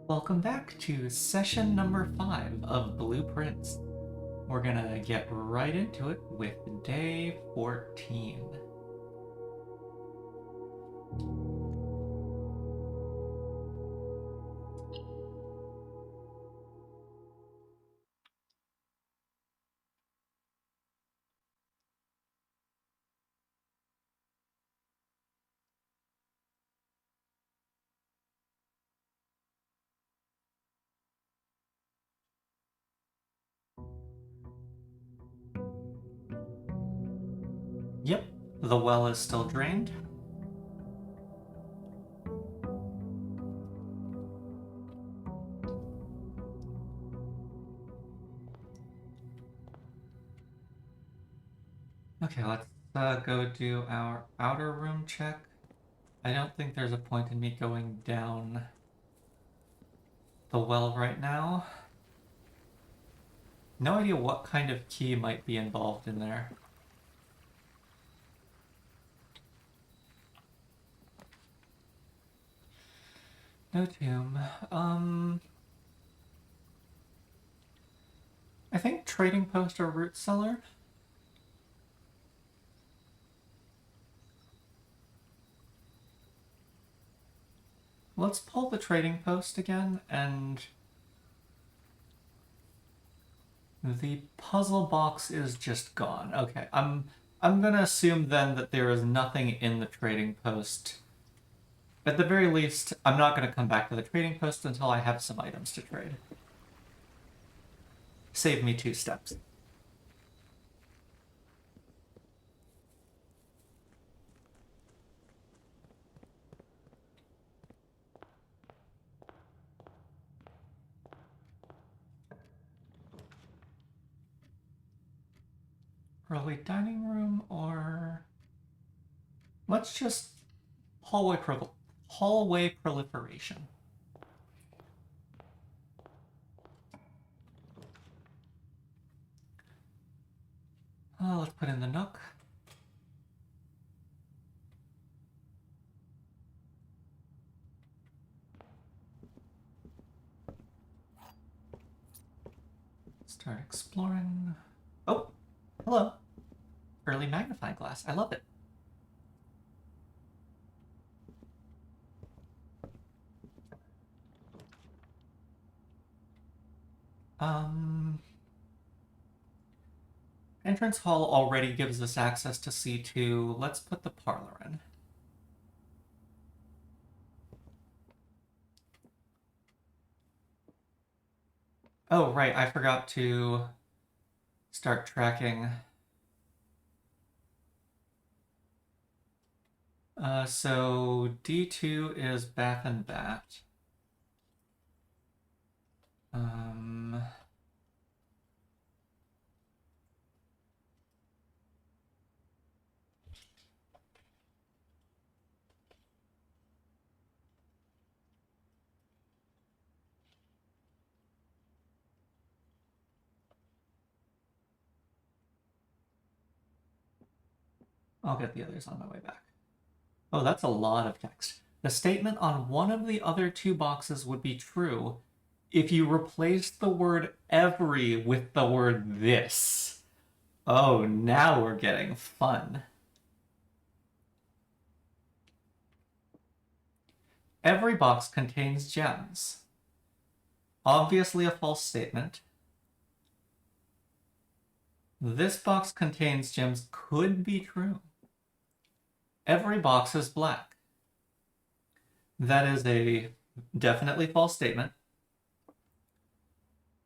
Welcome back to session number 5 of Blueprints. We're gonna get right into it with day 14. Yep, the well is still drained. Okay, let's go do our outer room check. I don't think there's a point in me going down the well right now. No idea what kind of key might be involved in there. No tomb. I think trading post or root cellar. Let's pull the trading post again, and the puzzle box is just gone. Okay, I'm gonna assume then that there is nothing in the trading post. At the very least, I'm not gonna come back to the trading post until I have some items to trade. Save me 2 steps. Early dining room, or let's just hallway proliferation. Let's put in the nook. Start exploring. Oh, hello. Early magnifying glass. I love it. Entrance hall already gives us access to C2. Let's put the parlor in. Oh, right, I forgot to start tracking. So D2 is bath and bat. I'll get the others on my way back. Oh, that's a lot of text. The statement on one of the other 2 boxes would be true if you replaced the word every with the word this. Oh, now we're getting fun. Every box contains gems. Obviously a false statement. This box contains gems could be true. Every box is black. That is a definitely false statement.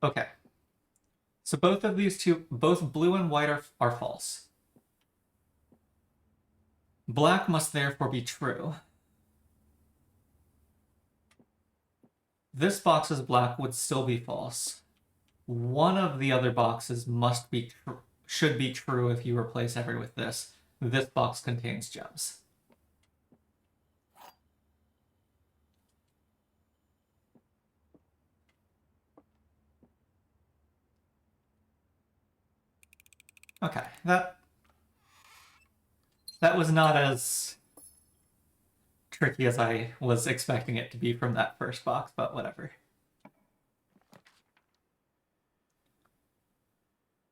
Okay. So both of these two, both blue and white are false. Black must therefore be true. This box's black would still be false. One of the other boxes should be true if you replace every with this. This box contains gems. Okay, that was not as tricky as I was expecting it to be from that first box, but whatever.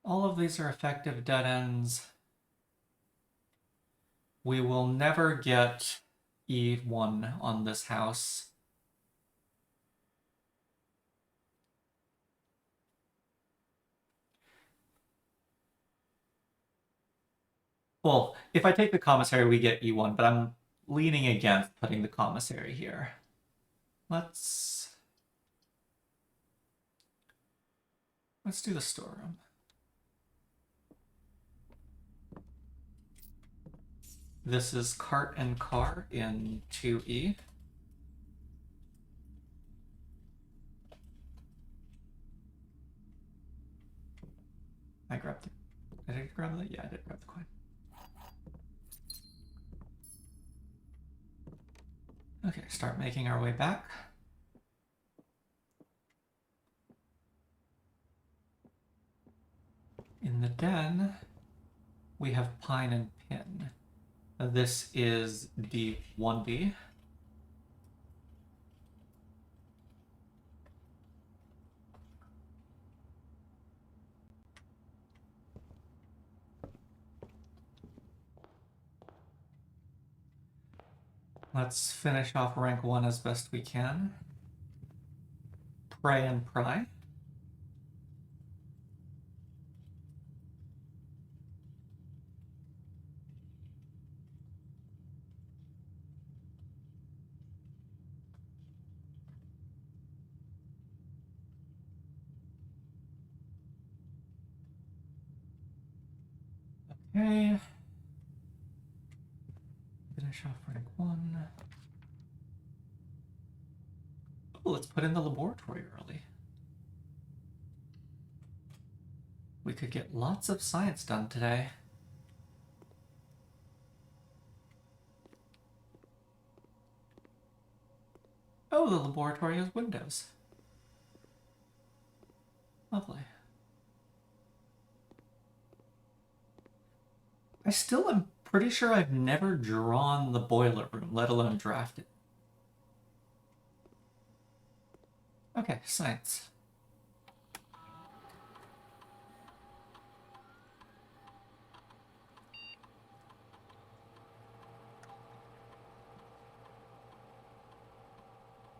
All of these are effective dead ends. We will never get E1 on this house. Well, if I take the commissary, we get E1, but I'm leaning against putting the commissary here. Let's do the storeroom. This is cart and car in 2E. I grabbed the... Did I grab that? Yeah, I did grab the coin. Okay, start making our way back. In the den, we have pine and pin. This is D1D. Let's finish off rank 1 as best we can. Pray and pry. Okay. Finish off rank 1. Oh, let's put in the laboratory early. We could get lots of science done today. Oh, the laboratory has windows. Lovely. I still am pretty sure I've never drawn the boiler room, let alone drafted. Okay, science.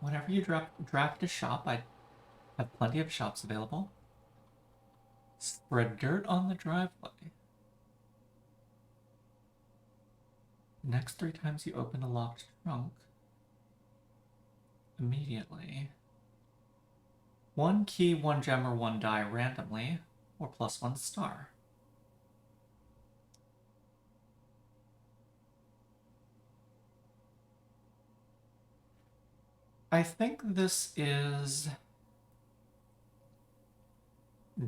Whenever you draft a shop, I have plenty of shops available. Spread dirt on the driveway. The next 3 times you open a locked trunk, immediately. 1 key, 1 gem, or 1 die randomly, or +1 star. I think this is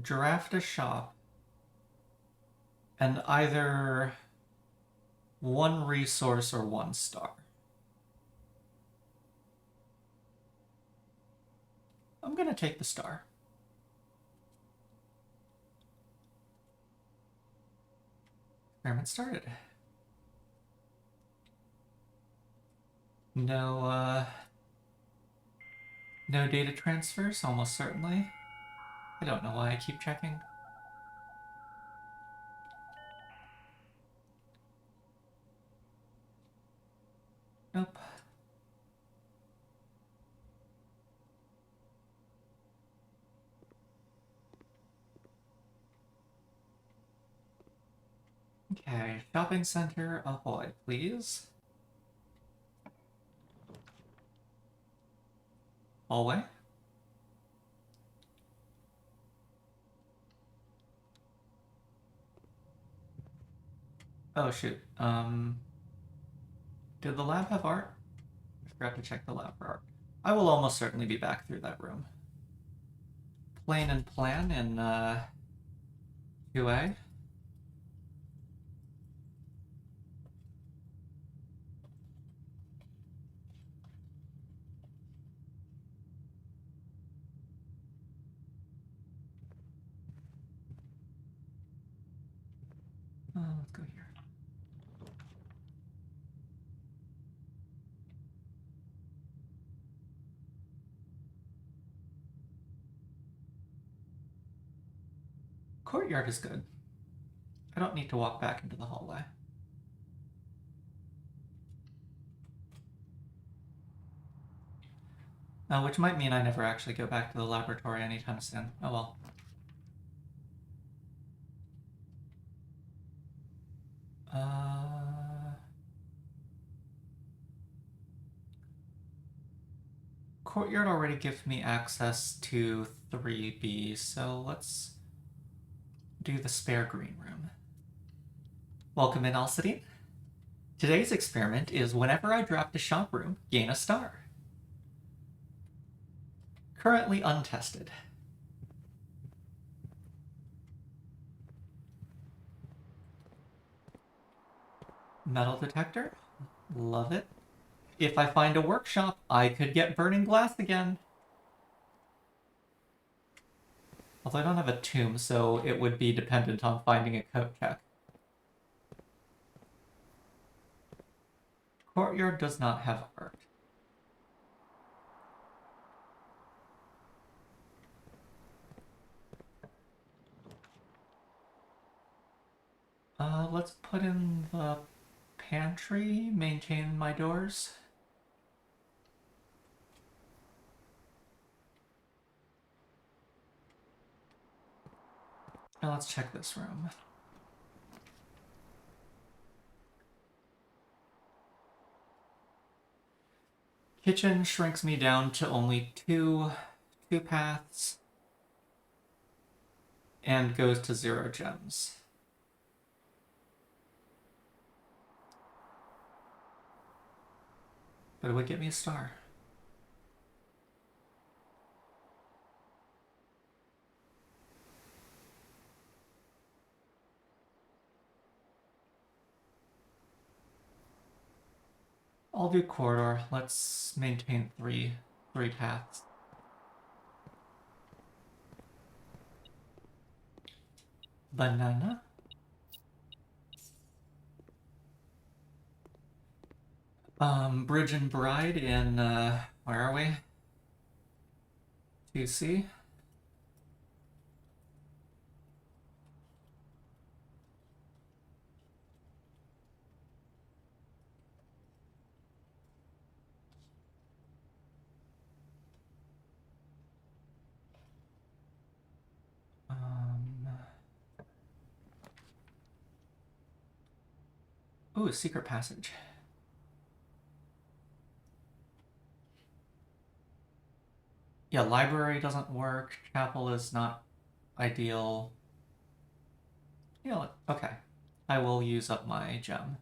draft a shop and either 1 resource or 1 star. I'm gonna take the star. Experiment started. No data transfers, almost certainly. I don't know why I keep checking. Nope. Okay, shopping center, ahoy, please. Hallway. Oh shoot. Did the lab have art? I forgot to check the lab for art. I will almost certainly be back through that room. Plane and plan in 2A. Let's go here. Courtyard is good. I don't need to walk back into the hallway. Which might mean I never actually go back to the laboratory anytime soon. Oh well. Courtyard already gives me access to 3B, so let's do the spare green room. Welcome in, Alcidine. Today's experiment is whenever I draft a shop room, gain a star. Currently untested. Metal detector? Love it. If I find a workshop, I could get burning glass again. Although I don't have a tomb, so it would be dependent on finding a code check. Courtyard does not have art. Let's put in the pantry, maintain my doors. Now let's check this room. Kitchen shrinks me down to only two paths and goes to 0 gems. But it would get me a star. I'll do corridor. Let's maintain three paths. Banana. Bridge and Bride in, where are we? 2C. Ooh, a secret passage. Yeah, library doesn't work. Chapel is not ideal. Yeah, okay. I will use up my gem.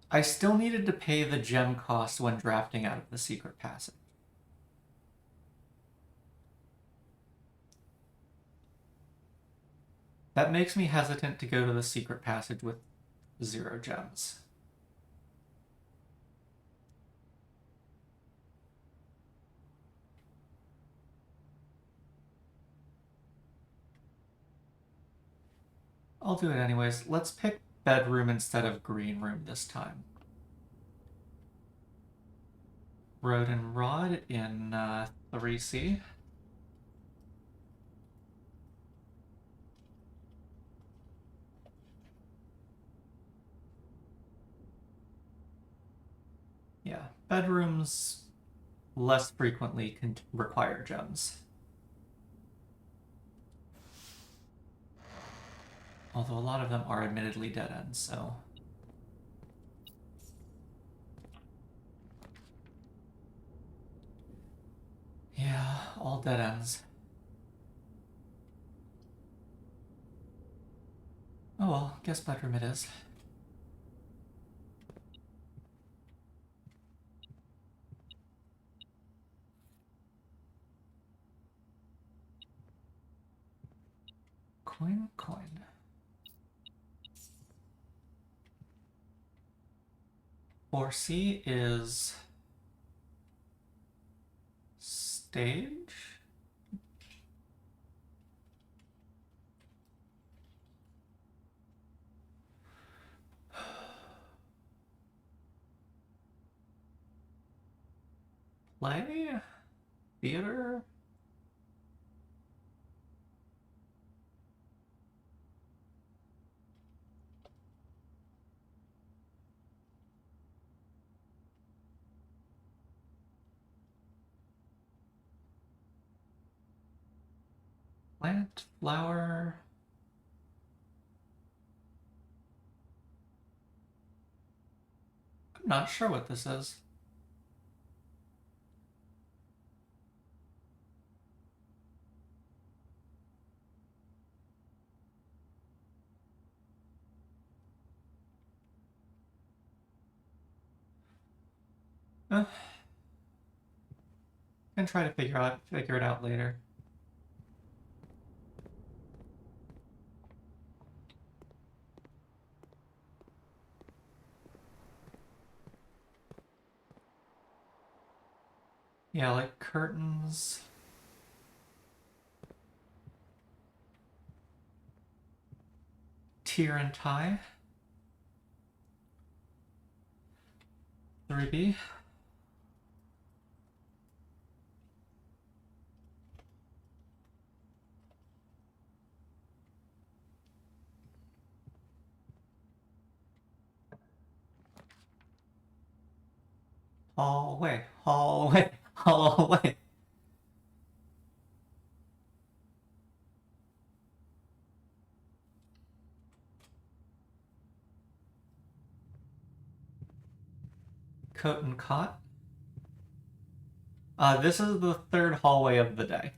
I still needed to pay the gem cost when drafting out of the secret passage. That makes me hesitant to go to the secret passage with 0 gems. I'll do it anyways. Let's pick bedroom instead of green room this time. Road and Rod in 3C. Yeah, bedrooms less frequently can require gems. Although a lot of them are admittedly dead ends, so... Yeah, all dead ends. Oh well, guess bedroom it is. Coin. 4C is... stage? Play? Theater? Plant, flower. I'm not sure what this is. Can try to figure it out later. Yeah, like curtains. Tier and tie. 3B. Hallway, hallway, hallway. Coat and cot. This is the third hallway of the day.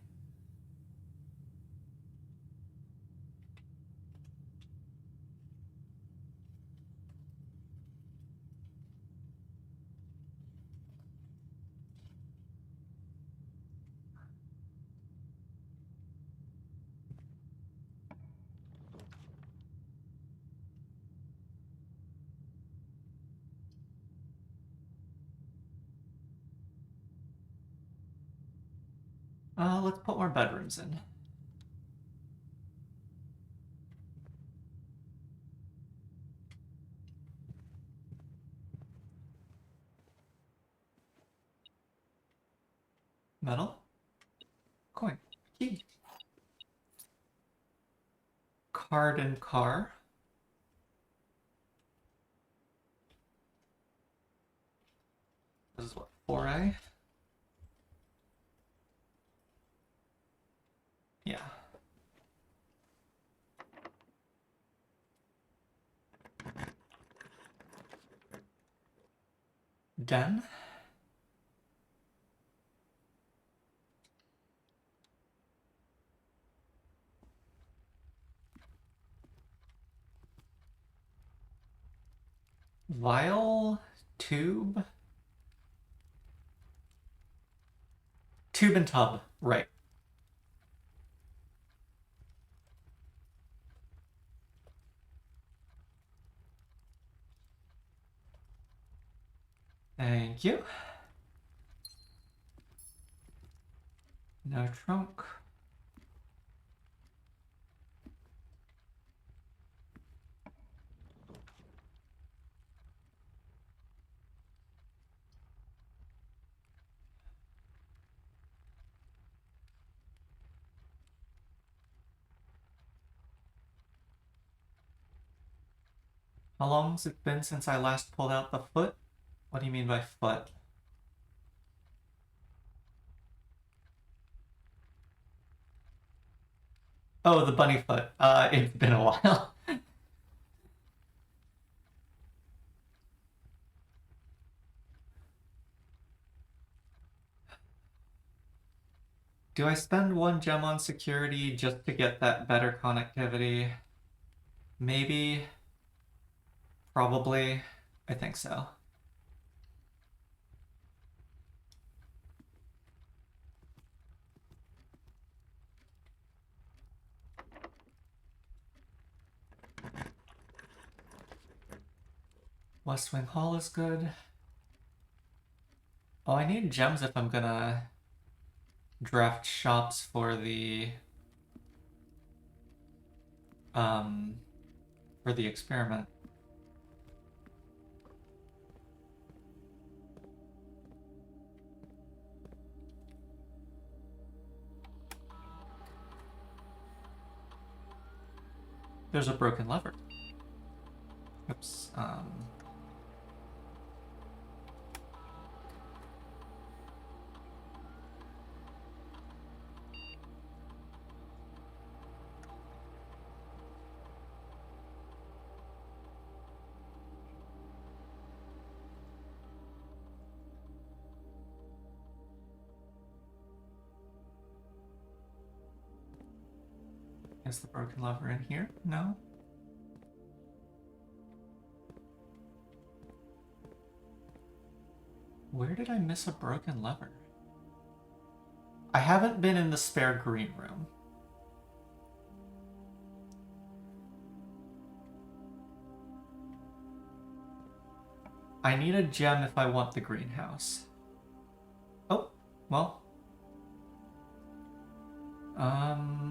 Let's put more bedrooms in. Metal. Coin. Key. Card and car. This is what, 4A? Yeah. Den. Vial. Tube. Tube and tub. Right. Thank you. No trunk. How long has it been since I last pulled out the foot? What do you mean by foot? Oh, the bunny foot. It's been a while. Do I spend 1 gem on security just to get that better connectivity? Maybe. Probably. I think so. West Wing Hall is good. Oh, I need gems if I'm gonna draft shops for the experiment. there's a broken lever. Oops. Is the broken lever in here? No? Where did I miss a broken lever? I haven't been in the spare green room. I need a gem if I want the greenhouse. Oh, well.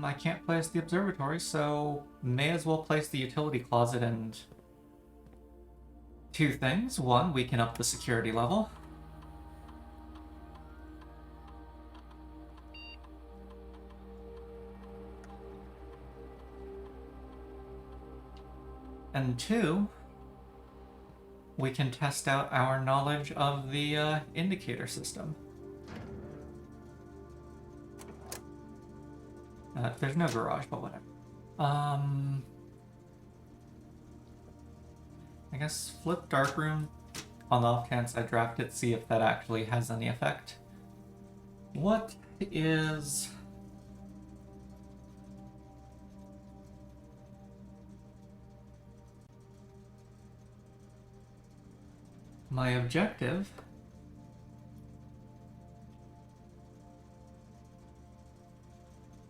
I can't place the observatory, so may as well place the utility closet and... two things. One, we can up the security level. And two, we can test out our knowledge of the indicator system. There's no garage, but whatever. I guess flip darkroom on the off chance I draft it, see if that actually has any effect. What is... my objective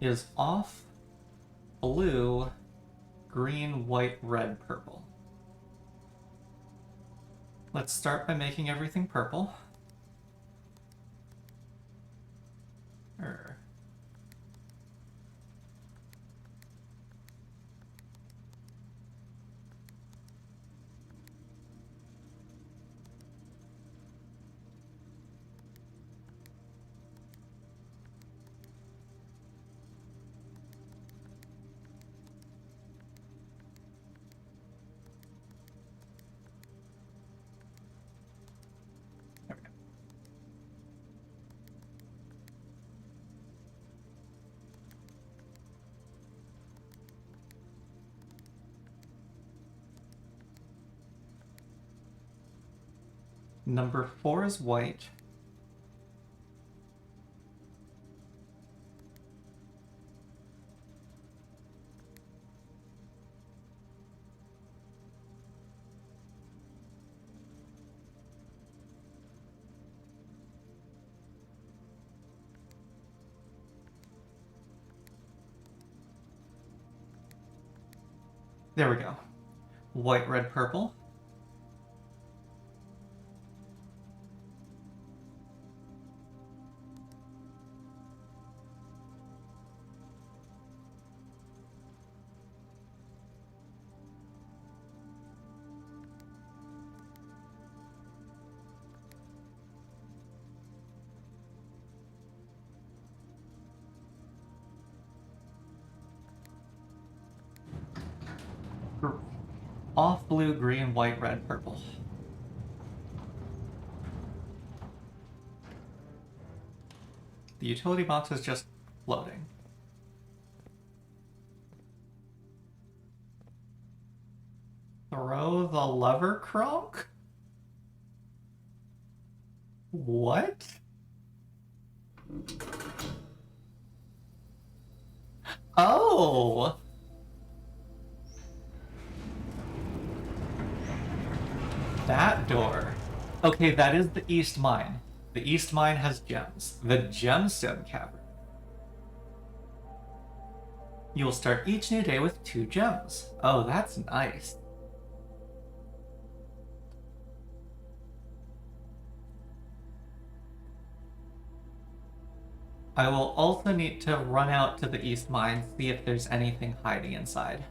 is off, blue, green, white, red, purple. Let's start by making everything purple. Number 4 is white. There we go. White, red, purple. Off, blue, green, white, red, purple. The utility box is just floating. Throw the lever, Kronk? What? Oh! That door. Okay, that is the East Mine. The East Mine has gems. The Gemstone Cavern. You will start each new day with 2 gems. Oh, that's nice. I will also need to run out to the East Mine, see if there's anything hiding inside.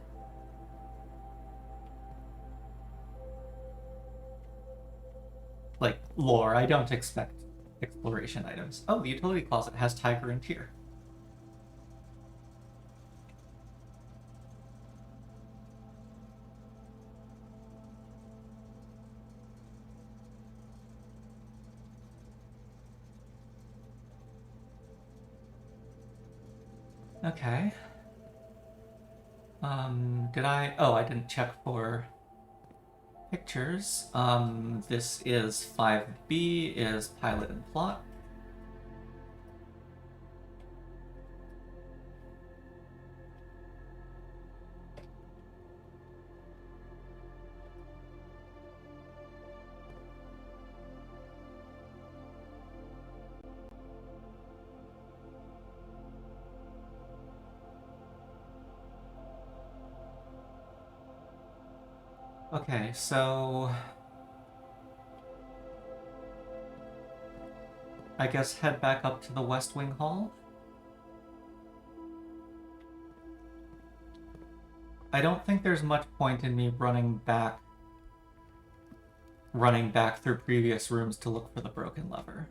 Like, lore, I don't expect exploration items. Oh, the utility closet has Tiger and Tear. Okay. Did I... Oh, I didn't check for pictures. This is 5B, is pilot and plot. Okay, so... I guess head back up to the West Wing Hall. I don't think there's much point in me running back through previous rooms to look for the broken lever.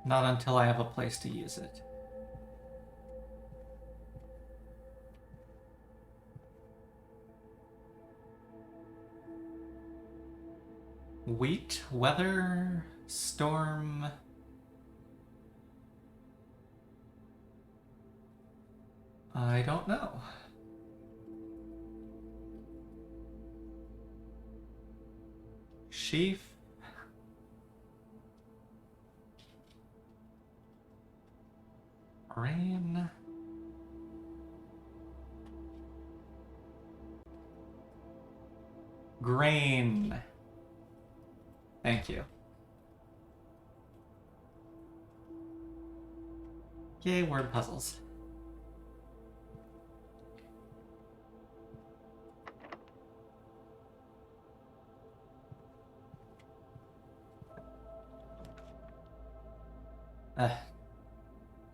Not until I have a place to use it. Wheat, weather, storm... I don't know. Sheaf. Rain. Grain. Thank you. Yay, word puzzles.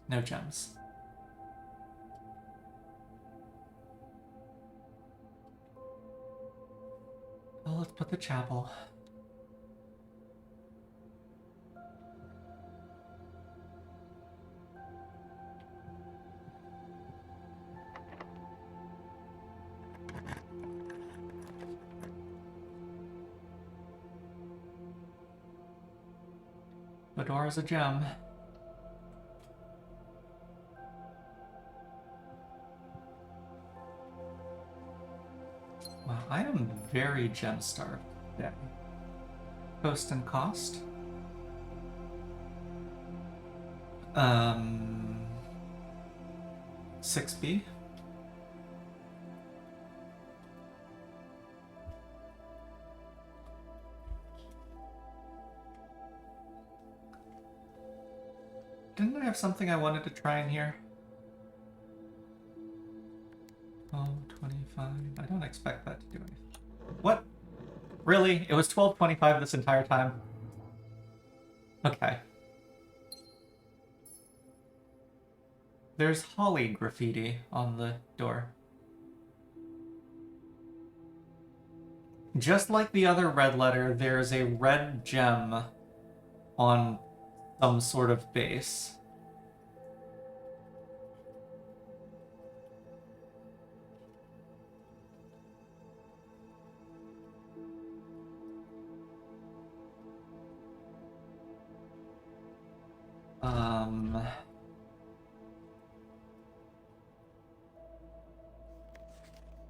No gems. Well, let's put the chapel. Fedora's a gem. Wow, I am very gem starved today. Cost and cost. 6B. Didn't I have something I wanted to try in here? Oh, 25. I don't expect that to do anything. What? Really? It was 12:25 this entire time? Okay. There's holly graffiti on the door. Just like the other red letter, there's a red gem on some sort of base.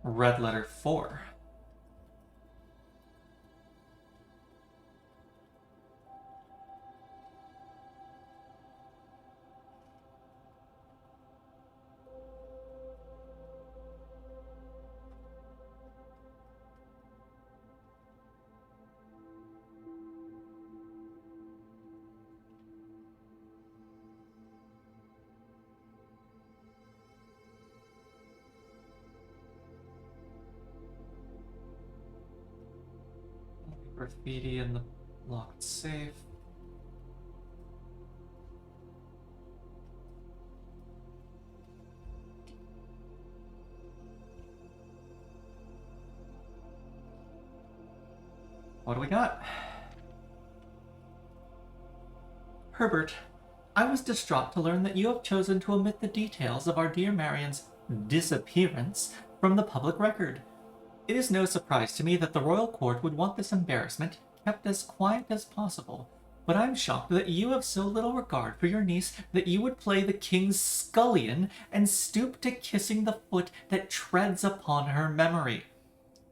Red letter 4. Graffiti in the locked safe. What do we got? Herbert, I was distraught to learn that you have chosen to omit the details of our dear Marion's disappearance from the public record. It is no surprise to me that the royal court would want this embarrassment kept as quiet as possible. But I'm shocked that you have so little regard for your niece that you would play the king's scullion and stoop to kissing the foot that treads upon her memory.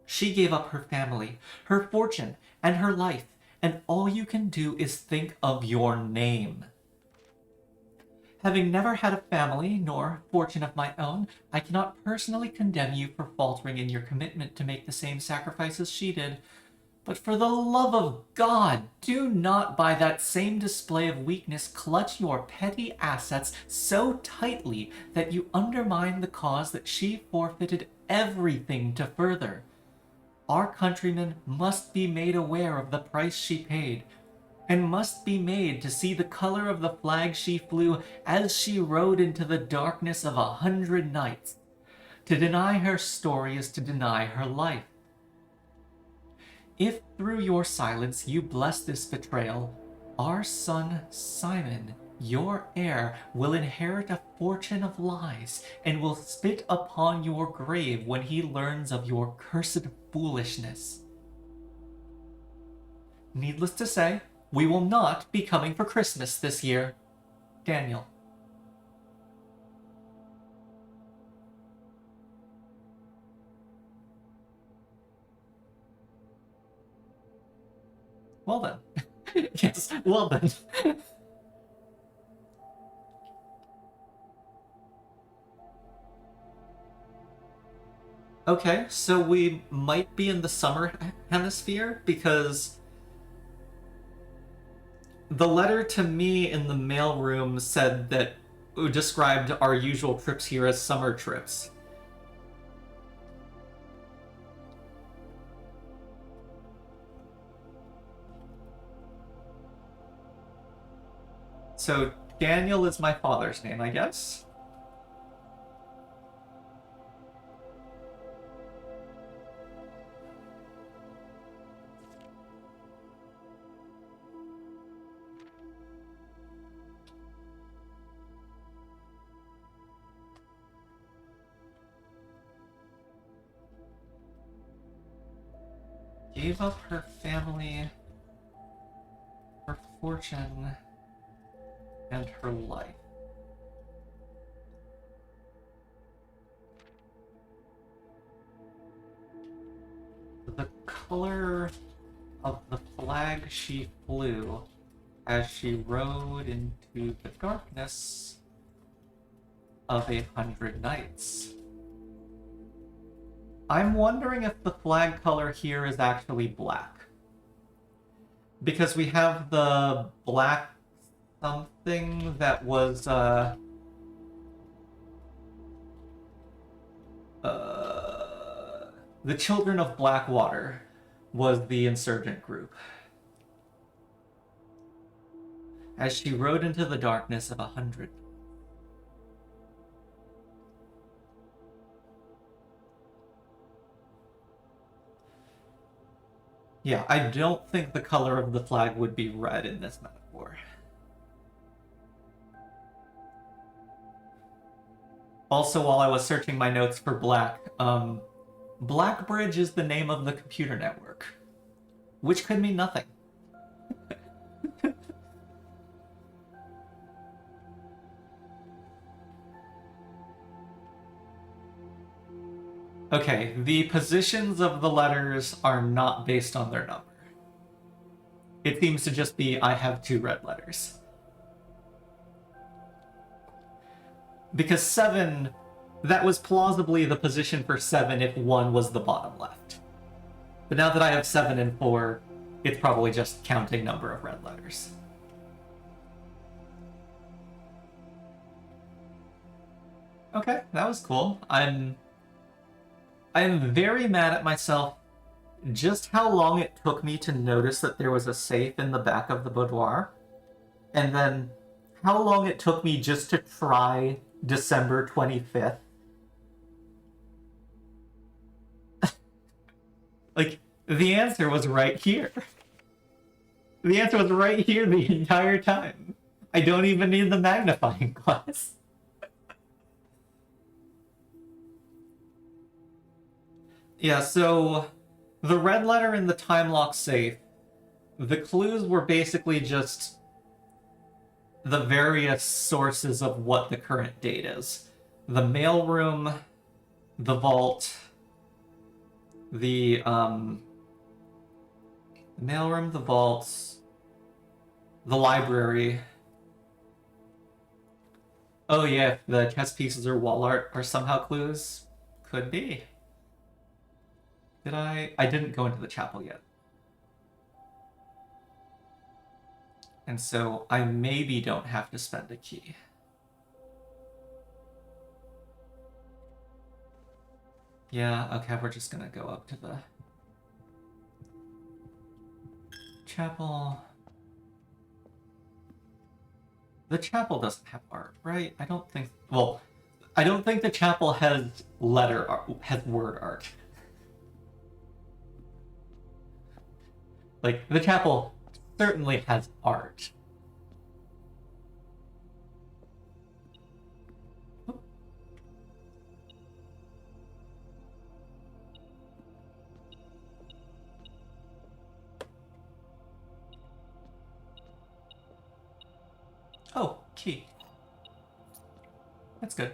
She gave up her family, her fortune, and her life, and all you can do is think of your name. Having never had a family nor fortune of my own, I cannot personally condemn you for faltering in your commitment to make the same sacrifices she did. But for the love of God, do not by that same display of weakness clutch your petty assets so tightly that you undermine the cause that she forfeited everything to further. Our countrymen must be made aware of the price she paid, and must be made to see the color of the flag she flew as she rode into the darkness of 100 nights. To deny her story is to deny her life. If through your silence you bless this betrayal, our son Simon, your heir, will inherit a fortune of lies and will spit upon your grave when he learns of your cursed foolishness. Needless to say, we will not be coming for Christmas this year. Daniel. Well then. Yes, well then. Okay, so we might be in the summer hemisphere because the letter to me in the mailroom said that described our usual trips here as summer trips. So Daniel is my father's name, I guess. Gave up her family, her fortune, and her life. The color of the flag she flew as she rode into the darkness of 100 nights. I'm wondering if the flag color here is actually black. Because we have the black something that was, the Children of Blackwater was the insurgent group. As she rode into the darkness of 100. Yeah, I don't think the color of the flag would be red in this metaphor. Also, while I was searching my notes for black, Blackbridge is the name of the computer network, which could mean nothing. Okay, the positions of the letters are not based on their number. It seems to just be, I have 2 red letters. Because 7, that was plausibly the position for 7 if 1 was the bottom left. But now that I have 7 and 4, it's probably just counting number of red letters. Okay, that was cool. I'm very mad at myself just how long it took me to notice that there was a safe in the back of the boudoir, and then how long it took me just to try December 25th. Like, the answer was right here. The answer was right here the entire time. I don't even need the magnifying glass. Yeah, so the red letter in the time lock safe, the clues were basically just the various sources of what the current date is. The mailroom, the vault, the mailroom, the vaults, the library. Oh yeah, if the chess pieces or wall art are somehow clues. Could be. Did I? I didn't go into the chapel yet. And so I maybe don't have to spend a key. Yeah, okay, we're just gonna go up to the chapel. The chapel doesn't have art, right? I don't think. Well, I don't think the chapel has letter art, has word art. Like, the chapel certainly has art. Oh, key. That's good.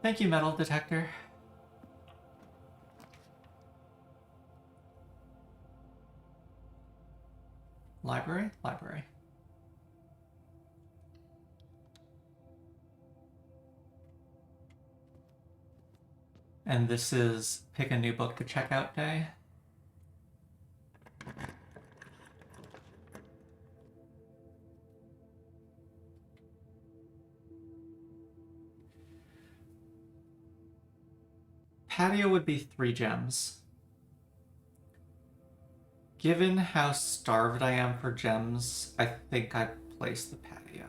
Thank you, metal detector. Library? Library. And this is pick a new book to check out day. Patio would be 3 gems. Given how starved I am for gems, I think I'd place the patio.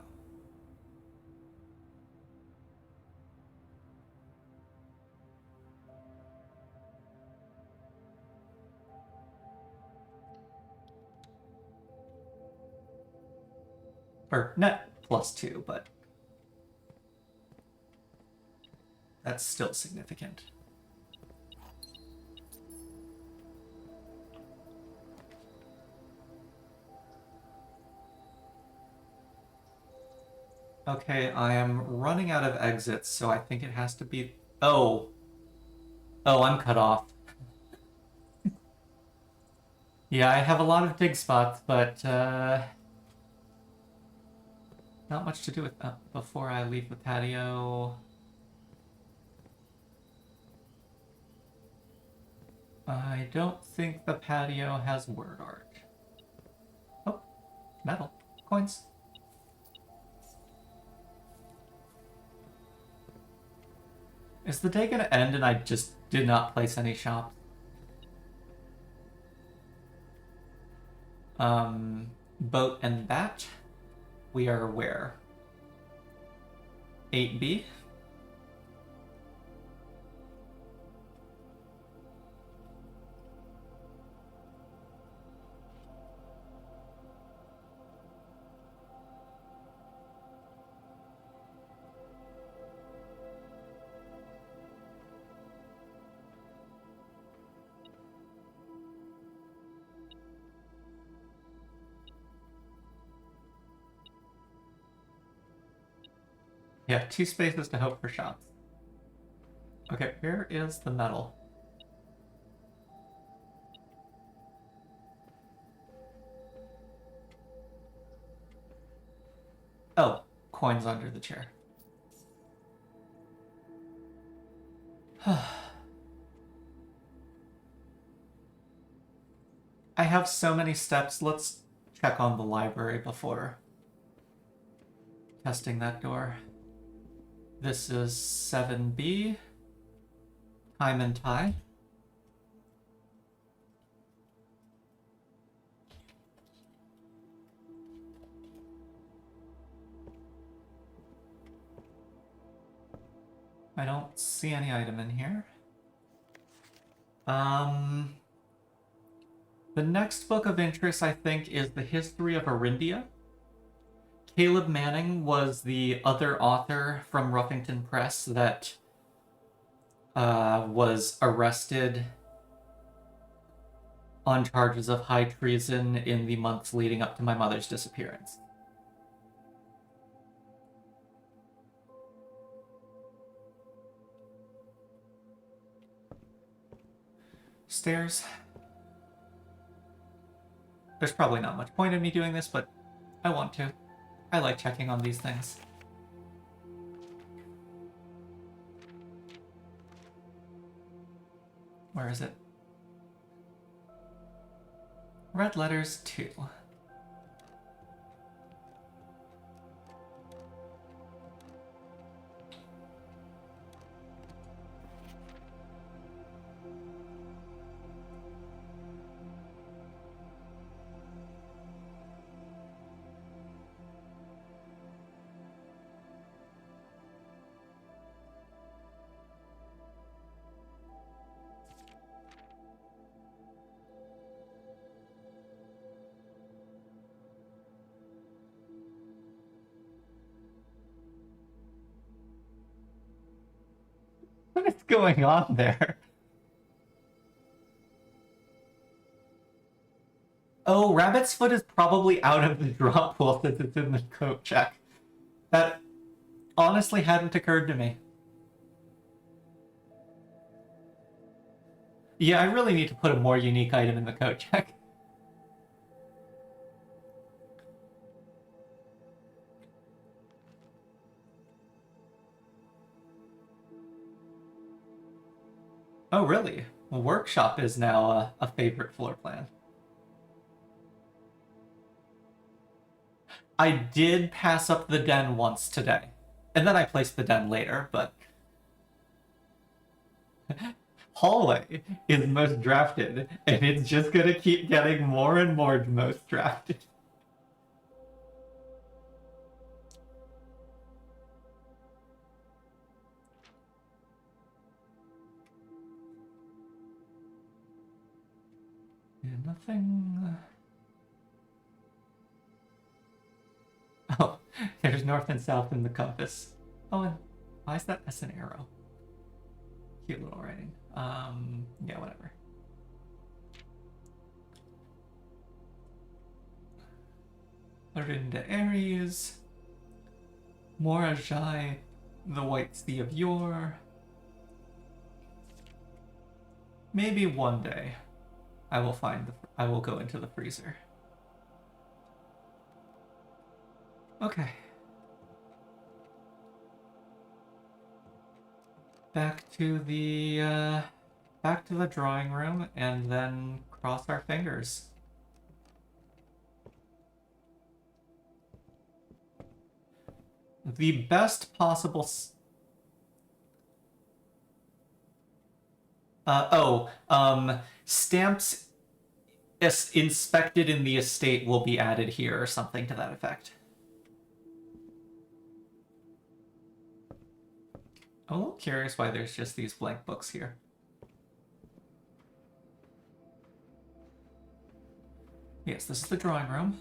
Or net +2, but that's still significant. Okay, I am running out of exits, so I think it has to be... Oh. Oh, I'm cut off. Yeah, I have a lot of dig spots, but not much to do with that. Before I leave the patio... I don't think the patio has word art. Oh, metal. Coins. Is the day gonna end and I just did not place any shops? Boat and bat. We are where? 8B? Yeah, 2 spaces to hope for shots. Okay, where is the metal? Oh, coins under the chair. I have so many steps. Let's check on the library before testing that door. This is 7B. Time and tie. I don't see any item in here. The next book of interest, I think, is The History of Arindia. Caleb Manning was the other author from Ruffington Press that was arrested on charges of high treason in the months leading up to my mother's disappearance. Stairs. There's probably not much point in me doing this, but I want to. I like checking on these things. Where is it? Red letters 2. What is going on there? Oh, Rabbit's Foot is probably out of the drop pool since it's in the coat check. That honestly hadn't occurred to me. Yeah, I really need to put a more unique item in the coat check. Oh, really? Workshop is now a favorite floor plan. I did pass up the den once today. And then I placed the den later, but... Hallway is most drafted, and it's just gonna keep getting more and more most drafted. Yeah, nothing... Oh, there's north and south in the compass. Oh, and why is that as an arrow? Cute little writing. Yeah, whatever. Put it into Aries. Morajai, the White Sea of Yore. Maybe one day I will go into the freezer. Okay. Back to the drawing room and then cross our fingers. The best possible stamps inspected in the estate will be added here or something to that effect. I'm a little curious why there's just these blank books here. Yes, this is the drawing room.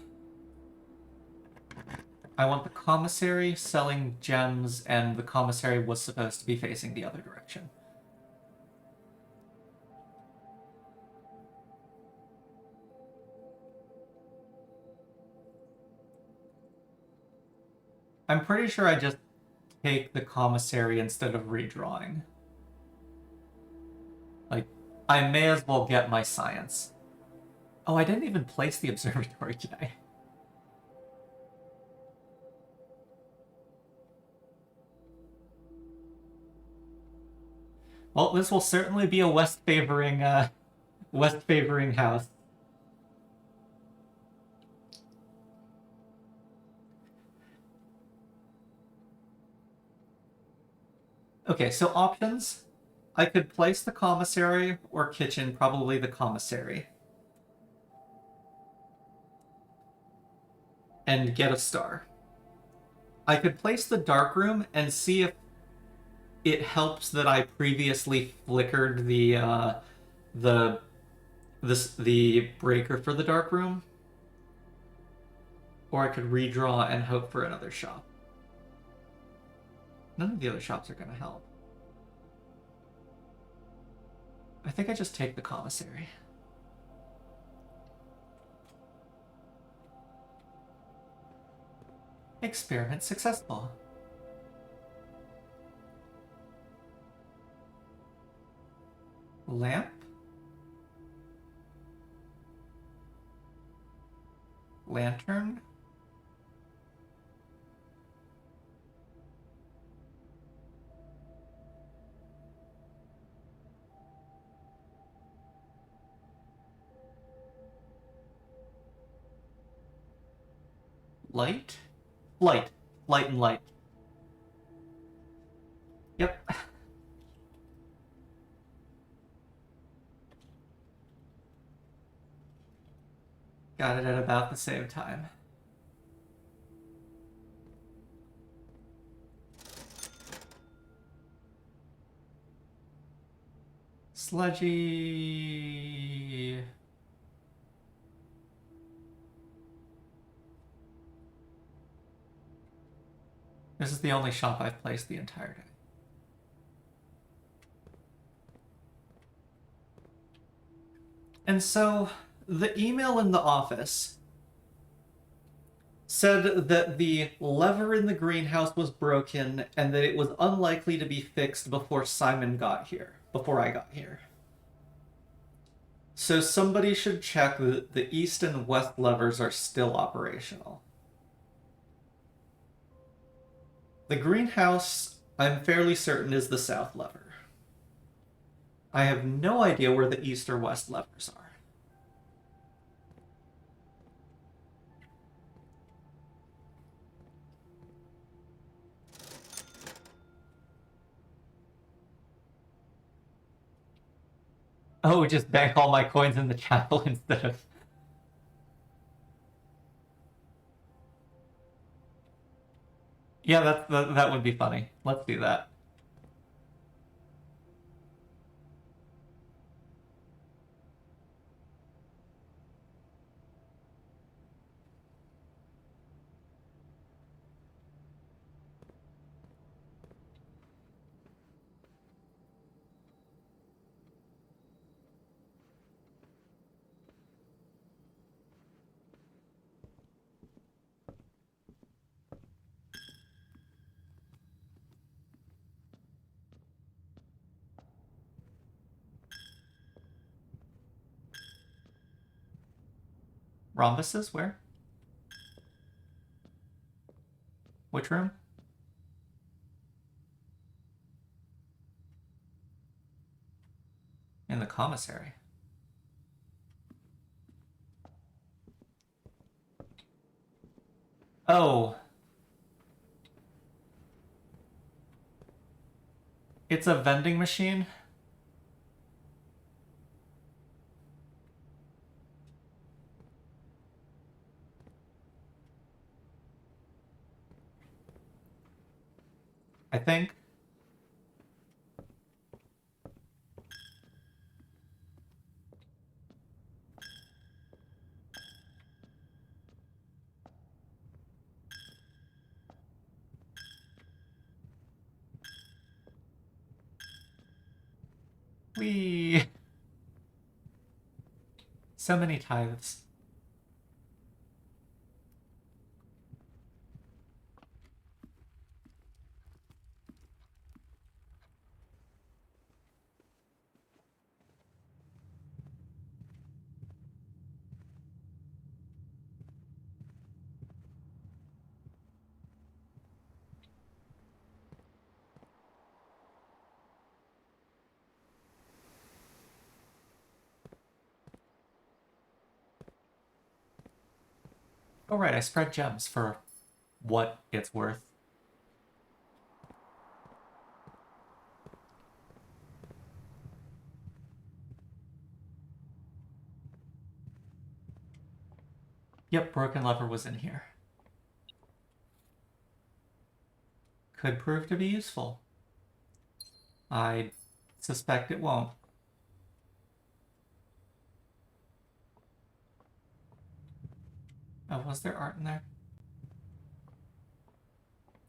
I want the commissary selling gems, and the commissary was supposed to be facing the other direction. I'm pretty sure I just take the commissary instead of redrawing. Like, I may as well get my science. Oh, I didn't even place the observatory today. Well, this will certainly be a west-favoring house. Okay, so options. I could place the commissary or kitchen, probably the commissary. And get a star. I could place the darkroom and see if it helps that I previously flickered the breaker for the darkroom. Or I could redraw and hope for another shop. None of the other shops are going to help. I think I just take the commissary. Experiment successful. Lamp? Lantern? Light? Light. Light and light. Yep. Got it at about the same time. Sludgy. This is the only shop I've placed the entire day. And so, the email in the office said that the lever in the greenhouse was broken and that it was unlikely to be fixed before Simon got here, before I got here. So somebody should check that the east and west levers are still operational. The greenhouse, I'm fairly certain, is the south lever. I have no idea where the east or west levers are. Oh, just bank all my coins in the chapel instead of... Yeah, that would be funny. Let's do that. Rhombuses? Where? Which room? In the commissary. Oh. It's a vending machine? I think. Whee! So many tithes. Oh right, I spread gems for what it's worth. Yep, broken lever was in here. Could prove to be useful. I suspect it won't. Oh, was there art in there?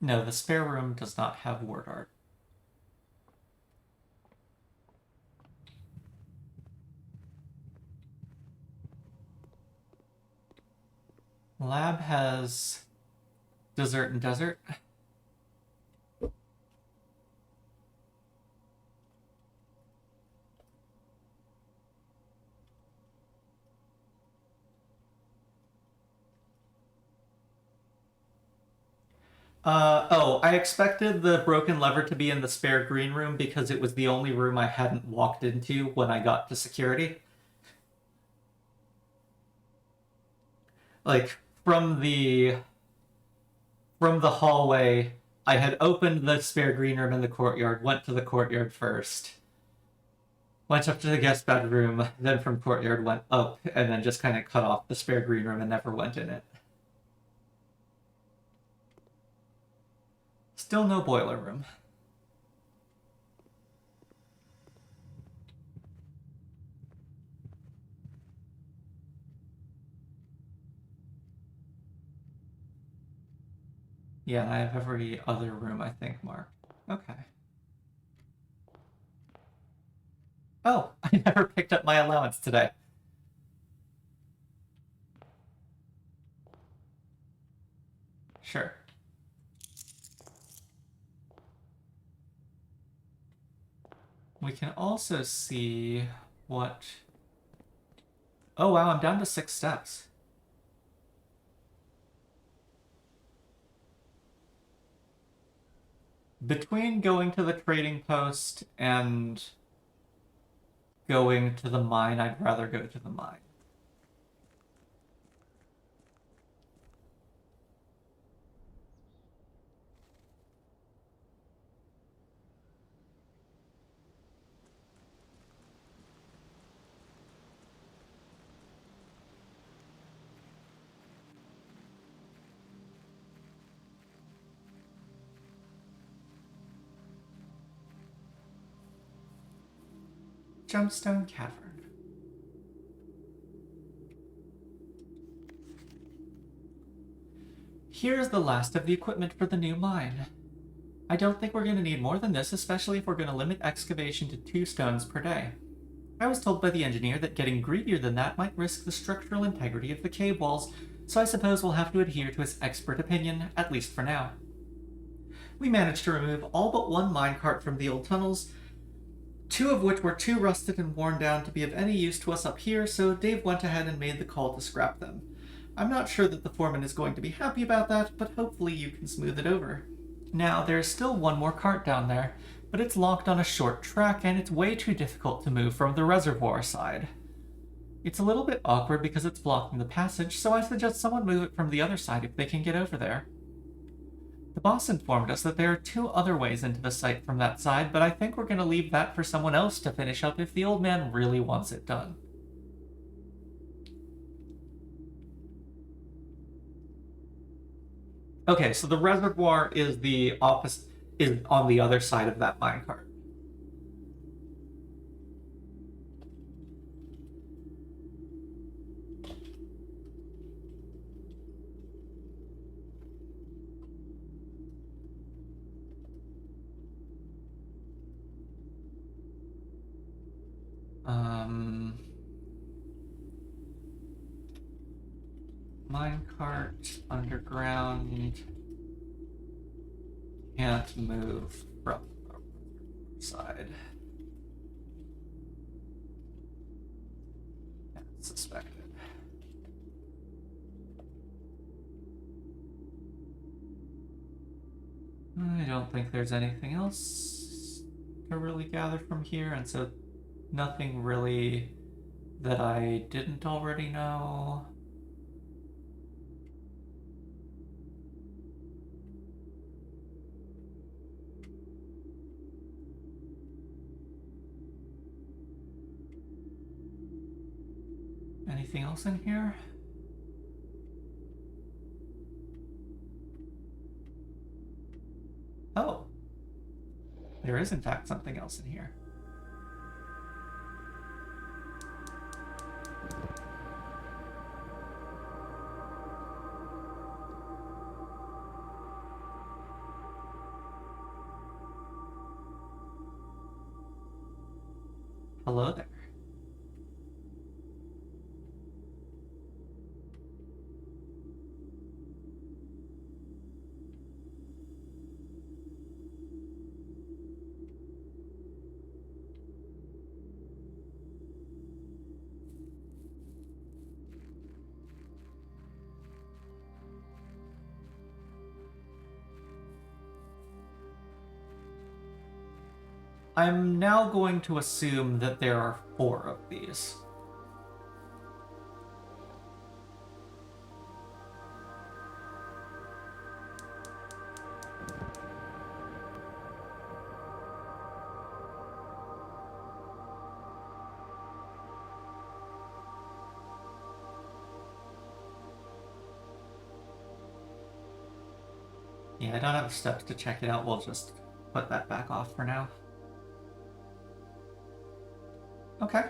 No, the spare room does not have word art. Lab has Dessert and desert. I expected the broken lever to be in the spare green room because it was the only room I hadn't walked into when I got to security. Like, from the hallway, I had opened the spare green room in the courtyard, went to the courtyard first, went up to the guest bedroom, then from courtyard went up, and then just kind of cut off the spare green room and never went in it. Still no boiler room. Yeah, and I have every other room, I think, marked. Okay. Oh, I never picked up my allowance today. Sure. We can also see what... Oh wow, I'm down to 6 steps. Between going to the trading post and going to the mine, I'd rather go to the mine. Gemstone Cavern. Here's the last of the equipment for the new mine. I don't think we're going to need more than this, especially if we're going to limit excavation to 2 stones per day. I was told by the engineer that getting greedier than that might risk the structural integrity of the cave walls, so I suppose we'll have to adhere to his expert opinion, at least for now. We managed to remove all but 1 minecart from the old tunnels, 2 of which were too rusted and worn down to be of any use to us up here, so Dave went ahead and made the call to scrap them. I'm not sure that the foreman is going to be happy about that, but hopefully you can smooth it over. Now, there's still 1 more cart down there, but it's locked on a short track and it's way too difficult to move from the reservoir side. It's a little bit awkward because it's blocking the passage, so I suggest someone move it from the other side if they can get over there. The boss informed us that there are 2 other ways into the site from that side, but I think we're going to leave that for someone else to finish up if the old man really wants it done. Okay, so the reservoir is the opposite, is on the other side of that minecart. Minecart underground can't move from the side. That's suspected. I don't think there's anything else to really gather from here, and so nothing really that I didn't already know. Anything else in here? Oh. There is, in fact, something else in here. Hello there. I'm now going to assume that there are 4 of these. Yeah, I don't have steps to check it out. We'll just put that back off for now. Okay.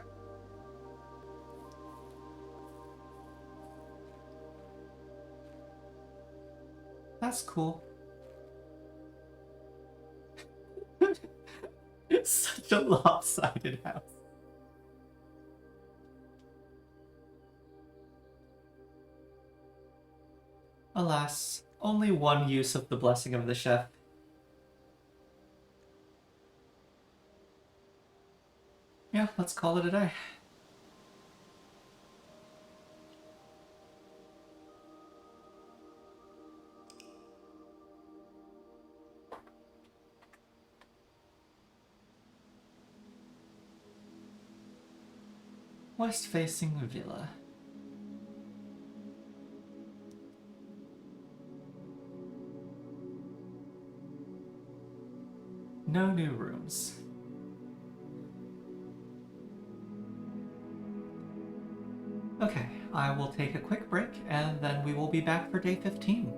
That's cool. It's such a lopsided house. Alas, only one use of the blessing of the chef. Yeah, let's call it a day. West-facing villa. No new rooms. Okay, I will take a quick break, and then we will be back for day 15.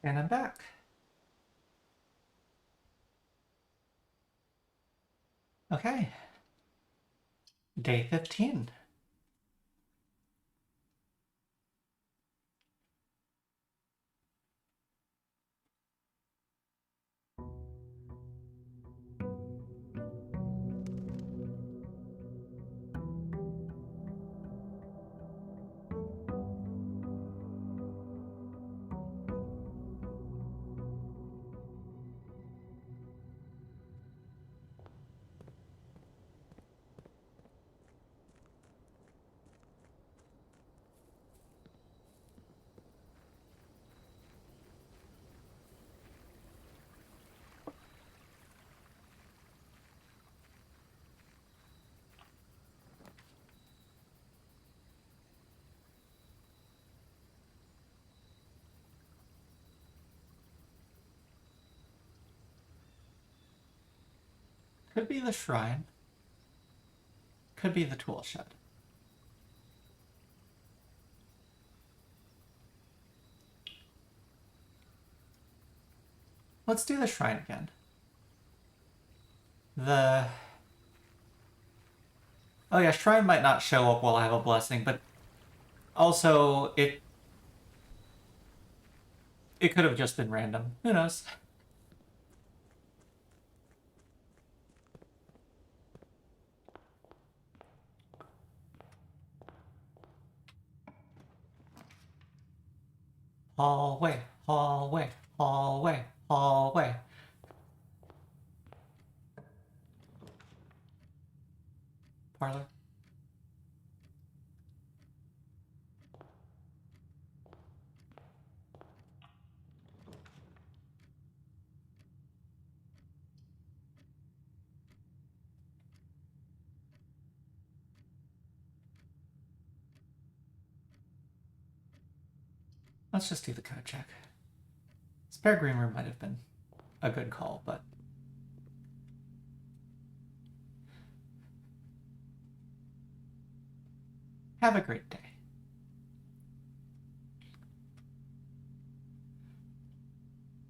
And I'm back. Okay. Day 15. Could be the shrine. Could be the tool shed. Let's do the shrine again. Oh yeah, shrine might not show up while I have a blessing, but also it could have just been random. Who knows? Hallway, hallway, hallway, hallway. Parlor. Let's just do the code check. Spare green room might have been a good call, but have a great day.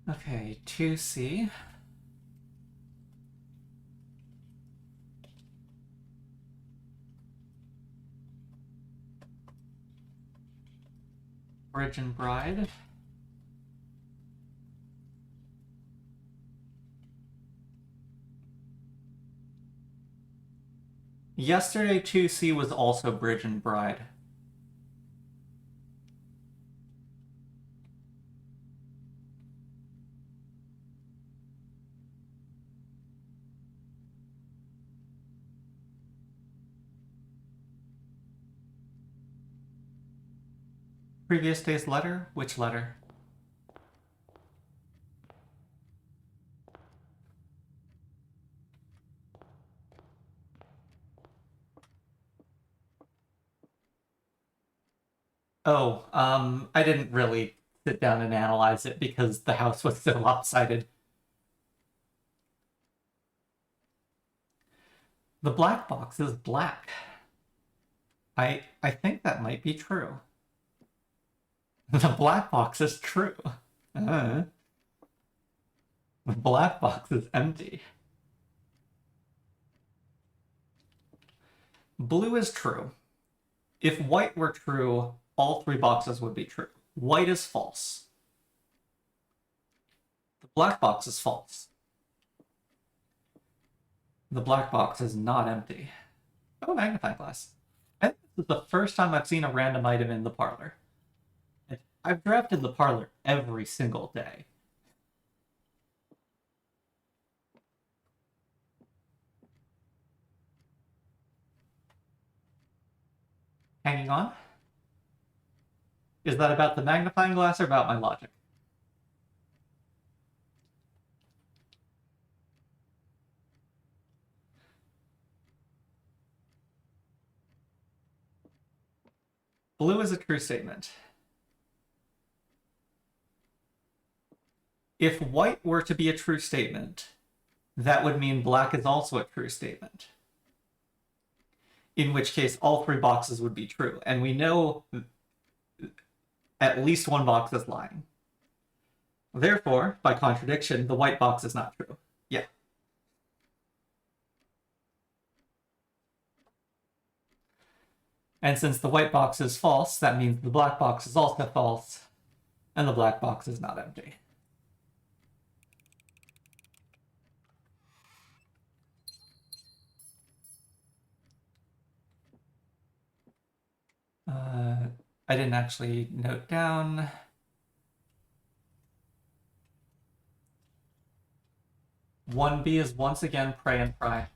Okay, 2C. Bridge and Bride. Yesterday, 2C was also Bridge and Bride. Previous day's letter? Which letter? Oh, I didn't really sit down and analyze it because the house was so lopsided. The black box is black. I think that might be true. The black box is true. The black box is empty. Blue is true. If white were true, all three boxes would be true. White is false. The black box is false. The black box is not empty. Oh, magnifying glass. I think this is the first time I've seen a random item in the parlor. I've drafted the parlor every single day. Hanging on? Is that about the magnifying glass or about my logic? Blue is a true statement. If white were to be a true statement, that would mean black is also a true statement. In which case, all three boxes would be true. And we know at least one box is lying. Therefore, by contradiction, the white box is not true. Yeah. And since the white box is false, that means the black box is also false, and the black box is not empty. I didn't actually note down. One B is once again pray and pry.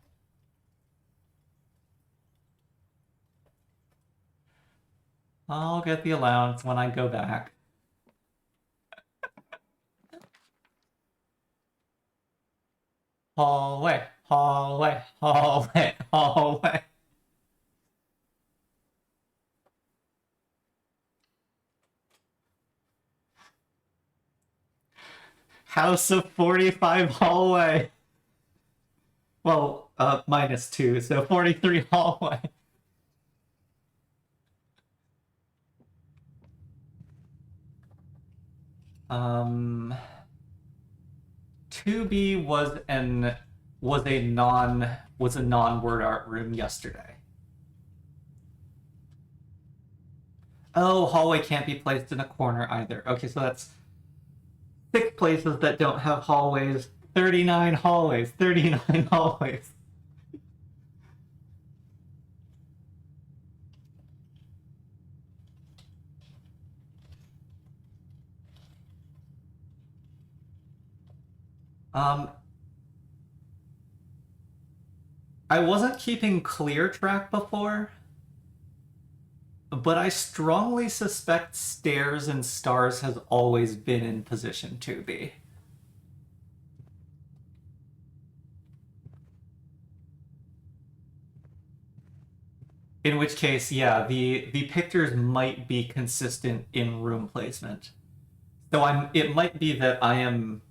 I'll get the allowance when I go back. Hallway, hallway, hallway, hallway. House of 45 hallway. Well, -2, so 43 hallway. Um, 2B was a non-word art room yesterday. Oh, hallway can't be placed in a corner either. Okay, so that's 6 places that don't have hallways. 39 hallways. 39 hallways. I wasn't keeping clear track before, but I strongly suspect stairs and stars has always been in position 2B. In which case, yeah, the pictures might be consistent in room placement. So it might be that I am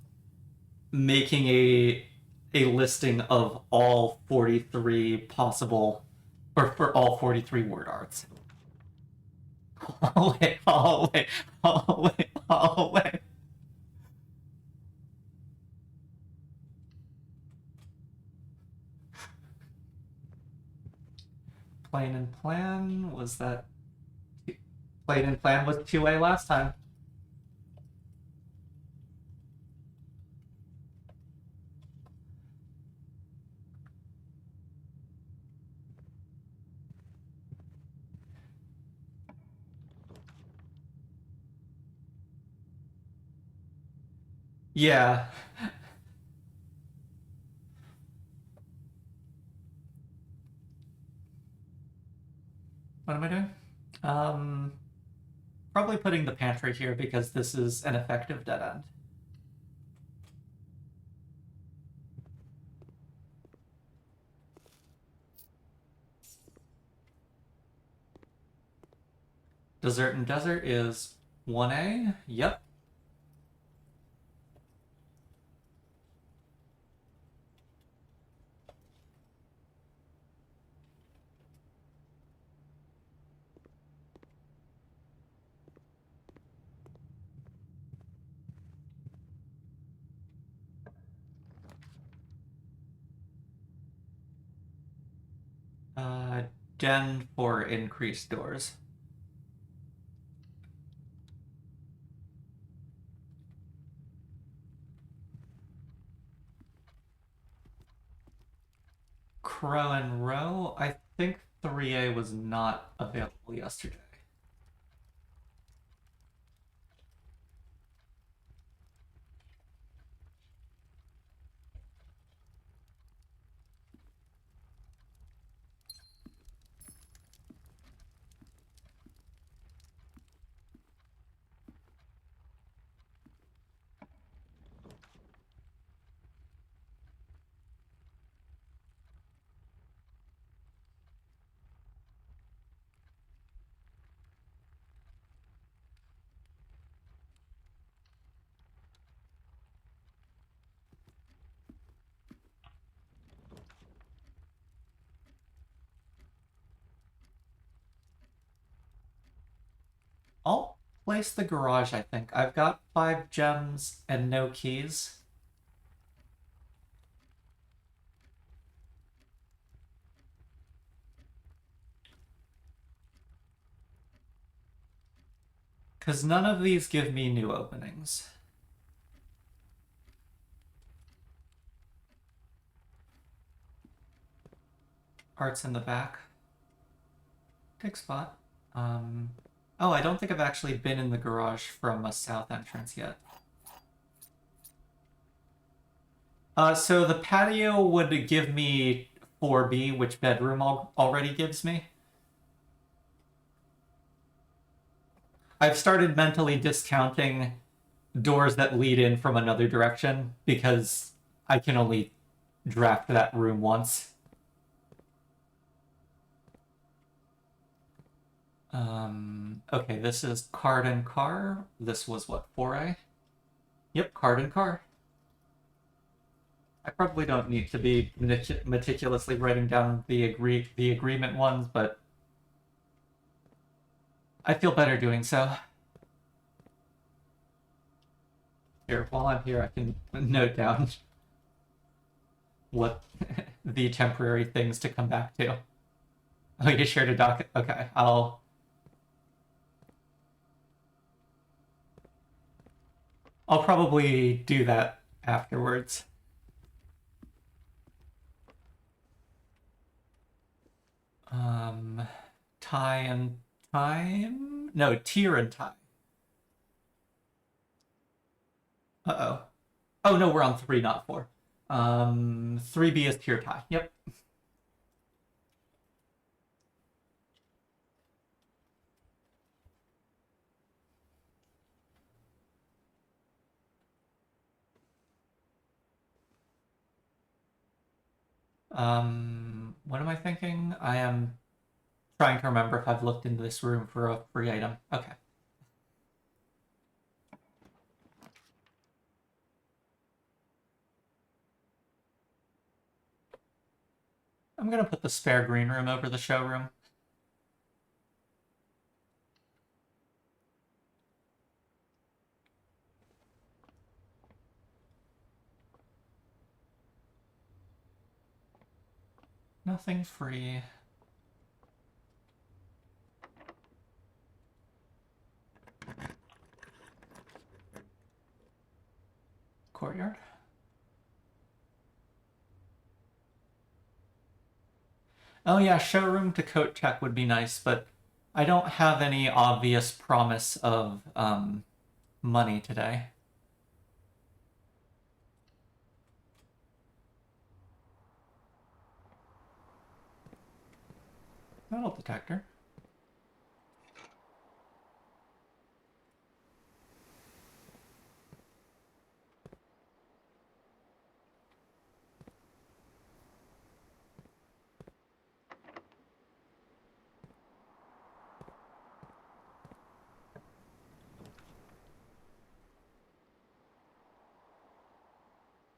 making a listing of all 43 possible, or for all 43 word arts. Hallway, hallway, hallway, hallway. Plane and plan was that. Plane and plan was 2A last time. Yeah. What am I doing? Probably putting the pantry here because this is an effective dead end. Dessert and desert is 1A. Yep. Den for increased doors. Crow and row. I think 3A was not available yesterday. I'll place the garage, I think. I've got 5 gems and no keys. Because none of these give me new openings. Art's in the back. Take spot. Oh, I don't think I've actually been in the garage from a south entrance yet. So the patio would give me 4B, which bedroom already gives me. I've started mentally discounting doors that lead in from another direction because I can only draft that room once. Okay, this is card and car. This was what, 4A? Yep, card and car. I probably don't need to be meticulously writing down the agreement ones, but I feel better doing so. Here, while I'm here, I can note down what the temporary things to come back to. Oh, you shared a doc. Okay, I'll probably do that afterwards. Tie and time? No, tier and tie. Uh-oh. Oh, no, we're on 3, not 4. 3B is tier tie. Yep. What am I thinking? I am trying to remember if I've looked into this room for a free item. Okay. I'm gonna put the spare green room over the showroom. Nothing free. Courtyard. Oh yeah, showroom to coat check would be nice, but I don't have any obvious promise of money today. Metal detector.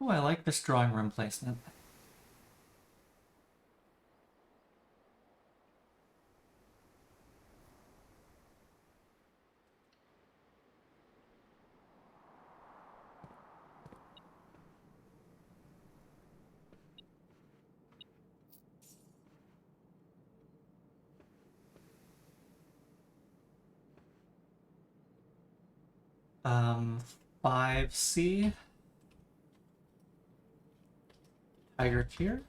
Oh, I like this drawing room placement. Um, 5C. Tiger tier.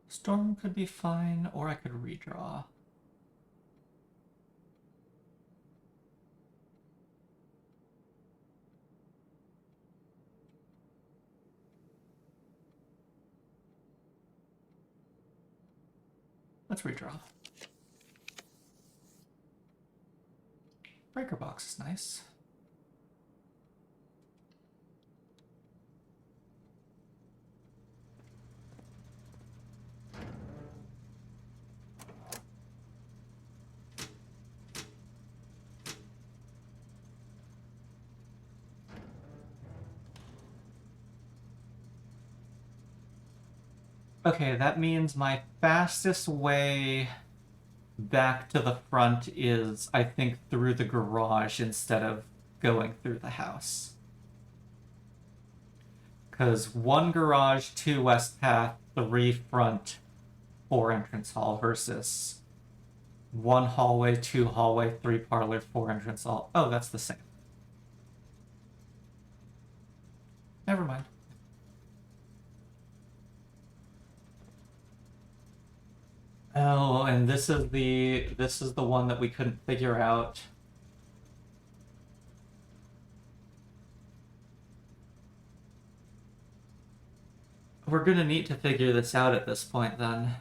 Storm could be fine, or I could redraw. Let's redraw. Breaker box is nice. Okay, that means my fastest way back to the front is, I think, through the garage instead of going through the house. Because 1 garage, 2 west path, 3 front, 4 entrance hall versus 1 hallway, 2 hallway, 3 parlor, 4 entrance hall. Oh, that's the same. Never mind. Oh, and this is the one that we couldn't figure out. We're gonna need to figure this out at this point, then.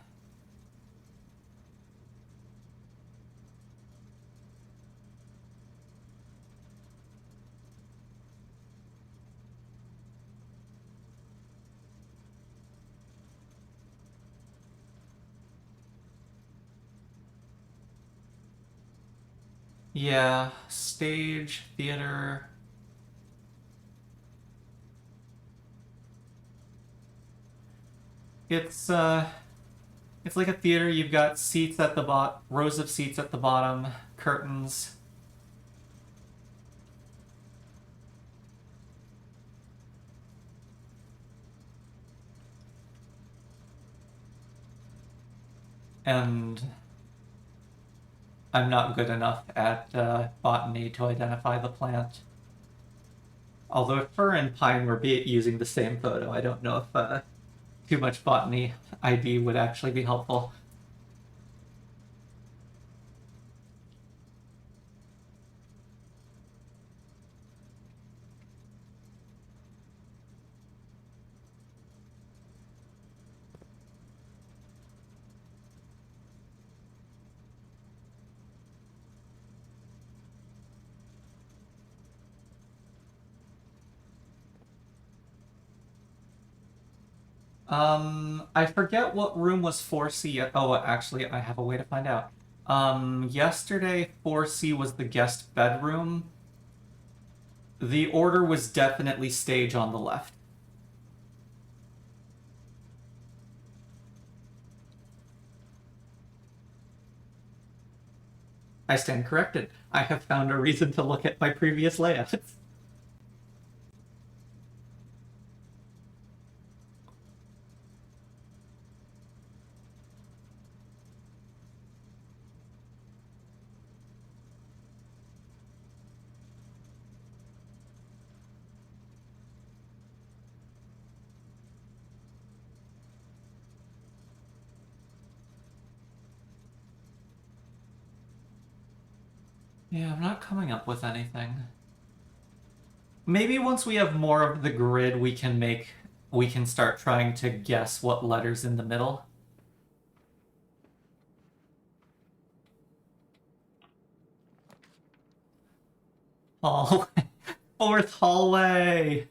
Yeah, stage, theater. It's like a theater. You've got seats at the rows of seats at the bottom, curtains. And I'm not good enough at botany to identify the plant. Although if fir and pine were using the same photo, I don't know if too much botany ID would actually be helpful. I forget what room was 4C. Oh, actually, I have a way to find out. Yesterday 4C was the guest bedroom. The order was definitely stage on the left. I stand corrected. I have found a reason to look at my previous layouts. Yeah, I'm not coming up with anything. Maybe once we have more of the grid, we can start trying to guess what letter's in the middle. Hallway. 4th hallway.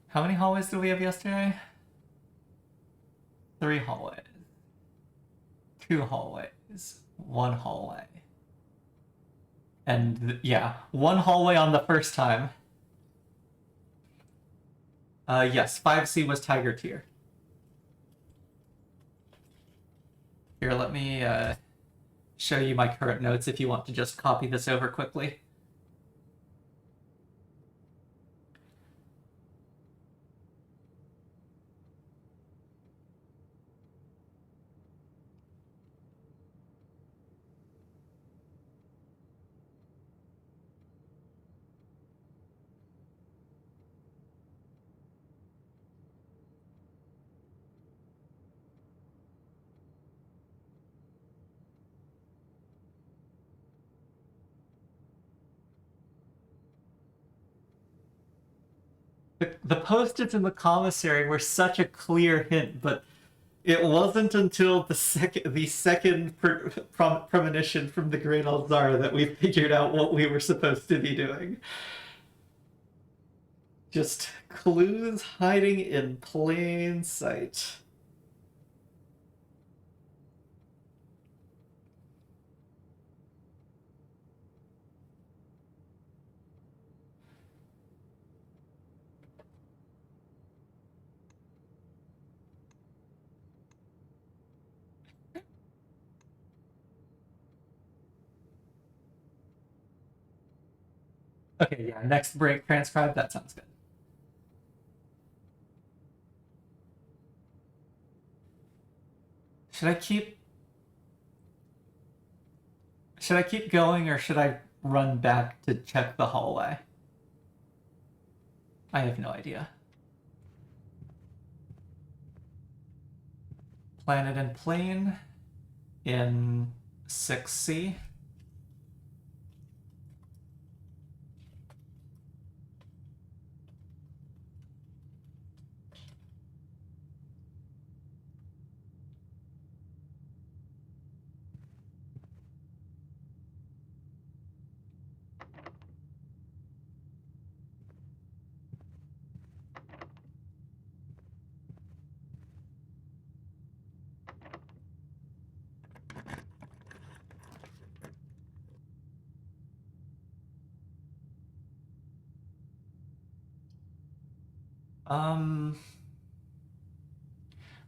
How many hallways did we have yesterday? 3 hallways. 2 hallways. 1 hallway. And yeah, 1 hallway on the first time. Yes, 5C was Tiger Tier. Here, let me show you my current notes if you want to just copy this over quickly. The post-its in the commissary were such a clear hint, but it wasn't until the second premonition from the Great Alzar that we figured out what we were supposed to be doing. Just clues hiding in plain sight. Okay, yeah, next break, transcribe, that sounds good. Should I keep going or should I run back to check the hallway? I have no idea. Planet and plane in 6C.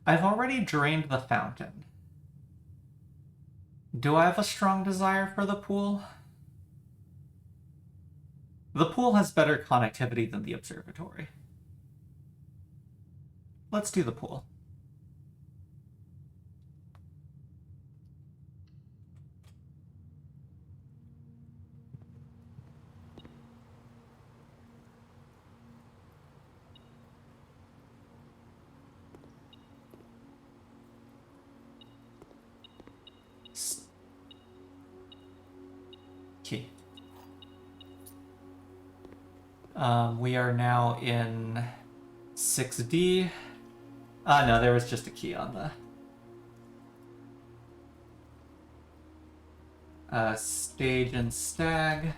I've already drained the fountain. Do I have a strong desire for the pool? The pool has better connectivity than the observatory. Let's do the pool. Key. We are now in 6D. No, there was just a key on the stage and stag.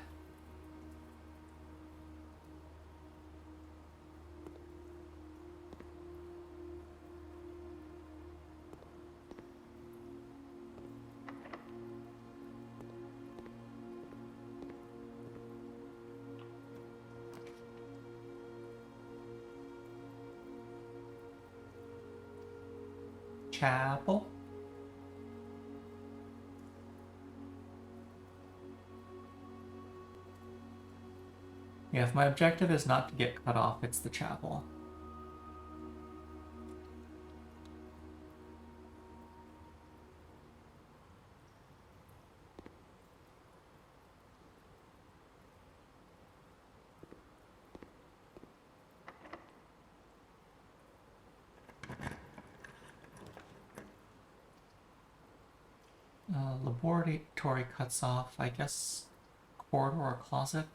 Chapel. Yeah, if my objective is not to get cut off, it's the chapel. Laboratory cuts off, I guess, corridor or closet.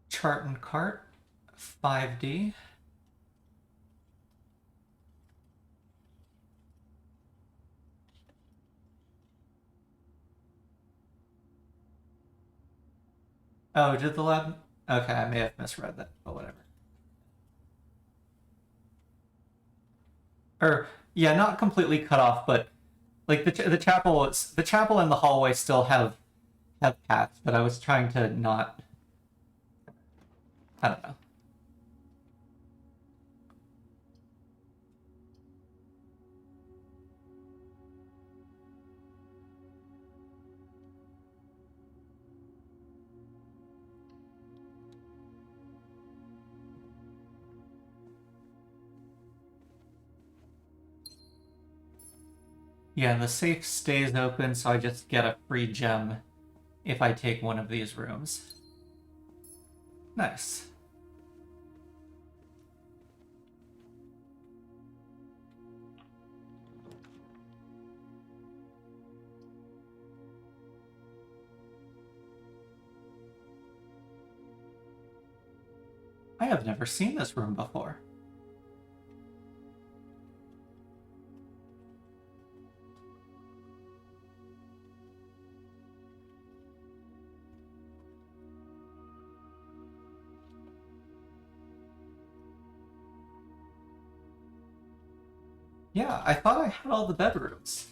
Chart and cart, 5D. Oh, did the lab? Okay, I may have misread that, but whatever. Or yeah, not completely cut off, but like the chapel and the hallway still have paths, but I was trying to not. I don't know. Yeah, and the safe stays open, so I just get a free gem if I take one of these rooms. Nice. I have never seen this room before. Yeah, I thought I had all the bedrooms.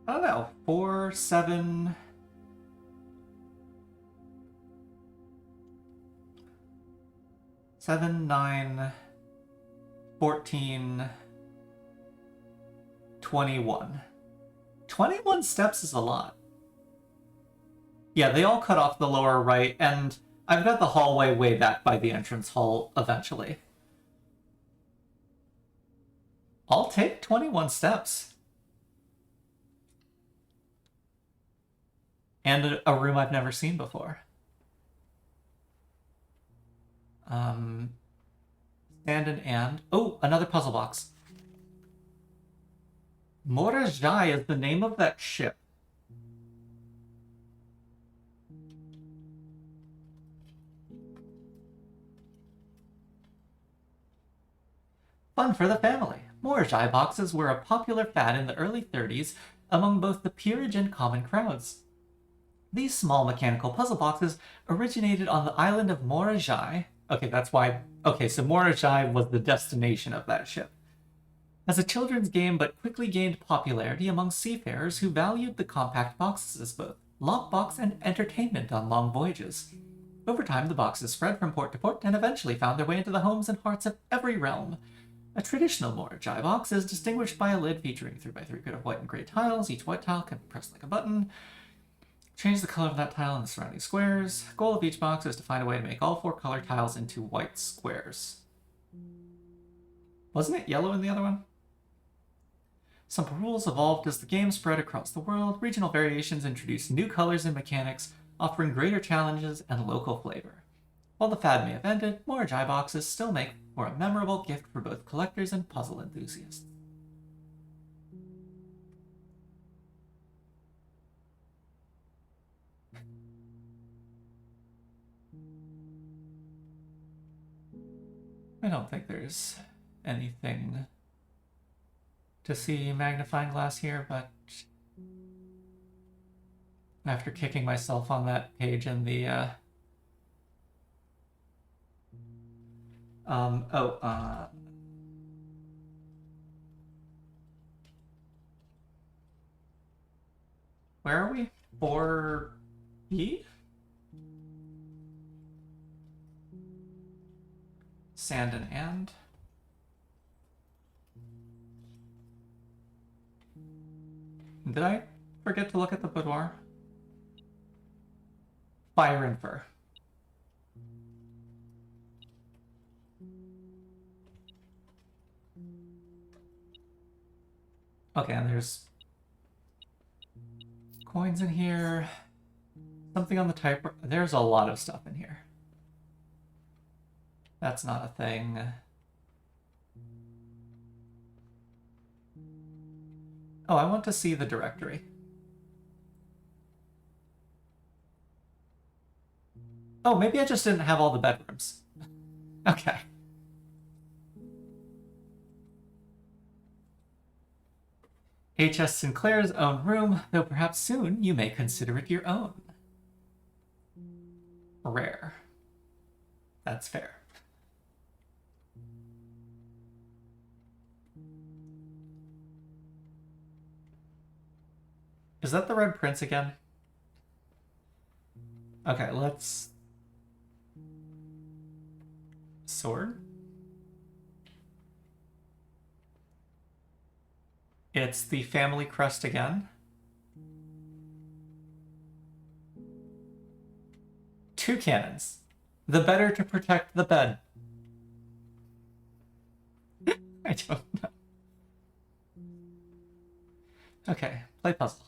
I don't know, 4, 7... 7, 9, 14, 21. 21 steps is a lot. Yeah, they all cut off the lower right, and I've got the hallway way back by the entrance hall eventually. I'll take 21 steps. And a room I've never seen before. Stand and... Oh, another puzzle box. Morajai is the name of that ship. Fun for the family. Morajai boxes were a popular fad in the early 30s among both the peerage and common crowds. These small mechanical puzzle boxes originated on the island of Morajai. Okay, that's why... Okay, so Morajai was the destination of that ship. As a children's game, but quickly gained popularity among seafarers who valued the compact boxes as both lockbox and entertainment on long voyages. Over time, the boxes spread from port to port and eventually found their way into the homes and hearts of every realm. A traditional Morajai box is distinguished by a lid featuring 3x3 grid of white and gray tiles. Each white tile can be pressed like a button. Change the color of that tile in the surrounding squares. Goal of each box is to find a way to make all 4 color tiles into white squares. Wasn't it yellow in the other one? Some rules evolved as the game spread across the world. Regional variations introduced new colors and mechanics, offering greater challenges and local flavor. While the fad may have ended, Morajai boxes still make for a memorable gift for both collectors and puzzle enthusiasts. I don't think there's anything to see magnifying glass here, but after kicking myself on that page in the where are we? 4B? Sand and. Did I forget to look at the boudoir? Fire and fur. Okay, and there's coins in here. Something on the typewriter. There's a lot of stuff in here. That's not a thing. Oh, I want to see the directory. Oh, maybe I just didn't have all the bedrooms. Okay. H.S. Sinclair's own room, though perhaps soon you may consider it your own. Rare. That's fair. Is that the Red Prince again? Okay, let's... Sword? It's the family crest again. 2 cannons. The better to protect the bed. I don't know. Okay, play puzzle.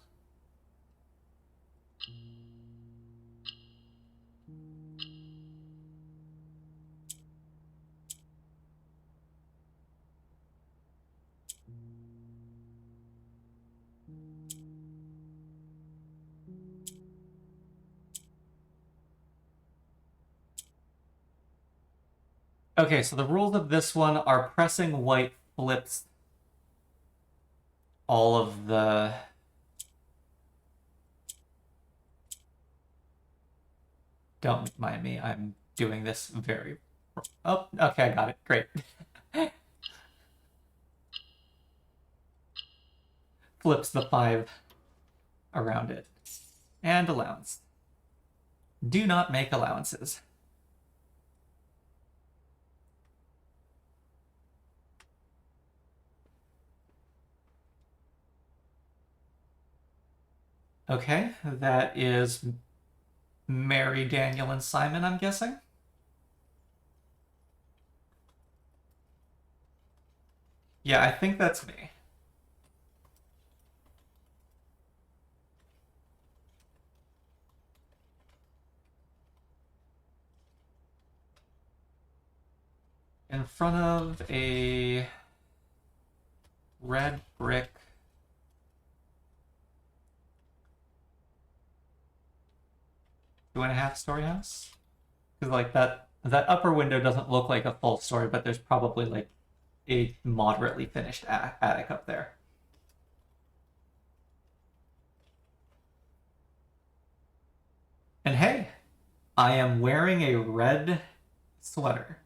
Okay, so the rules of this one are pressing white flips all of the... Don't mind me, I'm doing this very... Oh, okay, I got it. Great. Flips the 5. around it. And allowance. Do not make allowances. Okay, that is Mary, Daniel, and Simon, I'm guessing. Yeah, I think that's me. In front of a red brick 2.5-story house. Because like that upper window doesn't look like a full story, but there's probably like a moderately finished attic up there. And hey, I am wearing a red sweater.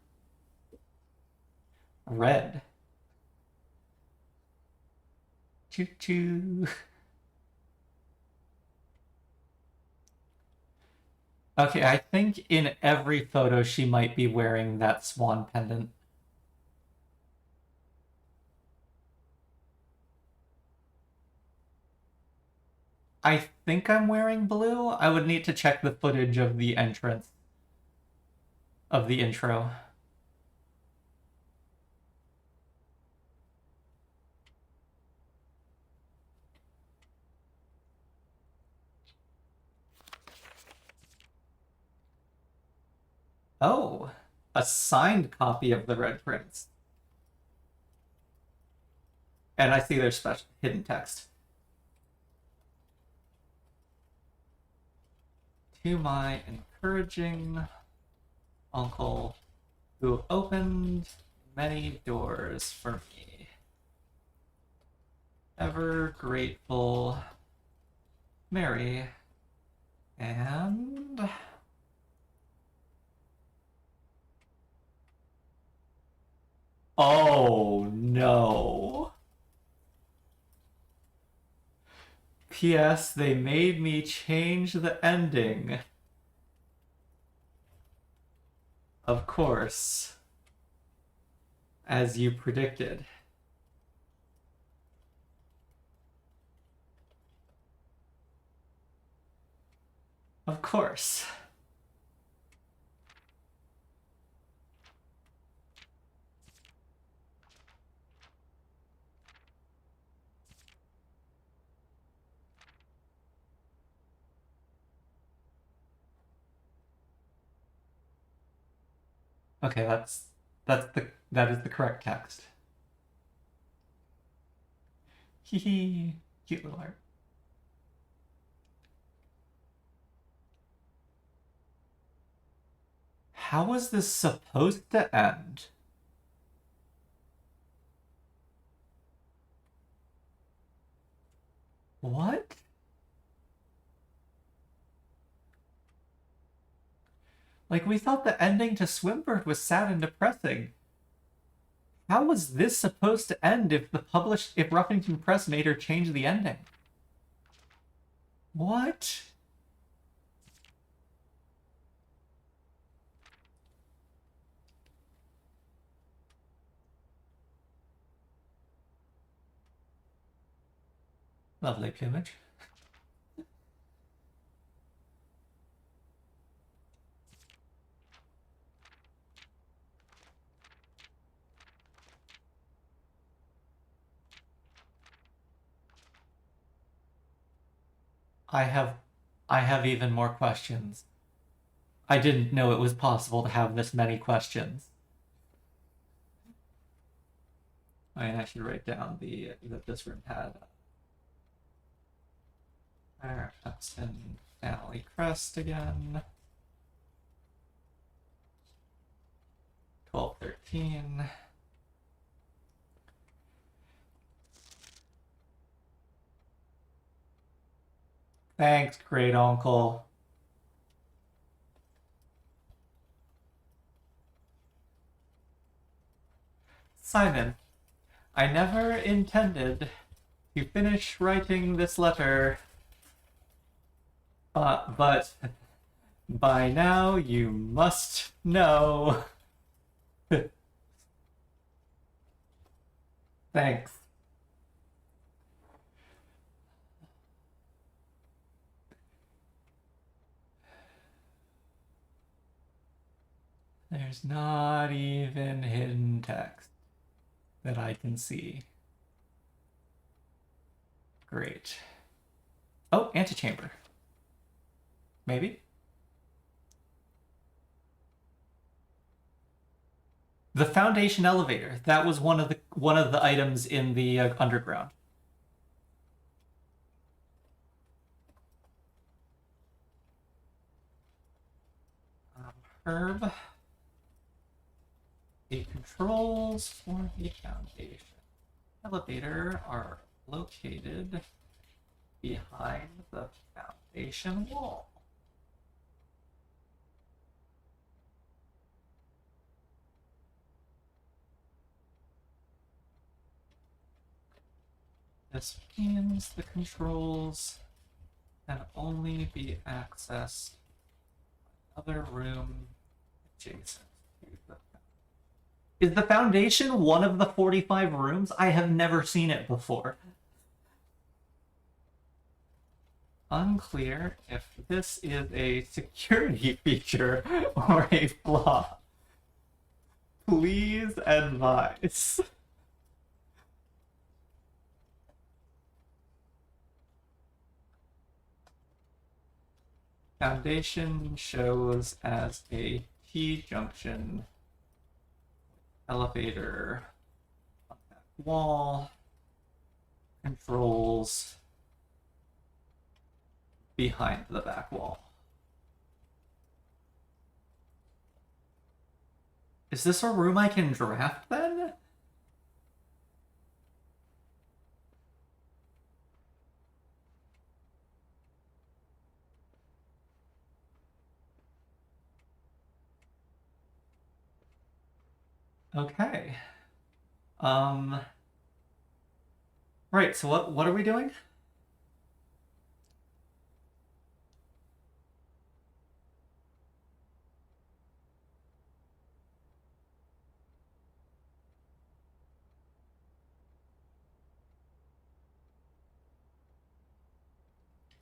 Red. Choo choo. Okay, I think in every photo she might be wearing that swan pendant. I think I'm wearing blue. I would need to check the footage of the entrance of the intro. Oh, a signed copy of the Red Prince. And I see there's special hidden text. To my encouraging uncle who opened many doors for me. Ever grateful, Mary. And oh no. P.S. They made me change the ending. Of course. As you predicted. Of course. Okay, that is the correct text. Hee hee. Cute little heart. How was this supposed to end? What? Like, we thought the ending to Swimbird was sad and depressing. How was this supposed to end if if Ruffington Press made her change the ending? What? Lovely plumage. I have even more questions. I didn't know it was possible to have this many questions. I should write down that this room had our Epson family crest again. 1213. Thanks, great uncle. Simon, I never intended to finish writing this letter But by now you must know. Thanks. There's not even hidden text that I can see. Great. Oh, antechamber. Maybe? The foundation elevator. That was one of the items in the underground. Herb. The controls for the foundation elevator are located behind the foundation wall. This means the controls can only be accessed by another room adjacent to the. Is the foundation one of the 45 rooms? I have never seen it before. Unclear if this is a security feature or a flaw. Please advise. Foundation shows as a T-junction elevator on that wall. Controls behind the back wall. Is this a room I can draft then? Okay. Right, so what are we doing?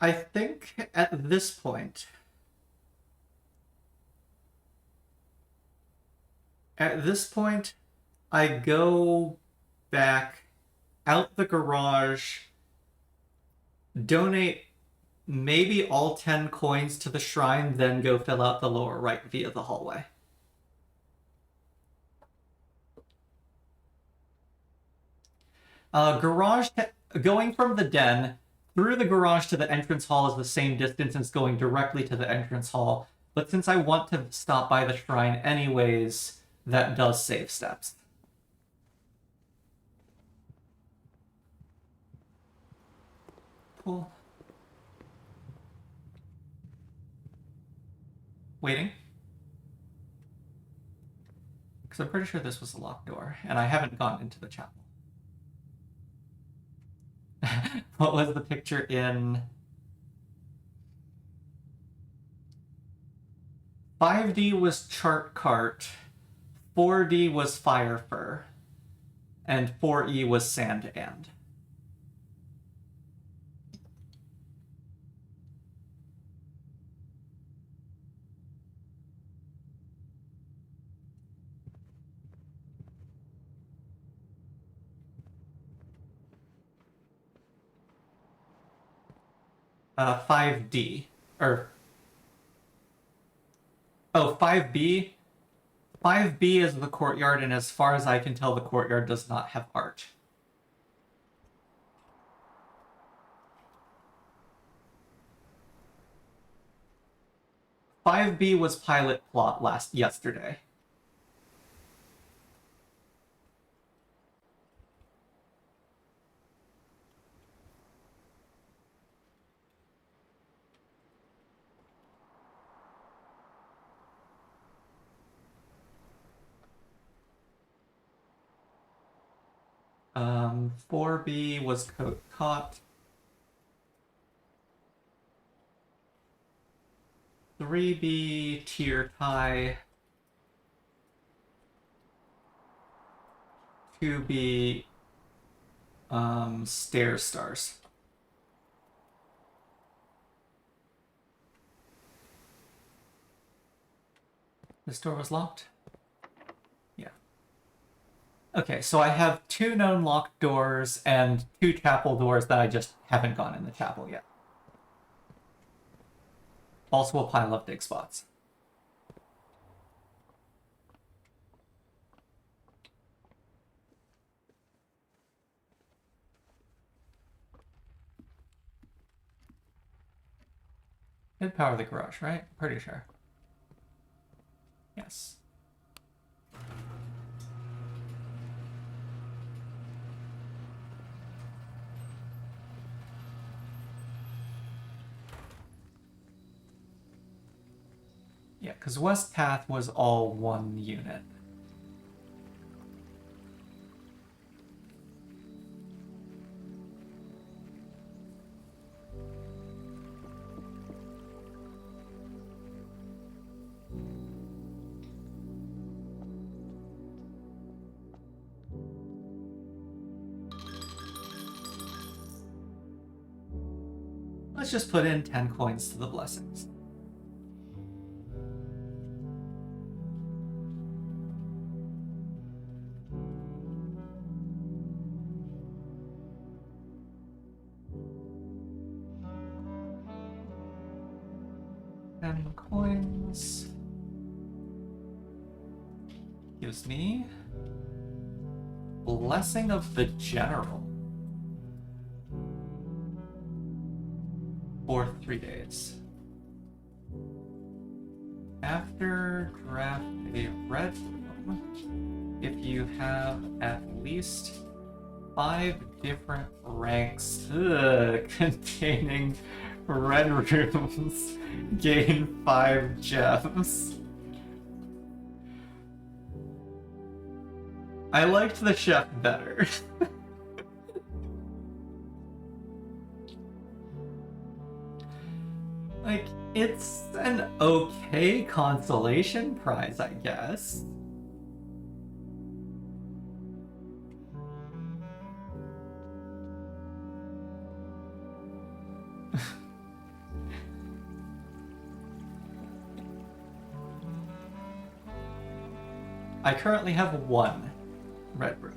I think at this point, I go back out the garage, donate maybe all 10 coins to the shrine, then go fill out the lower right via the hallway. Going from the den through the garage to the entrance hall is the same distance as going directly to the entrance hall. But since I want to stop by the shrine anyways, that does save steps. Cool. Waiting. Because I'm pretty sure this was a locked door, and I haven't gone into the chapel. What was the picture in 5D was chart cart, 4D was fire fur, and 4E was sand and. Uh, 5D. Or. Oh, 5B? 5B is the courtyard, and as far as I can tell, the courtyard does not have art. Five B was pilot plot yesterday. Um, 4B was caught. 3B tier tie. 2B stair stars. This door was locked? Yeah. Okay, so I have 2 known locked doors and 2 chapel doors that I just haven't gone in the chapel yet. Also a pile of dig spots. It'd power the garage, right? Pretty sure. Yes. Yeah, because West Path was all 1 unit. Let's just put in 10 coins to the blessings. And coins gives me Blessing of the General for 3 days. After draft a red room, if you have at least 5 different ranks containing red rooms, gain 5 gems. I liked the chef better. Like, it's an okay consolation prize, I guess. I currently have 1 red room.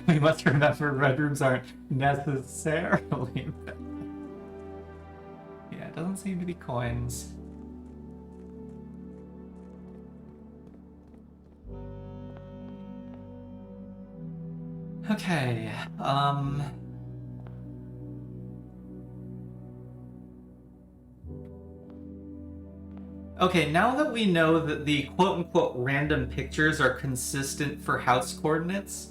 We must remember red rooms aren't necessarily bad. Yeah, it doesn't seem to be coins. Okay, okay, now that we know that the quote-unquote random pictures are consistent for house coordinates,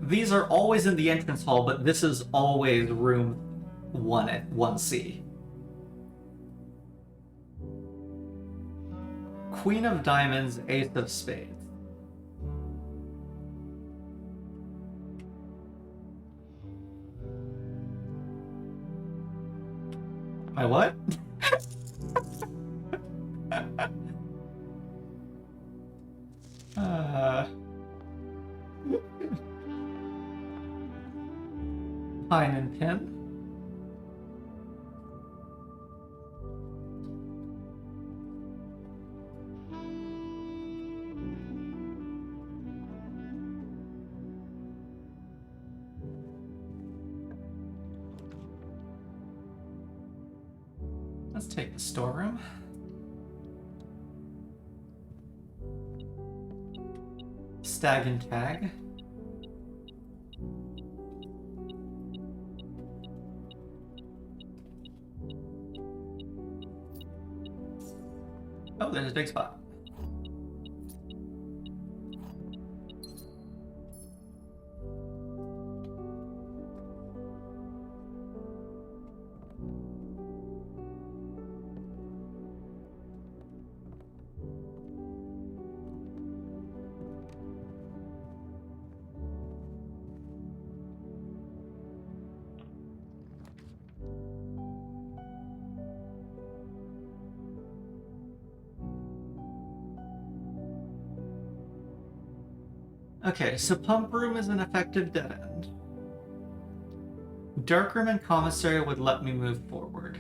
these are always in the entrance hall, but this is always room 1 at 1C. Queen of Diamonds, Ace of Spades. My what? Pine and pin. Let's take the storeroom. Stag and tag. Oh, there's a big spot. Okay, so pump room is an effective dead end. Darkroom and commissary would let me move forward.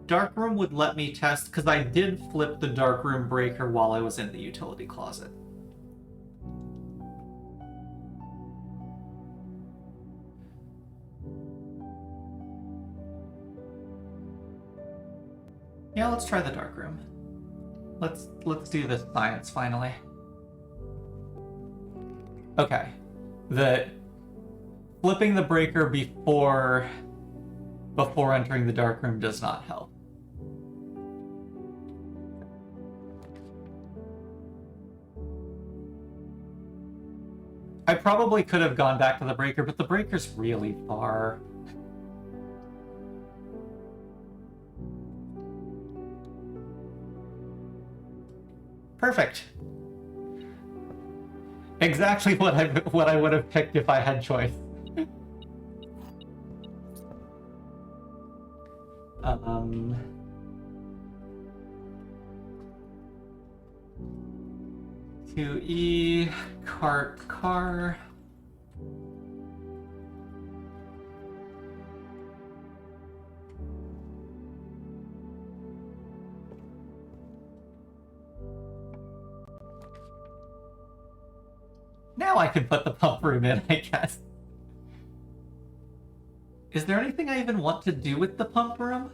Darkroom would let me test, because I did flip the darkroom breaker while I was in the utility closet. Yeah, let's try the darkroom. Let's do this science finally. Okay. The flipping the breaker before entering the darkroom does not help. I probably could have gone back to the breaker, but the breaker's really far. Perfect. Exactly what I would have picked if I had choice. To E, cart, car. Now I can put the pump room in, I guess. Is there anything I even want to do with the pump room?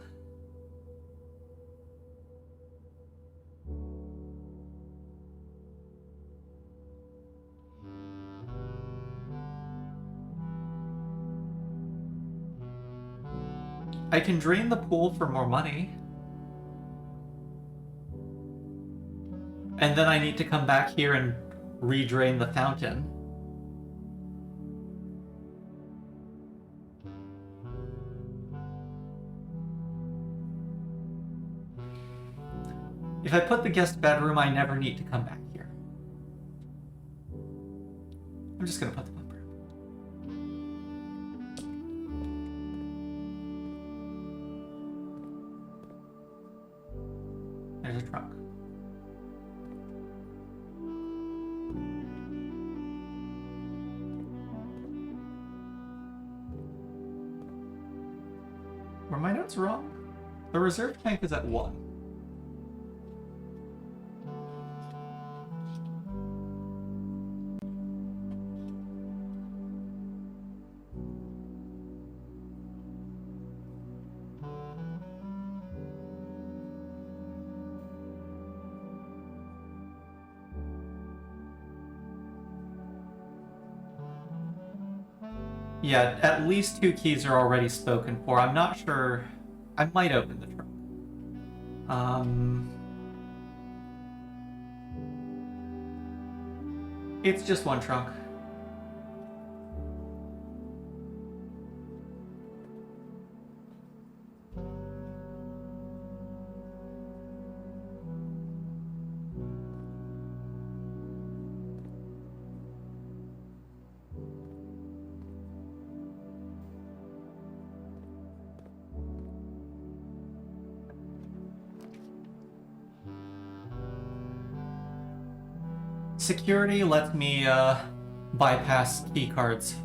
I can drain the pool for more money. And then I need to come back here and redrain the fountain. If I put the guest bedroom, I never need to come back here. I'm just gonna put the pump room. There's a trunk. Were my notes wrong? The reserve tank is at 1. Yeah, at least 2 keys are already spoken for. I'm not sure. I might open the trunk. It's just 1 trunk. Security lets me bypass key cards.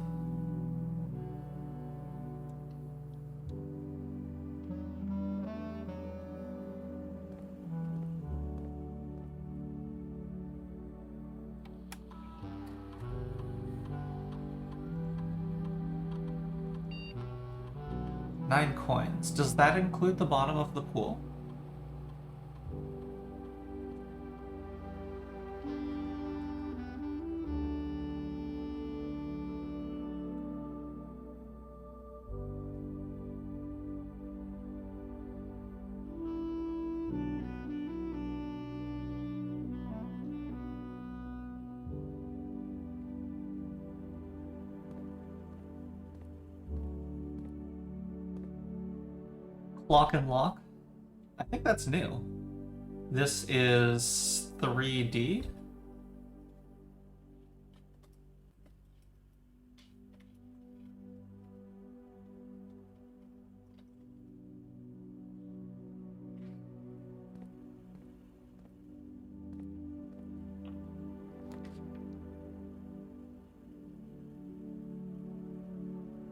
Nine coins. Does that include the bottom of the pool? Lock and lock? I think that's new. This is 3D.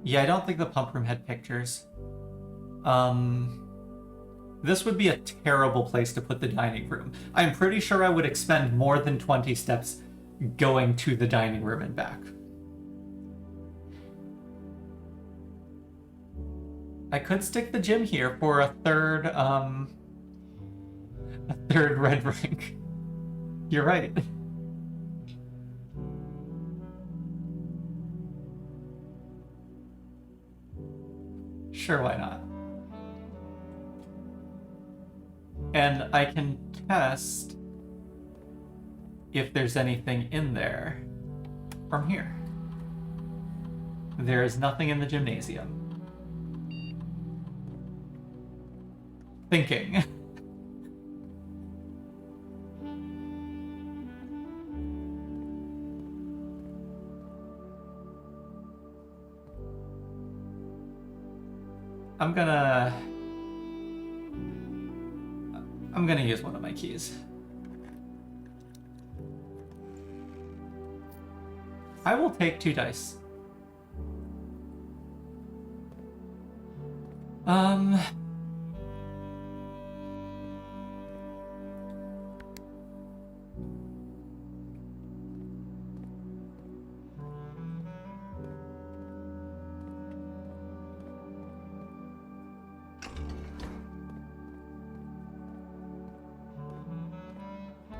Yeah, I don't think the pump room had pictures. This would be a terrible place to put the dining room. I'm pretty sure I would expend more than 20 steps going to the dining room and back. I could stick the gym here for a third red ring. You're right. Sure, why not? And I can test if there's anything in there from here. There is nothing in the gymnasium. Thinking. I'm gonna use one of my keys. I will take 2 dice.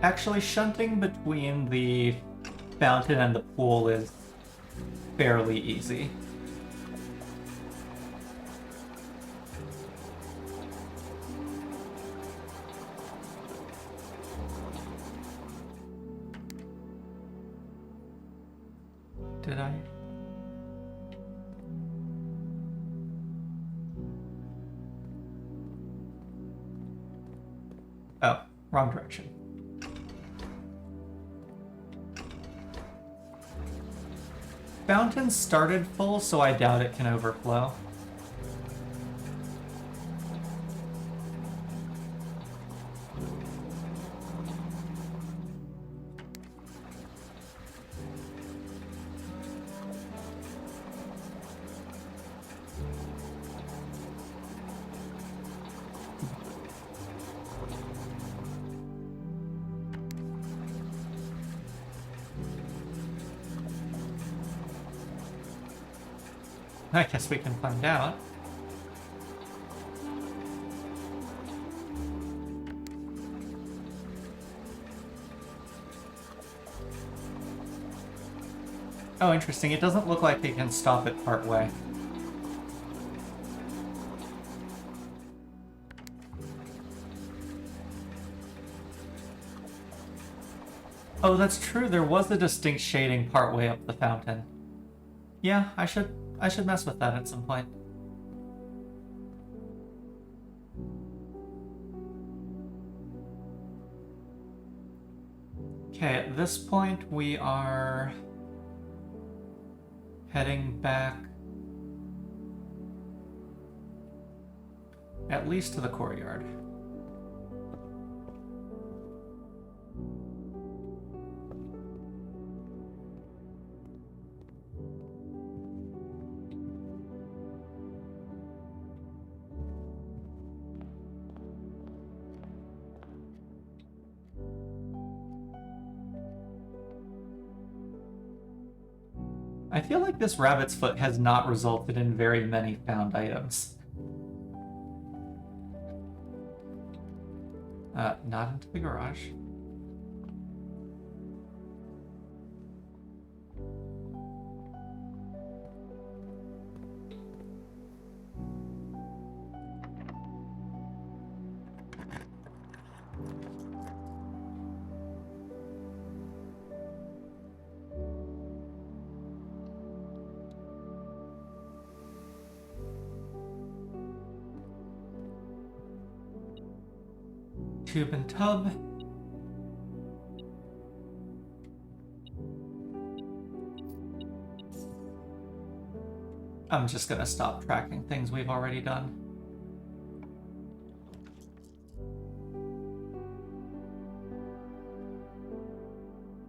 Actually, shunting between the fountain and the pool is fairly easy. Did I? Oh, wrong direction. Fountain started full, so I doubt it can overflow. I guess we can find out. Oh, interesting. It doesn't look like it can stop it part way. Oh, that's true. There was a distinct shading part way up the fountain. Yeah, I should mess with that at some point. Okay, at this point we are heading back at least to the courtyard. I feel like this rabbit's foot has not resulted in very many found items. Not into the garage. Tube and tub. I'm just gonna stop tracking things we've already done.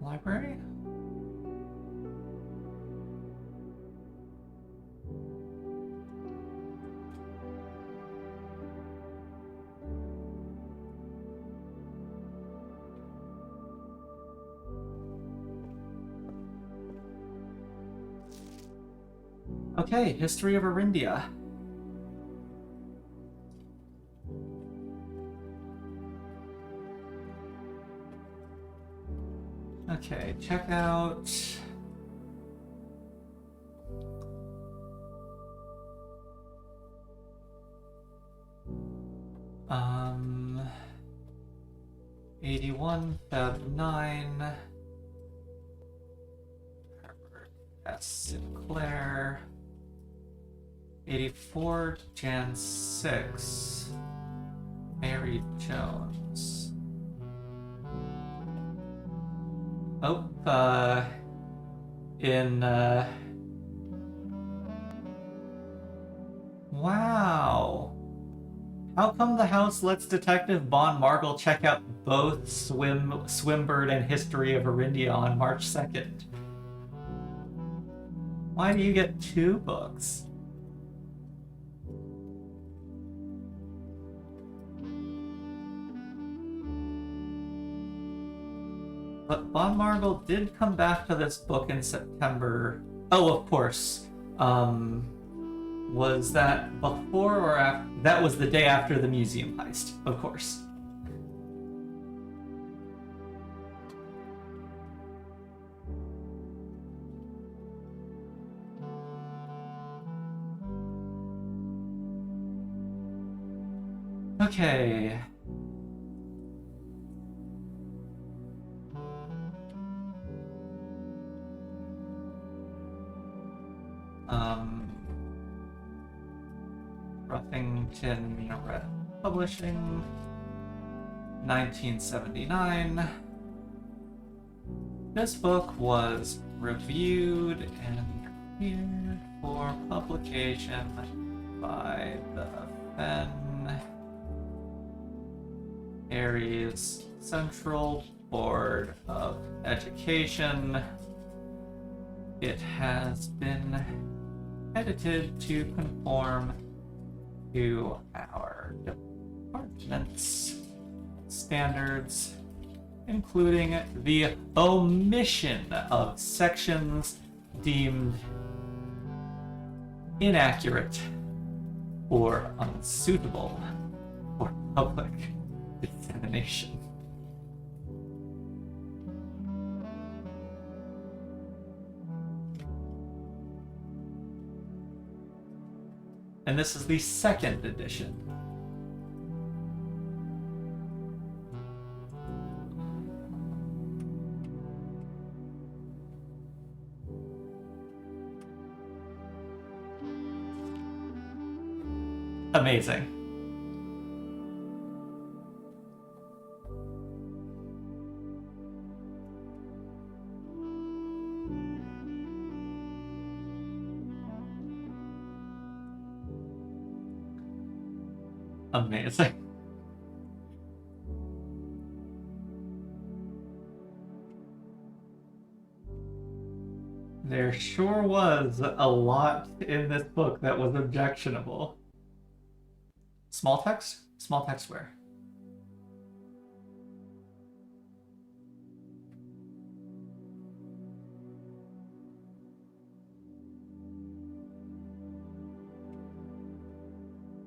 Library? Okay, history of Arindia. Okay, check out... 81 Feb 9. Herbert S. Sinclair. 84 Jan 6. Mary Jones. Oh, wow. How come the House lets Detective Bon Margle check out both Swimbird and History of Arindia on March 2nd? Why do you get 2 books? But Bon Margle did come back to this book in September. Oh, of course. Was that before or after? That was the day after the museum heist, of course. Okay. Ruffington Publishing, 1979. This book was reviewed and cleared for publication by the Fenn Aries Central Board of Education. It has been edited to conform to our department's standards, including the omission of sections deemed inaccurate or unsuitable for public dissemination. And this is the 2nd edition. Amazing. Amazing. There sure was a lot in this book that was objectionable. Small text? Small text where?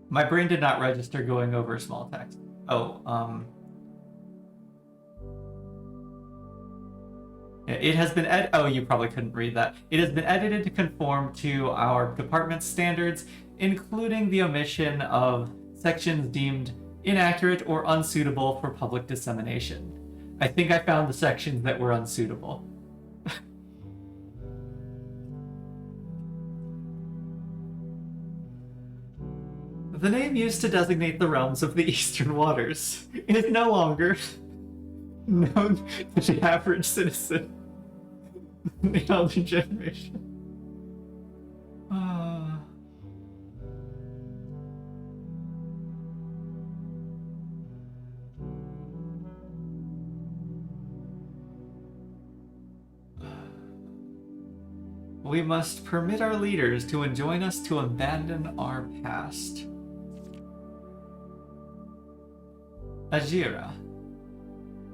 My brain did not register going over small text. Oh, yeah, it has been oh, you probably couldn't read that. It has been edited to conform to our department's standards, including the omission of sections deemed inaccurate or unsuitable for public dissemination. I think I found the sections that were unsuitable. The name used to designate the realms of the Eastern Waters is no longer known to the average citizen in the elder generation. We must permit our leaders to enjoin us to abandon our past. Ajira.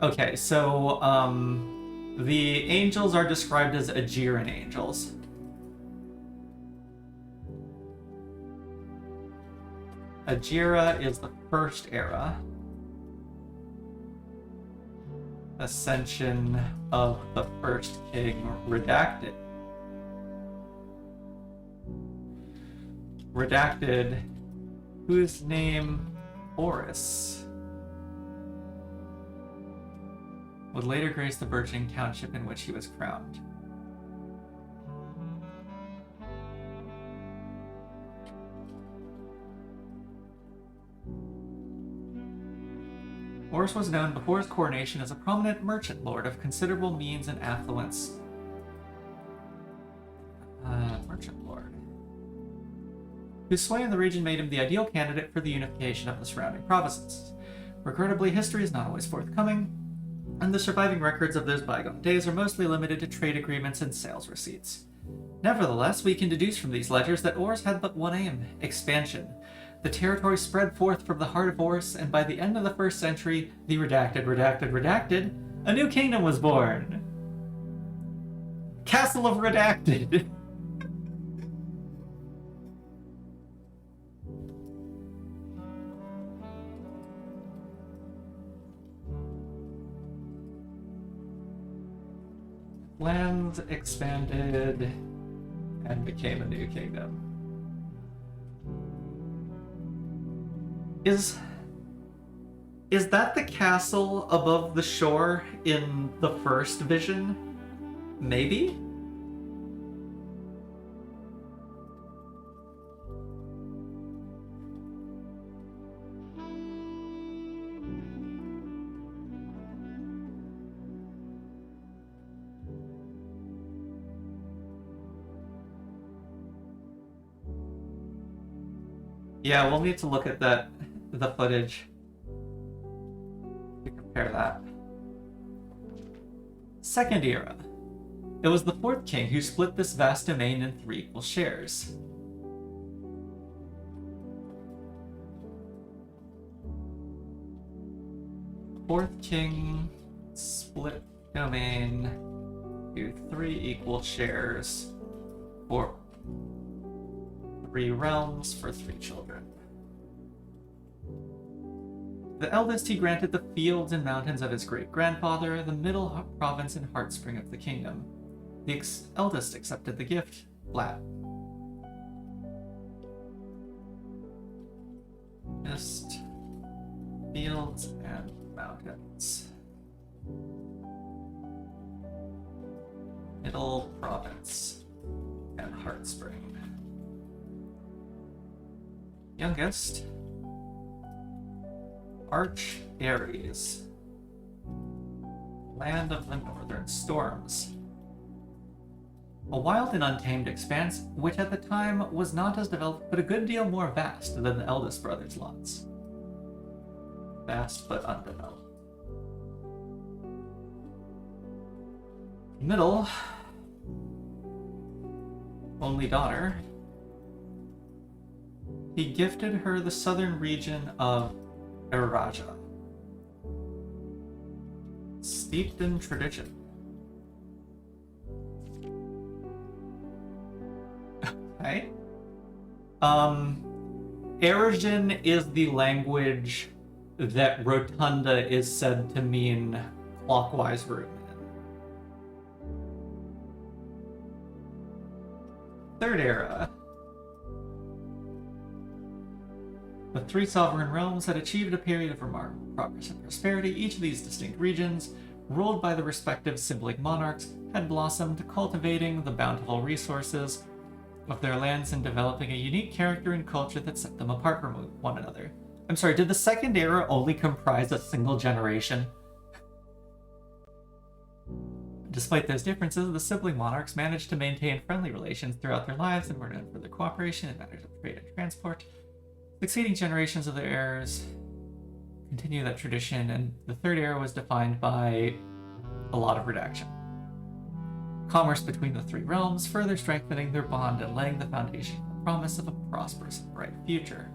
Okay, so, the angels are described as Ajiran angels. Ajira is the first era. Ascension of the first king, redacted. Redacted, whose name Horus would later grace the burgeoning township in which he was crowned. Horus was known before his coronation as a prominent merchant lord of considerable means and affluence. Merchant lord. Whose sway in the region made him the ideal candidate for the unification of the surrounding provinces. Regrettably, history is not always forthcoming, and the surviving records of those bygone days are mostly limited to trade agreements and sales receipts. Nevertheless, we can deduce from these ledgers that Horus had but one aim: expansion. The territory spread forth from the heart of Horus, and by the end of the 1st century, the redacted, a new kingdom was born. Castle of Redacted. Lands expanded and became a new kingdom. Is that the castle above the shore in the first vision? Maybe? Yeah, we'll need to look at the footage to compare that. Second era. It was the 4th king who split this vast domain in 3 equal shares. Fourth king split domain to 3 equal shares for 3 realms for 3 children. The eldest he granted the fields and mountains of his great-grandfather, the middle province and heartspring of the kingdom. The eldest accepted the gift, flat. Just fields and mountains. Middle province and heartspring. Youngest, Arch Ares, land of the northern storms. A wild and untamed expanse, which at the time was not as developed, but a good deal more vast than the eldest brother's lots. Vast but undeveloped. Middle, only daughter. He gifted her the southern region of Eraja, steeped in tradition. Okay. Erisian is the language that Rotunda is said to mean clockwise room in. Third era. The 3 sovereign realms had achieved a period of remarkable progress and prosperity. Each of these distinct regions, ruled by the respective sibling monarchs, had blossomed, cultivating the bountiful resources of their lands and developing a unique character and culture that set them apart from one another. I'm sorry, did the second era only comprise a single generation? Despite those differences, the sibling monarchs managed to maintain friendly relations throughout their lives and were known for their cooperation in matters of trade and transport. Succeeding generations of their heirs continue that tradition, and the third era was defined by a lot of redaction. Commerce between the 3 realms, further strengthening their bond and laying the foundation for the promise of a prosperous and bright future.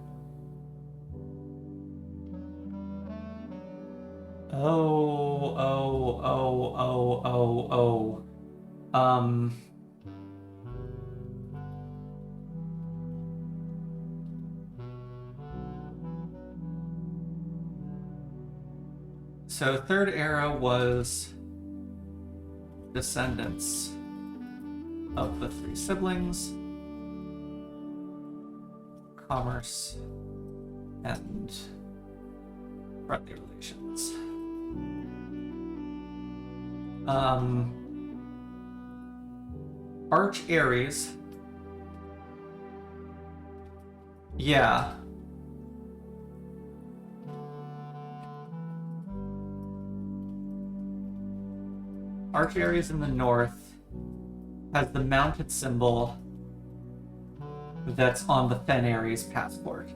So third era was descendants of the three siblings, commerce, and friendly relations. Arch Aries. Yeah. Arch Aries in the north has the mounted symbol that's on the Fen Aries passport.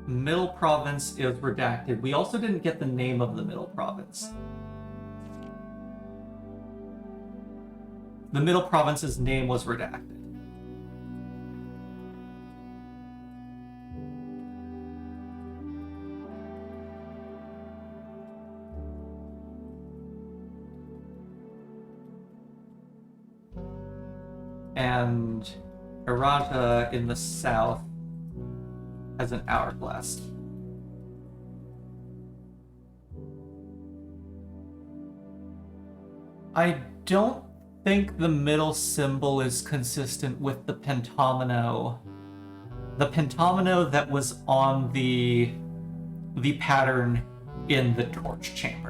Middle province is redacted. We also didn't get the name of the middle province. The middle province's name was redacted. And Errata in the south has an hourglass. I don't think the middle symbol is consistent with the pentomino. The pentomino that was on the pattern in the torch chamber.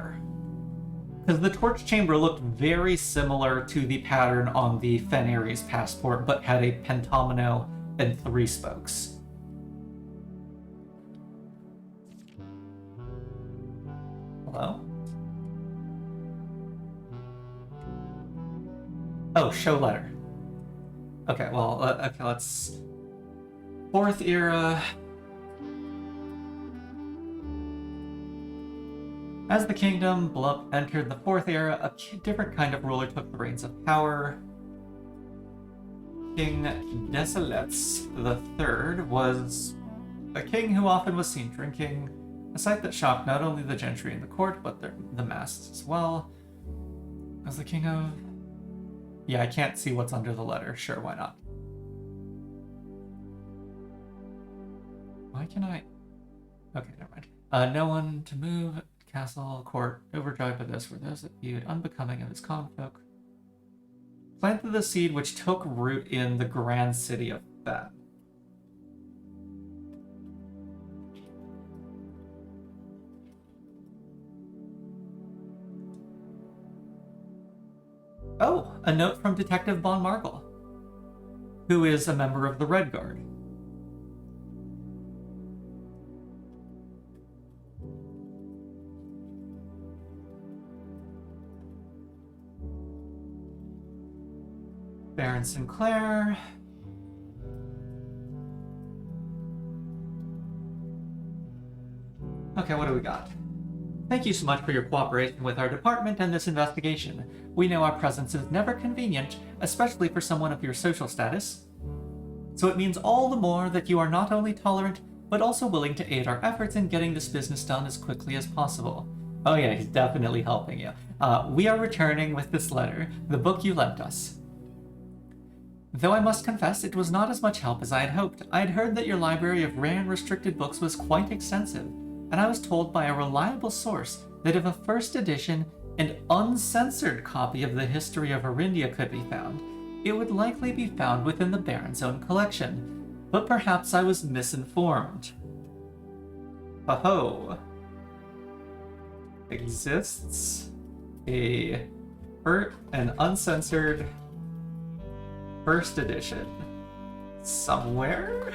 Because the torch chamber looked very similar to the pattern on the Fen Aries passport, but had a pentomino and 3 spokes. Hello? Oh, show letter. Okay, well, okay, let's... 4th era... As the kingdom Blup entered the 4th era, a different kind of ruler took the reins of power. King Desolets III was a king who often was seen drinking, a sight that shocked not only the gentry in the court, but the masses as well. As the king of... Yeah, I can't see what's under the letter. Sure, why not? Why can I... Okay, never mind. No one to move... Castle, court, overjoyed by this were those that viewed unbecoming of his common folk. Planted the seed which took root in the grand city of Fen. Oh, a note from Detective Von Markle, who is a member of the Red Guard. Baron Sinclair. Okay, what do we got? Thank you so much for your cooperation with our department and this investigation. We know our presence is never convenient, especially for someone of your social status. So it means all the more that you are not only tolerant, but also willing to aid our efforts in getting this business done as quickly as possible. Oh yeah, he's definitely helping you. We are returning with this letter, the book you lent us. Though I must confess, it was not as much help as I had hoped. I had heard that your library of rare and restricted books was quite extensive, and I was told by a reliable source that if a first edition and uncensored copy of the history of Arindia could be found, it would likely be found within the Baron's own collection. But perhaps I was misinformed. Ho-ho. Exists an uncensored first edition somewhere?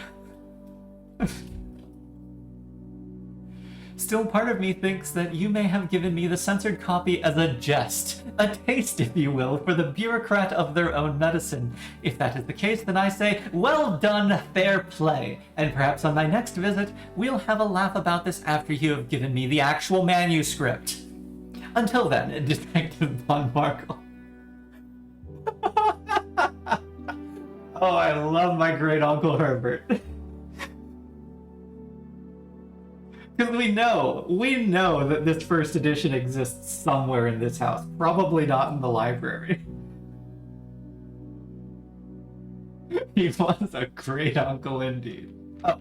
Still, part of me thinks that you may have given me the censored copy as a jest, a taste, if you will, for the bureaucrat of their own medicine. If that is the case, then I say, well done, fair play, and perhaps on my next visit, we'll have a laugh about this after you have given me the actual manuscript. Until then, Detective Von Markle. Oh, I love my great uncle Herbert. Because we know that this first edition exists somewhere in this house. Probably not in the library. He was a great uncle indeed. Oh.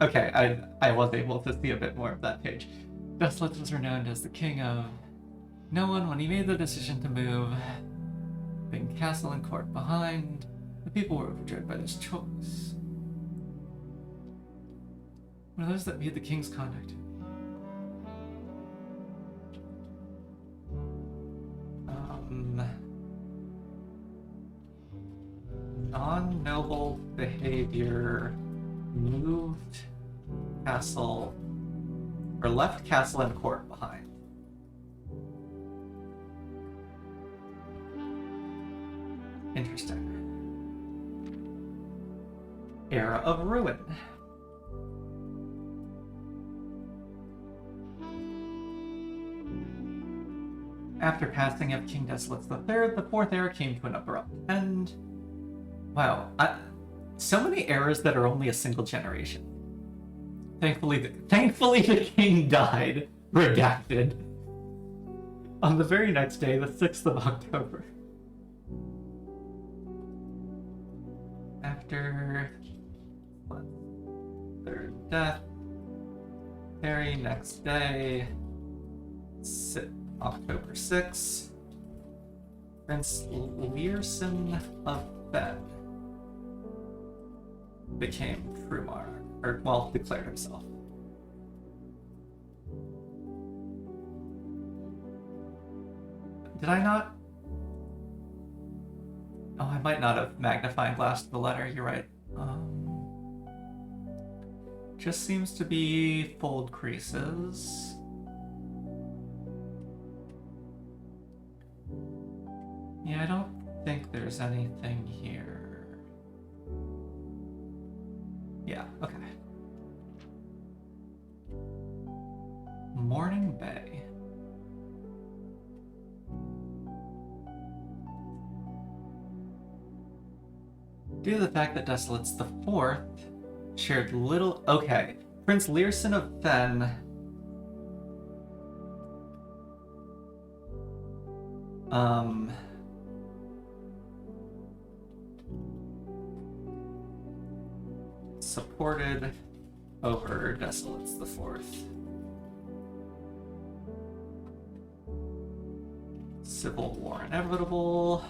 Okay, I was able to see a bit more of that page. Desolate was renowned as the king of no one when he made the decision to move, leaving castle and court behind. The people were overjoyed by this choice. What are those that viewed the king's conduct? Non-noble behavior, moved castle, or left castle and court behind. Interesting. Era of Ruin. After passing of King Desolate III, the fourth era came to an abrupt end. Wow, so many eras that are only a single generation. Thankfully, the king died, redacted, on the very next day, the 6th of October. After their death, very next day, October 6th, Prince Learson of Fen became true monarch, or, well, declared himself. Did I not? Oh, I might not have magnifying glassed the letter, you're right. Just seems to be fold creases. Yeah, I don't think there's anything here. Yeah, okay. Morning Bay. Due to the fact that Desolate's the fourth shared little... Okay, Prince Learson of Fen... supported over Desolate's the fourth. Civil war inevitable.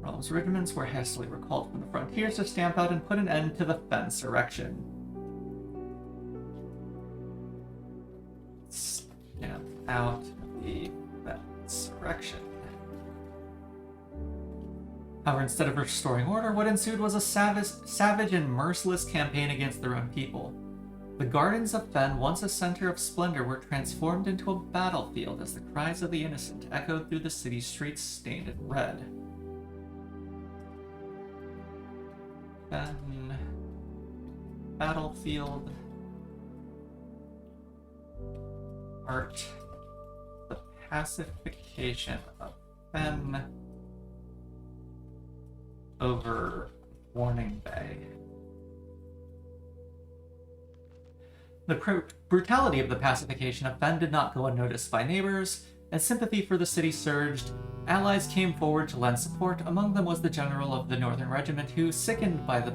Realm's regiments were hastily recalled from the frontiers to stamp out and put an end to the Fensurrection. Stamp out the Fensurrection. However, instead of restoring order, what ensued was a savage and merciless campaign against their own people. The gardens of Fen, once a center of splendor, were transformed into a battlefield as the cries of the innocent echoed through the city streets stained in red. Fen... battlefield... art... the pacification of Fen... over Warning Bay. The brutality of the pacification of Fen did not go unnoticed by neighbors. As sympathy for the city surged, allies came forward to lend support. Among them was the general of the Northern Regiment who, sickened by the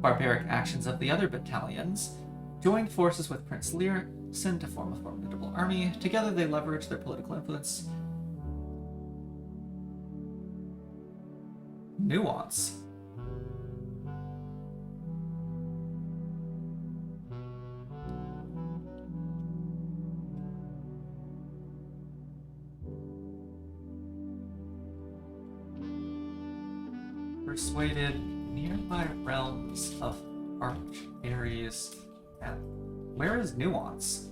barbaric actions of the other battalions, joined forces with Prince Learson to form a formidable army. Together they leveraged their political influence. Nuance. Persuaded nearby realms of Arch-Aries. And where is Nuance?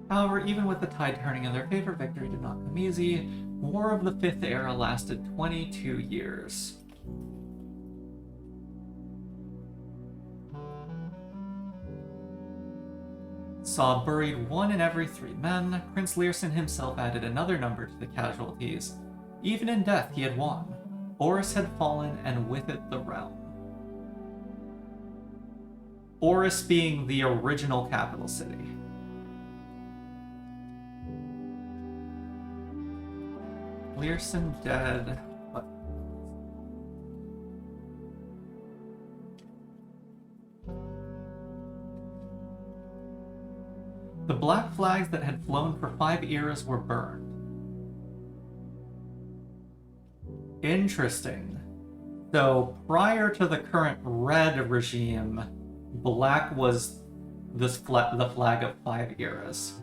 However, even with the tide turning in their favor, victory did not come easy. War of the Fifth Era lasted 22 years. Saw buried 1 in every 3 men. Prince Learson himself added another number to the casualties. Even in death, he had won. Horus had fallen, and with it the realm. Oris being the original capital city. Learson dead. What? The black flags that had flown for 5 eras were burned. Interesting. So prior to the current red regime, black was the flag of 5 eras.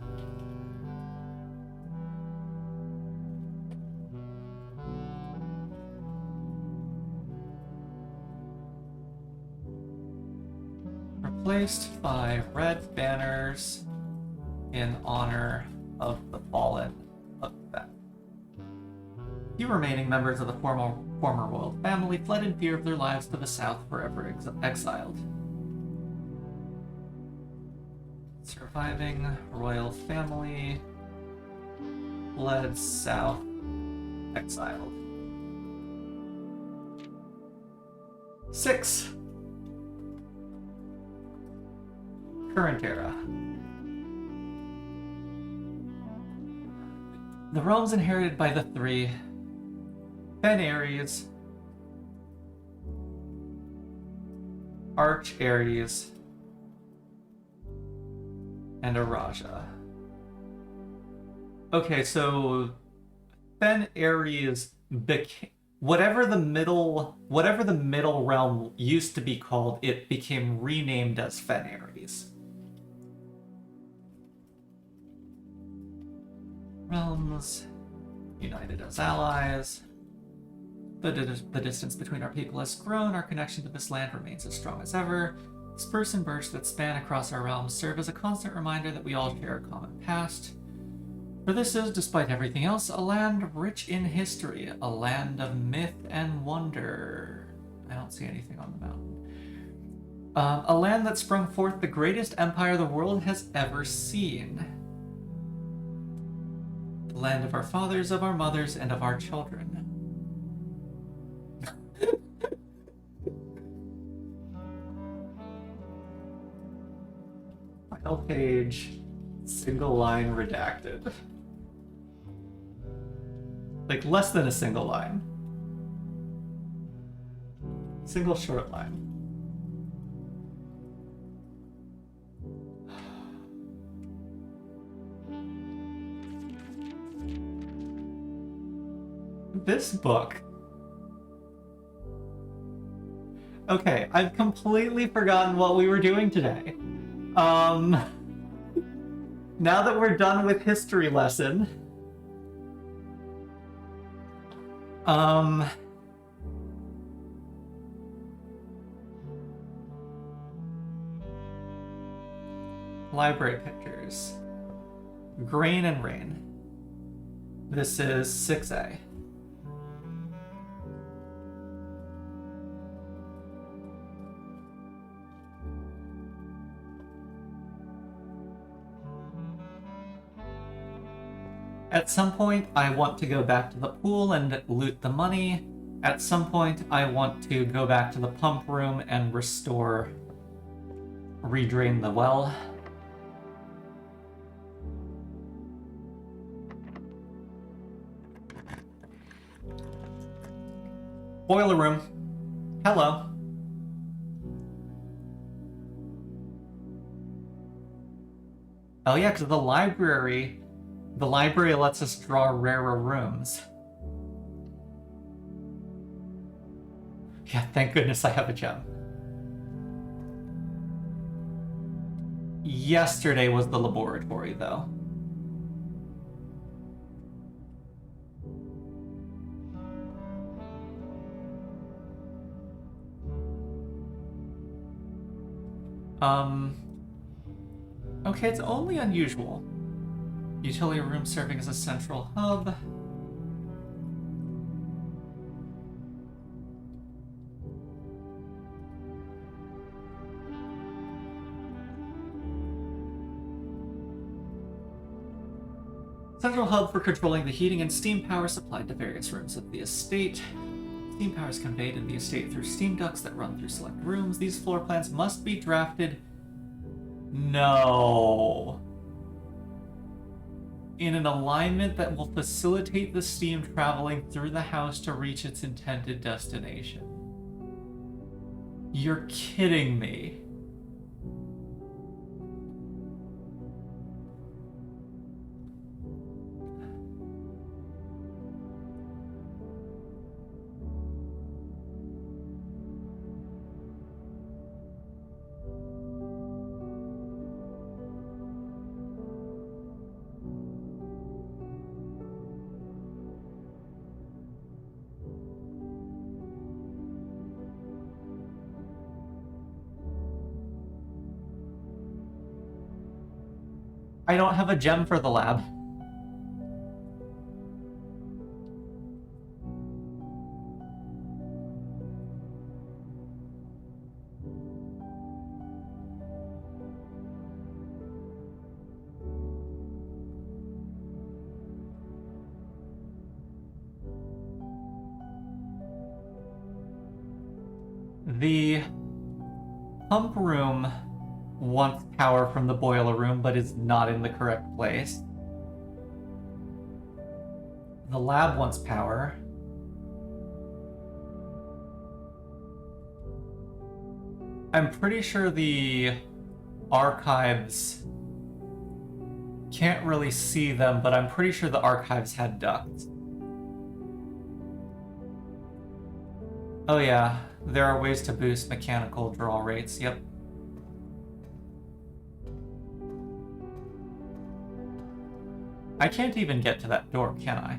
Replaced by red banners in honor of the fallen of that. Few remaining members of the former royal family fled in fear of their lives to the south, forever exiled. Surviving royal family fled south, exiled. 6. Current era. The realms inherited by the 3: Ben Aries, Arch Aries, and Araja. Okay, so Ben Aries became whatever the middle realm used to be called, it became renamed as Fen Aries. Realms united as allies. The distance between our people has grown. Our connection to this land remains as strong as ever. Spruce and birch that span across our realms serve as a constant reminder that we all share a common past. For this is, despite everything else, a land rich in history, a land of myth and wonder. I don't see anything on the mountain. A land that sprung forth the greatest empire the world has ever seen. The land of our fathers, of our mothers, and of our children. Final page, single line redacted. Like less than a single line. Single short line. This book. Okay, I've completely forgotten what we were doing today. Now that we're done with history lesson, library pictures. Grain and Rain. This is 6A. At some point, I want to go back to the pool and loot the money. At some point, I want to go back to the pump room and redrain the well. Boiler room. Hello. Oh yeah, because the library lets us draw rarer rooms. Yeah, thank goodness I have a gem. Yesterday was the laboratory, though. Okay, it's only unusual. Utility room serving as a central hub. Central hub for controlling the heating and steam power supplied to various rooms of the estate. Steam power is conveyed in the estate through steam ducts that run through select rooms. These floor plans must be drafted... No. In an alignment that will facilitate the steam traveling through the house to reach its intended destination. You're kidding me. I don't have a gem for the lab. The pump room wants power from the boiler room, but is not in the correct place. The lab wants power. I'm pretty sure the archives... Can't really see them, but I'm pretty sure the archives had ducts. Oh yeah, there are ways to boost mechanical draw rates, yep. I can't even get to that door, can I?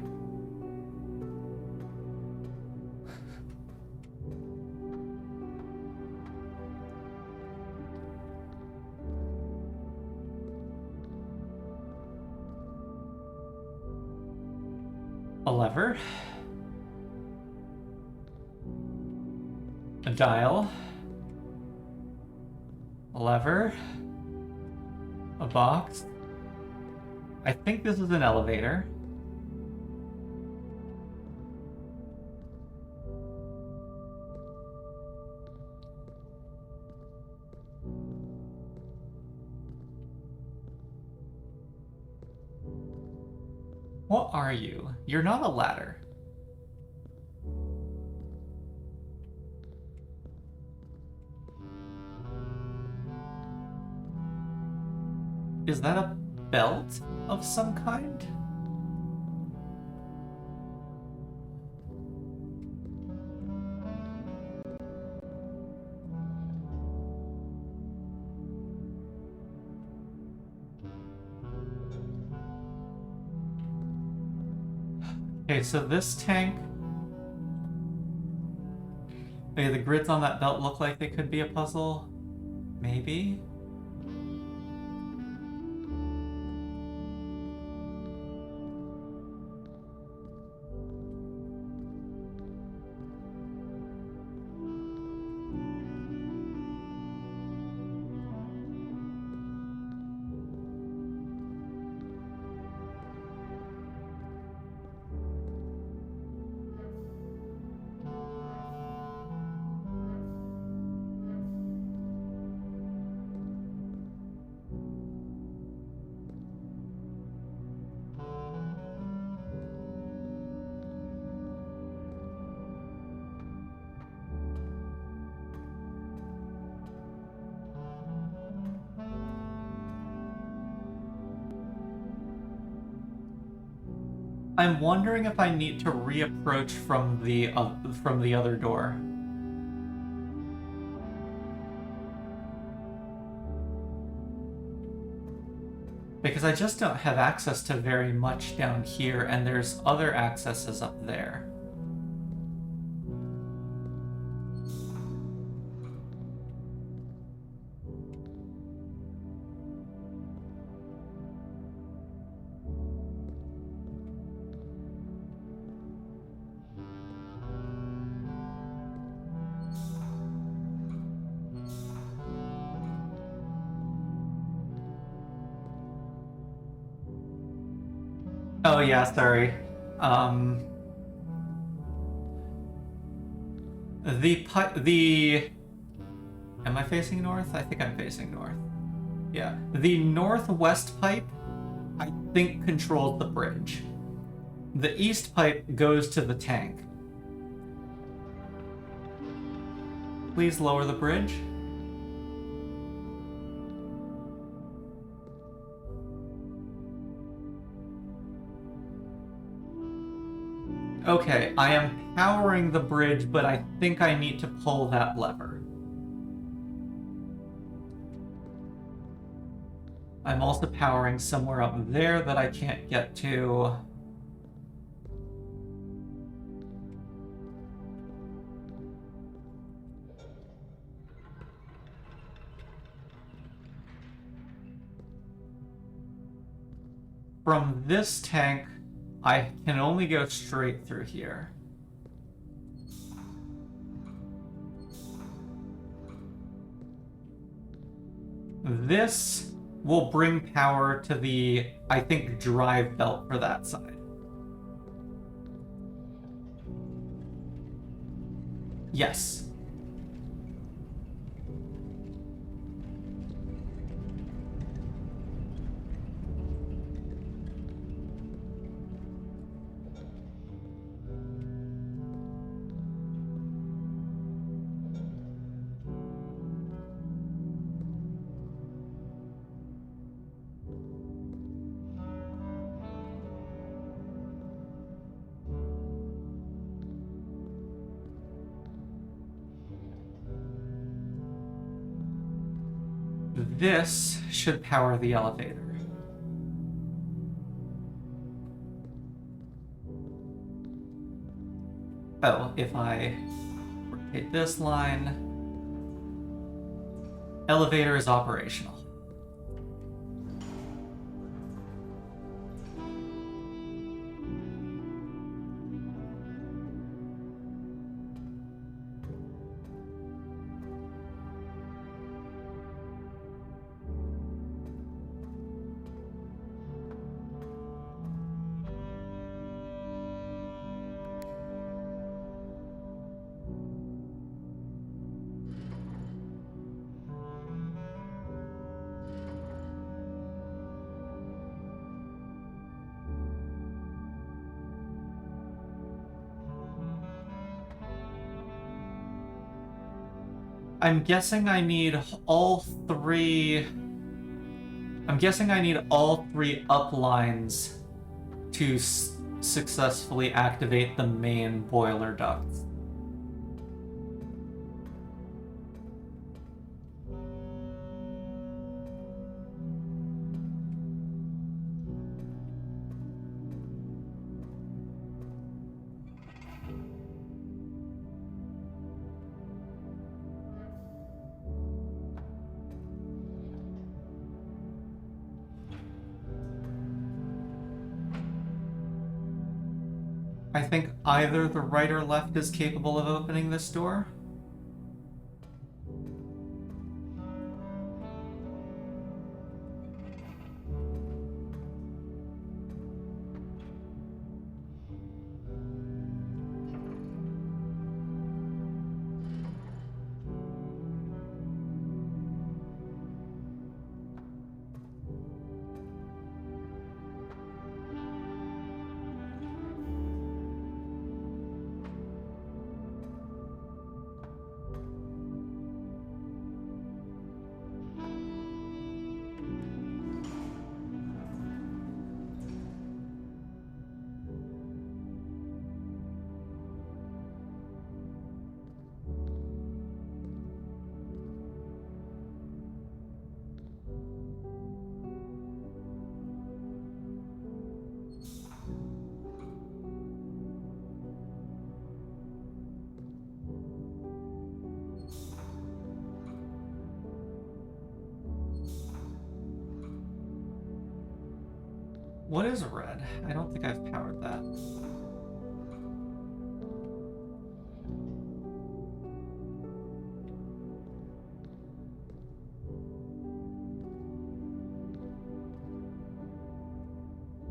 A lever. A dial. A lever. A box. I think this is an elevator. What are you? You're not a ladder. Is that a belt of some kind? Okay, so this tank... Okay, the grids on that belt look like they could be a puzzle. Maybe? I'm wondering if I need to reapproach from the other door. Because I just don't have access to very much down here, and there's other accesses up there. Oh yeah, sorry. Am I facing north? I think I'm facing north. Yeah. The northwest pipe, I think, controls the bridge. The east pipe goes to the tank. Please lower the bridge. Okay, I am powering the bridge, but I think I need to pull that lever. I'm also powering somewhere up there that I can't get to. From this tank, I can only go straight through here. This will bring power to the, I think, drive belt for that side. Yes. This should power the elevator. Oh, if I rotate this line, elevator is operational. I'm guessing I need all three. I'm guessing I need all three up lines to successfully activate the main boiler ducts. I think either the right or left is capable of opening this door. What is red? I don't think I've powered that.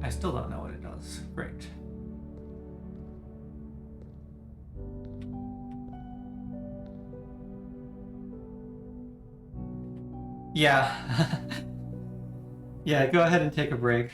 I still don't know what it does. Great. Yeah. Yeah, go ahead and take a break.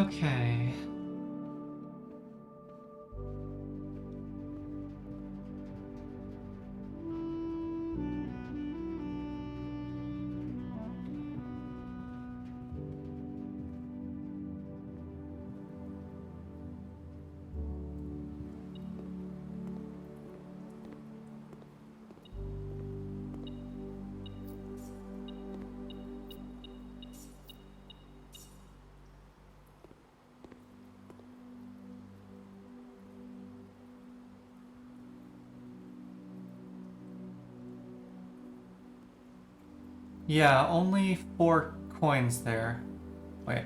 Okay. Yeah, only 4 coins there. Wait.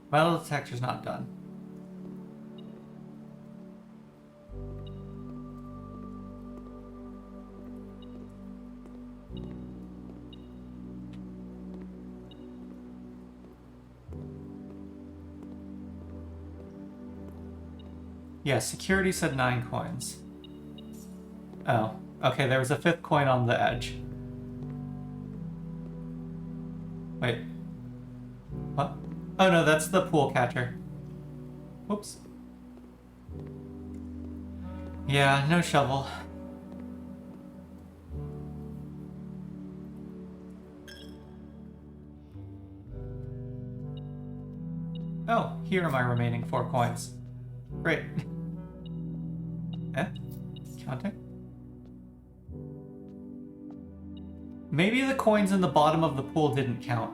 Metal detector's not done. Yeah, security said 9 coins. Oh, okay, there was a 5th coin on the edge. Wait. What? Oh no, that's the pool catcher. Whoops. Yeah, no shovel. Oh, here are my remaining 4 coins. Great. Eh? Counting? Maybe the coins in the bottom of the pool didn't count.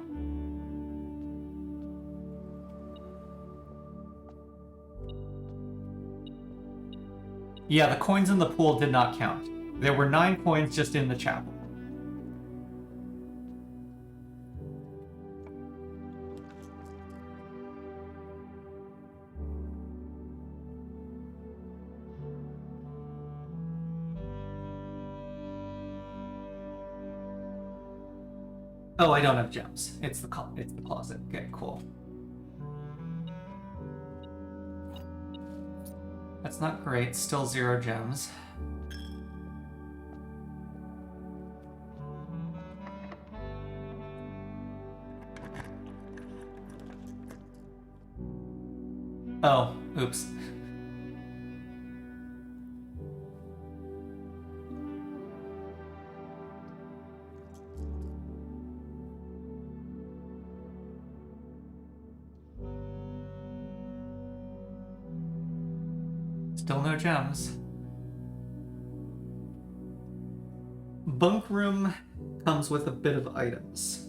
Yeah, the coins in the pool did not count. There were 9 coins just in the chapel. Oh, I don't have gems. It's the closet. Okay, cool. That's not great. Still 0 gems. Oh, oops. Still no gems. Bunk room comes with a bit of items.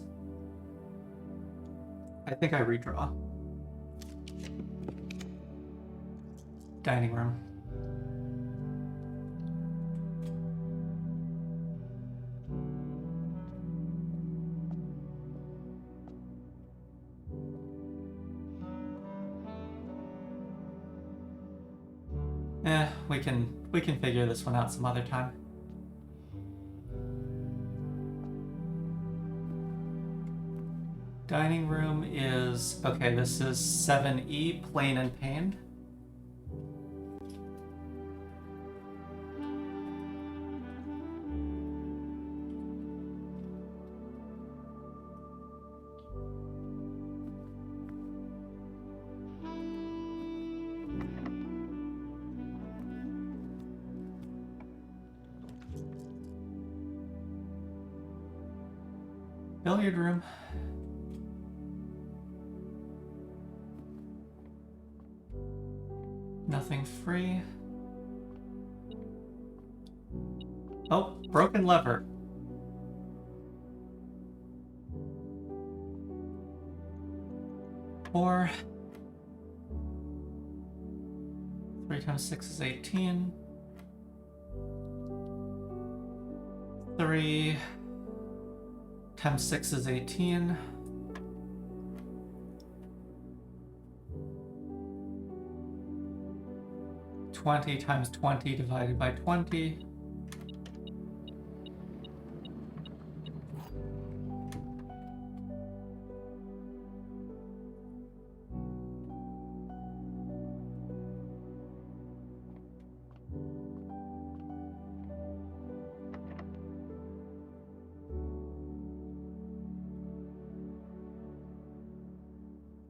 I think I redraw. Dining room. We can figure this one out some other time. Dining room is okay, this is 7E, plain and paned. Billiard room. Nothing free. Oh, broken lever. Four. 3 times 6 is 18. 3 times 6 is 18. $20 times 20 divided by 20.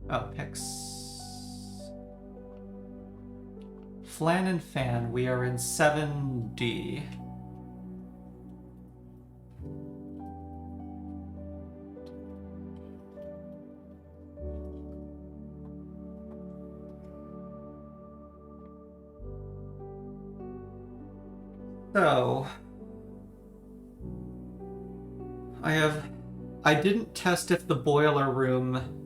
Oh, picks. Flan and fan, we are in 7D. So, I didn't test if the boiler room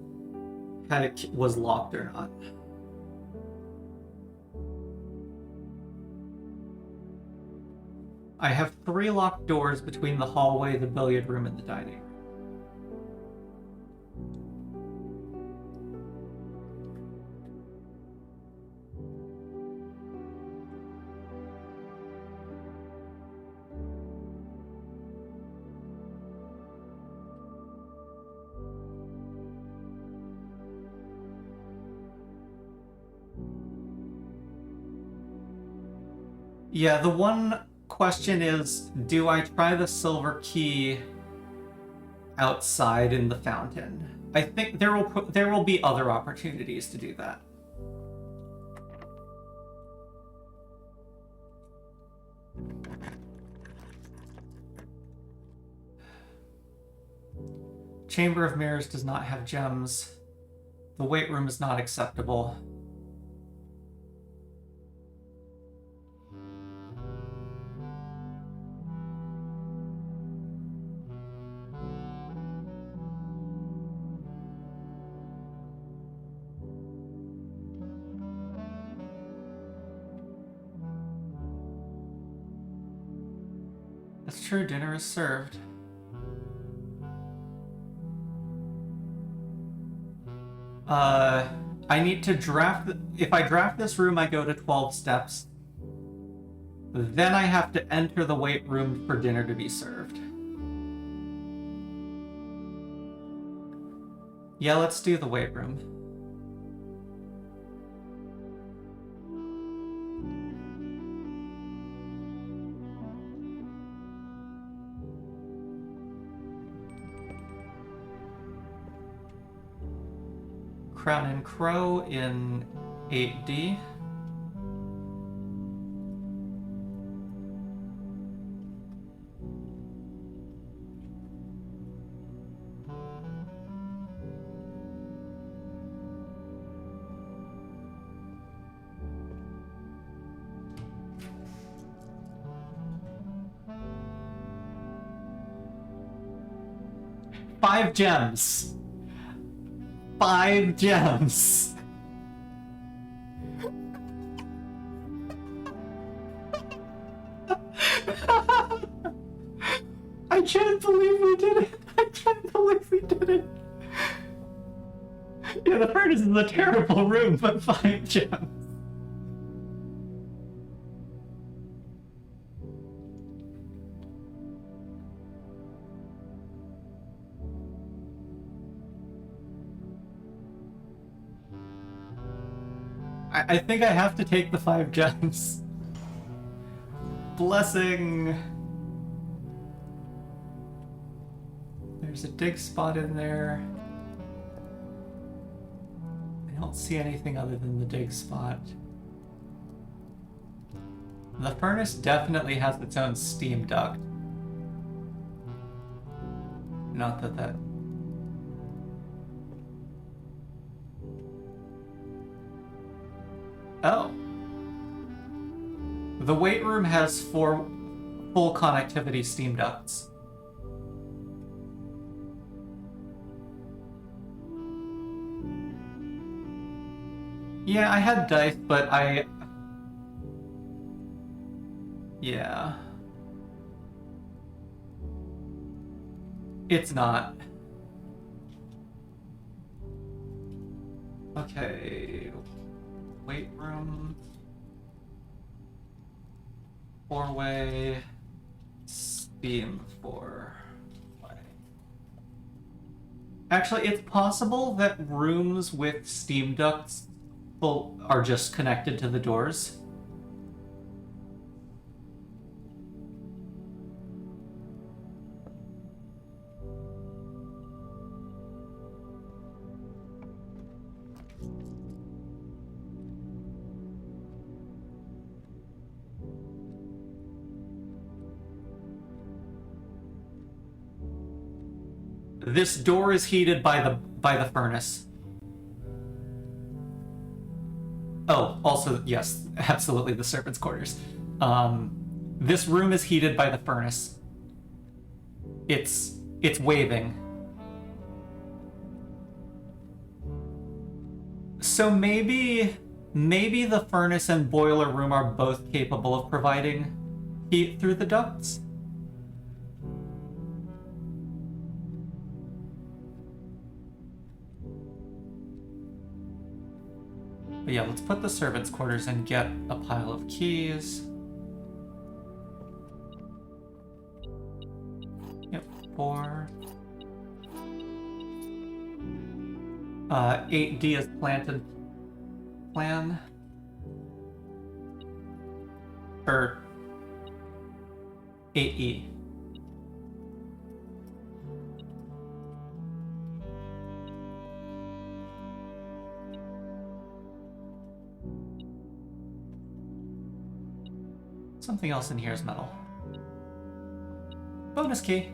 was locked or not. I have 3 locked doors between the hallway, the billiard room, and the dining room. Yeah, the one question is, do I try the silver key outside in the fountain? I think there will be other opportunities to do that. Chamber of Mirrors does not have gems. The weight room is not acceptable. That's true, dinner is served. I need to draft... If I draft this room, I go to 12 steps. Then I have to enter the weight room for dinner to be served. Yeah, let's do the weight room. Crown and Crow in 8D. Five gems. 5 gems. I can't believe we did it. I can't believe we did it. Yeah, the furnace is a terrible room, but 5 gems. I think I have to take the 5 gems. Blessing. There's a dig spot in there. I don't see anything other than the dig spot. The furnace definitely has its own steam duct. Not that... Oh. The weight room has 4 full connectivity steam ducts. Yeah, I had dice, but yeah. It's not. Okay. Weight room. 4-way. Steam 4-way. Actually, it's possible that rooms with steam ducts are just connected to the doors. This door is heated by the furnace. Oh, also, yes, absolutely, the servants' quarters. This room is heated by the furnace. It's waving. So maybe the furnace and boiler room are both capable of providing heat through the ducts? But yeah, let's put the servants' quarters and get a pile of keys. Yep, 4. 8D is planted plan. Or 8E. Something else in here is metal. Bonus key.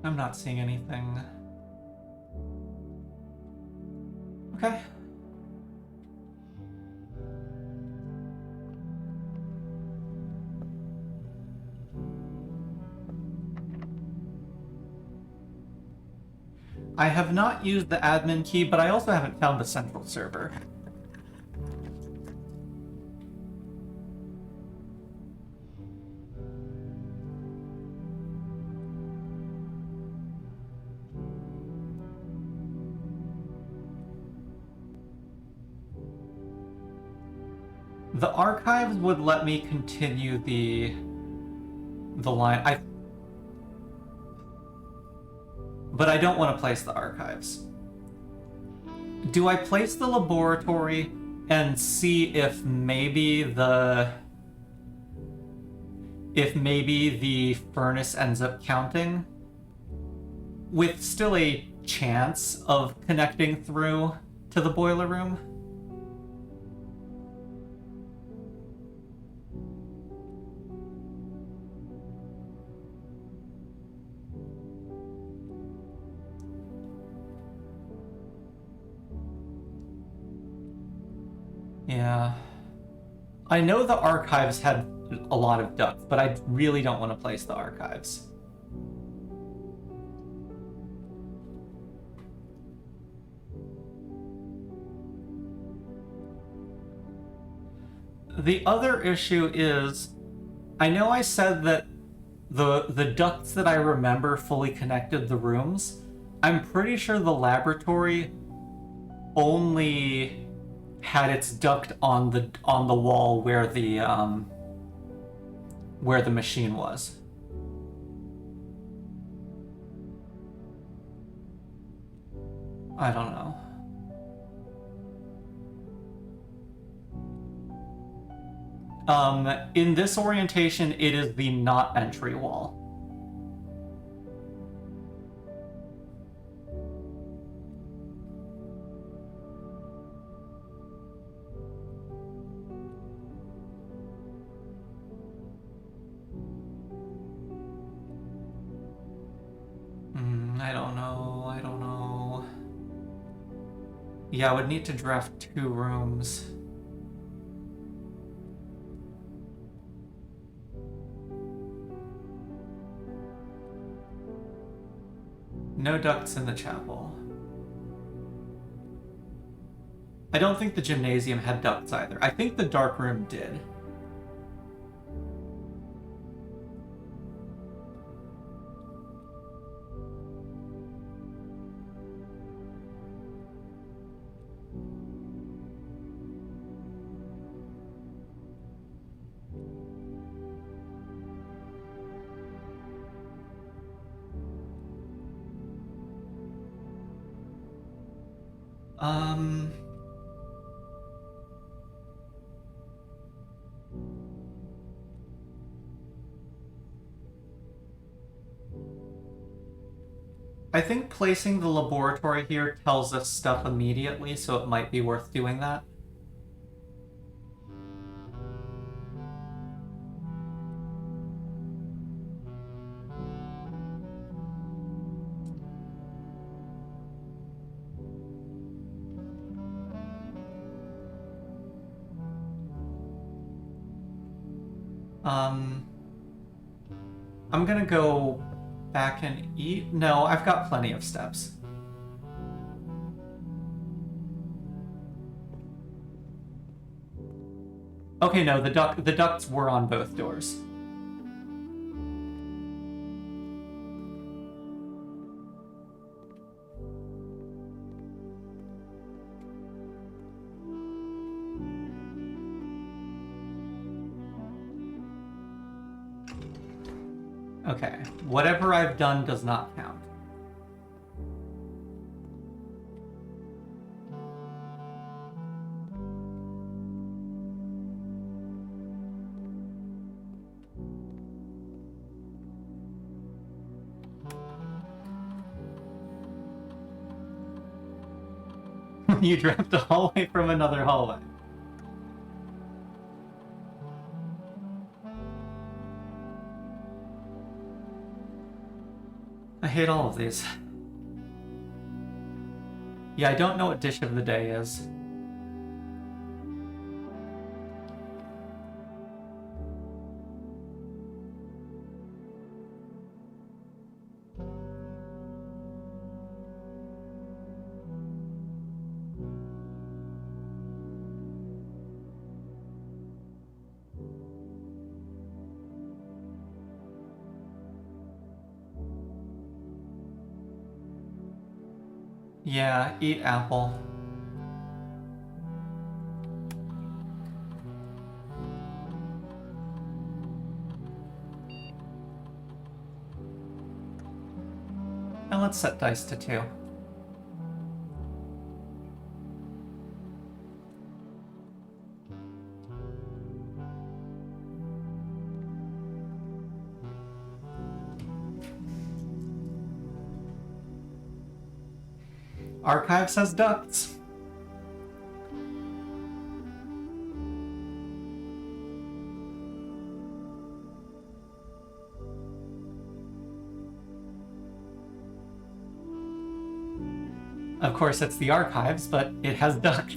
I'm not seeing anything. Okay. I have not used the admin key, but I also haven't found the central server. The archives would let me continue the line. But I don't want to place the archives. Do I place the laboratory and see if maybe the furnace ends up counting? With still a chance of connecting through to the boiler room? Yeah. I know the archives had a lot of ducts, but I really don't want to place the archives. The other issue is, I know I said that the ducts that I remember fully connected the rooms. I'm pretty sure the laboratory only had its duct on the wall where the machine was. I don't know. In this orientation, it is the not entry wall. I don't know. Yeah, I would need to draft 2 rooms. No ducts in the chapel. I don't think the gymnasium had ducts either. I think the dark room did. I think placing the laboratory here tells us stuff immediately, so it might be worth doing that. I'm gonna go back and eat. No, I've got plenty of steps. Okay, no, the ducts were on both doors. Okay, whatever I've done does not count. You dropped a hallway from another hallway. I hate all of these. Yeah, I don't know what dish of the day is. Yeah, eat apple. And let's set dice to 2. Archive says ducts. Of course, it's the archives, but it has ducts.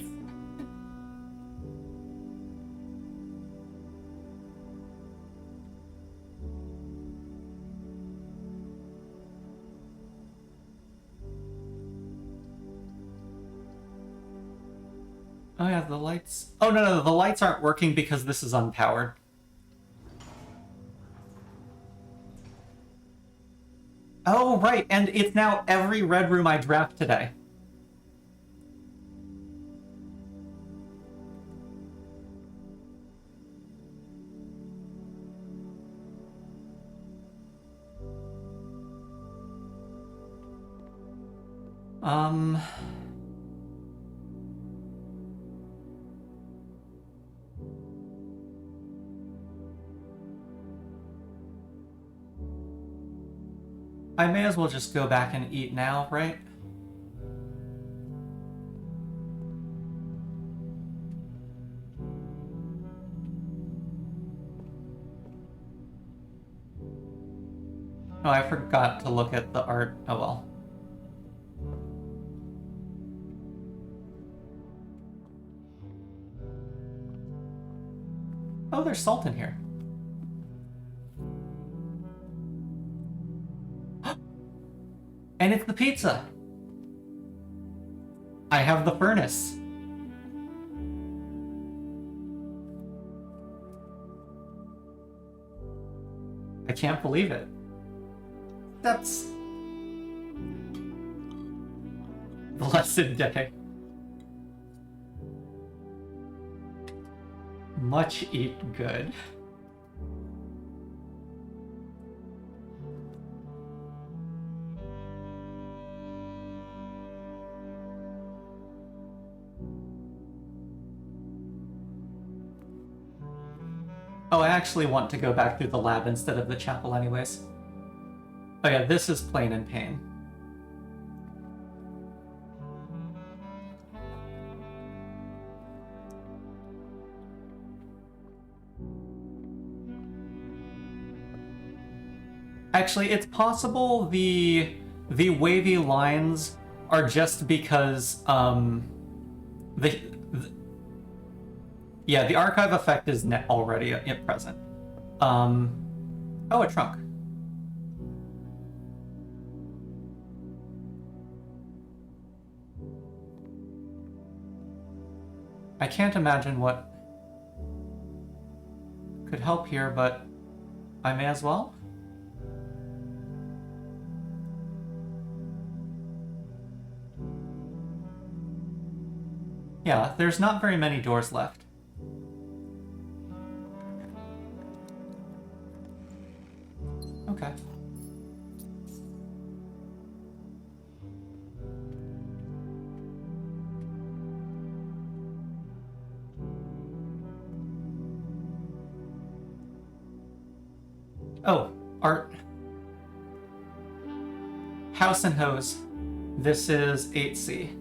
Oh yeah, the lights... Oh no, the lights aren't working because this is unpowered. Oh, right, and it's now every red room I draft today. I may as well just go back and eat now, right? Oh, I forgot to look at the art. Oh well. Oh, there's salt in here. And it's the pizza. I have the furnace. I can't believe it. That's... Blessed day. Much eat good. Oh, I actually want to go back through the lab instead of the chapel anyways. Oh yeah, this is plain and pain. Actually, it's possible the wavy lines are just because yeah, the archive effect is already present. Oh, a trunk. I can't imagine what... could help here, but I may as well. Yeah, there's not very many doors left. Okay. Oh, art. House and hose. This is 8C.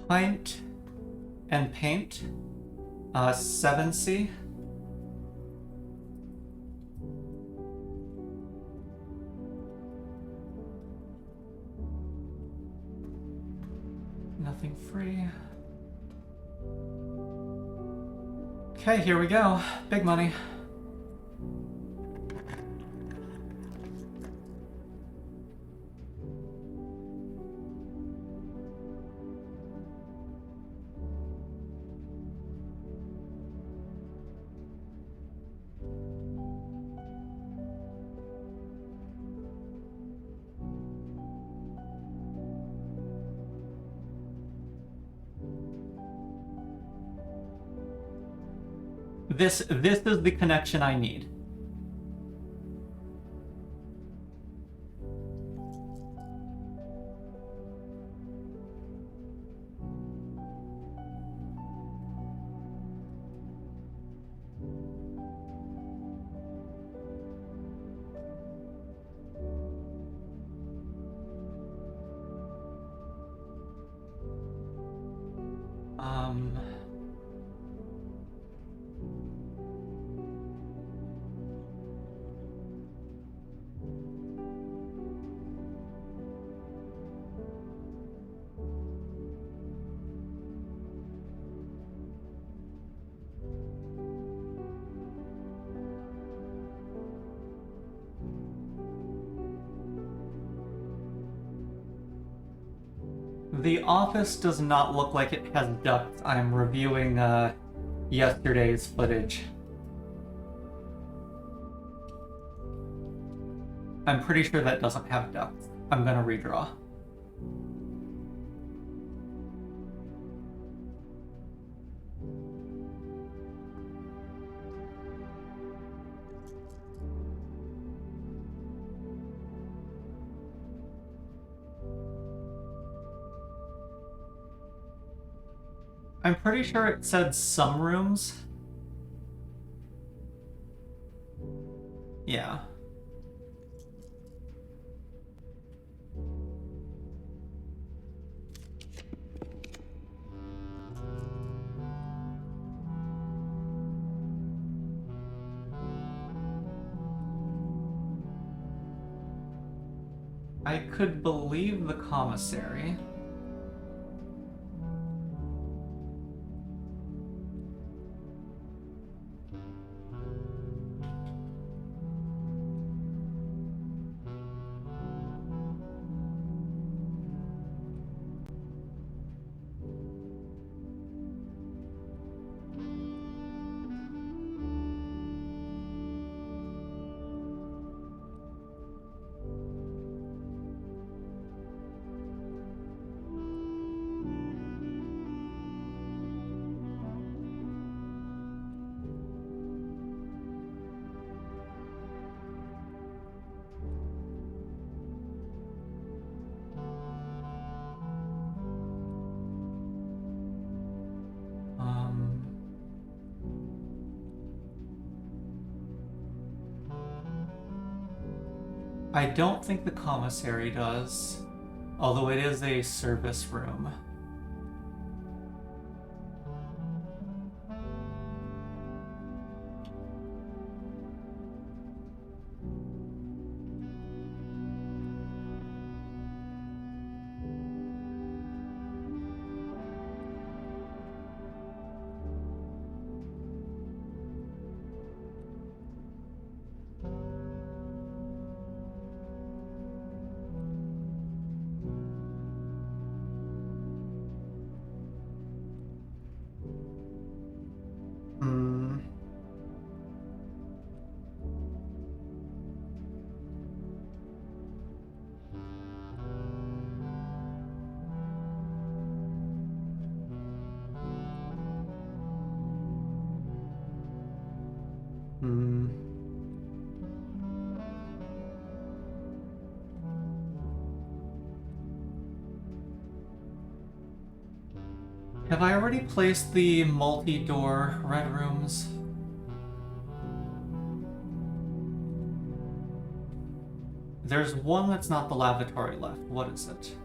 Pint and paint. 7C. Nothing free. Okay, here we go. Big money. This is the connection I need. The office does not look like it has ducts. I'm reviewing yesterday's footage. I'm pretty sure that doesn't have ducts. I'm gonna redraw. I'm pretty sure it said some rooms. Yeah. I could believe the commissary. I don't think the commissary does, although it is a service room. Have I already placed the multi-door red rooms? There's one that's not the lavatory left. What is it?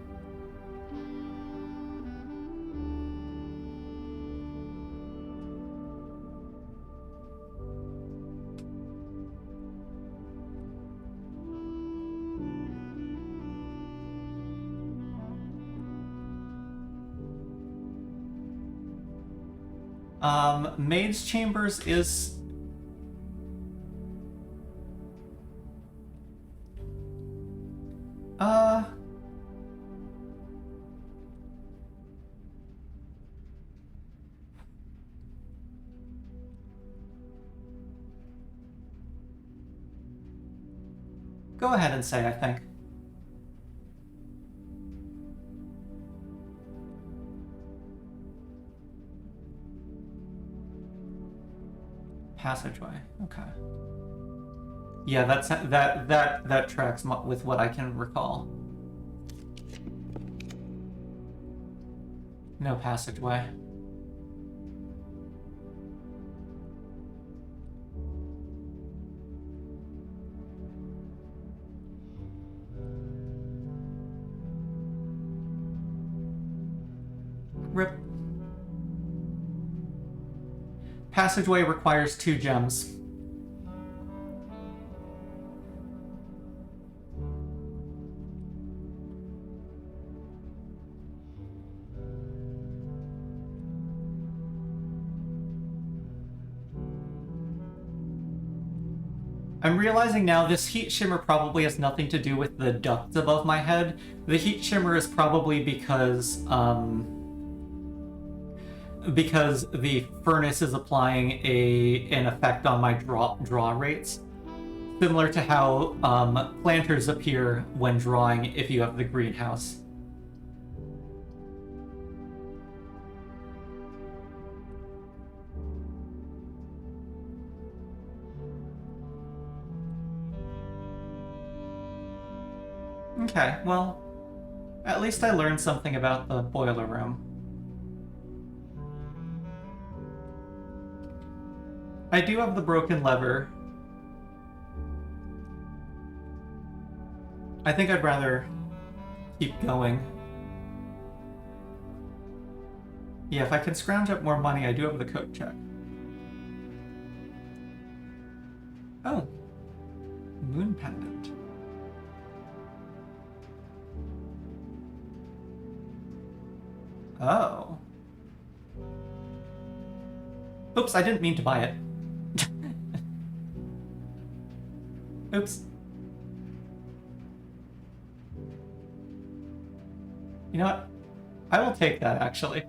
Maid's Chambers is... Go ahead and say, I think. Passageway. Okay. Yeah, that tracks with what I can recall. No passageway. Rip. Passageway requires 2 gems. I'm realizing now this heat shimmer probably has nothing to do with the ducts above my head. The heat shimmer is probably because the furnace is applying an effect on my draw rates, similar to how planters appear when drawing if you have the greenhouse. Okay, well, at least I learned something about the boiler room. I do have the broken lever. I think I'd rather keep going. Yeah, if I can scrounge up more money, I do have the coat check. Oh. Moon pendant. Oh. Oops, I didn't mean to buy it. Oops. You know what? I will take that, actually.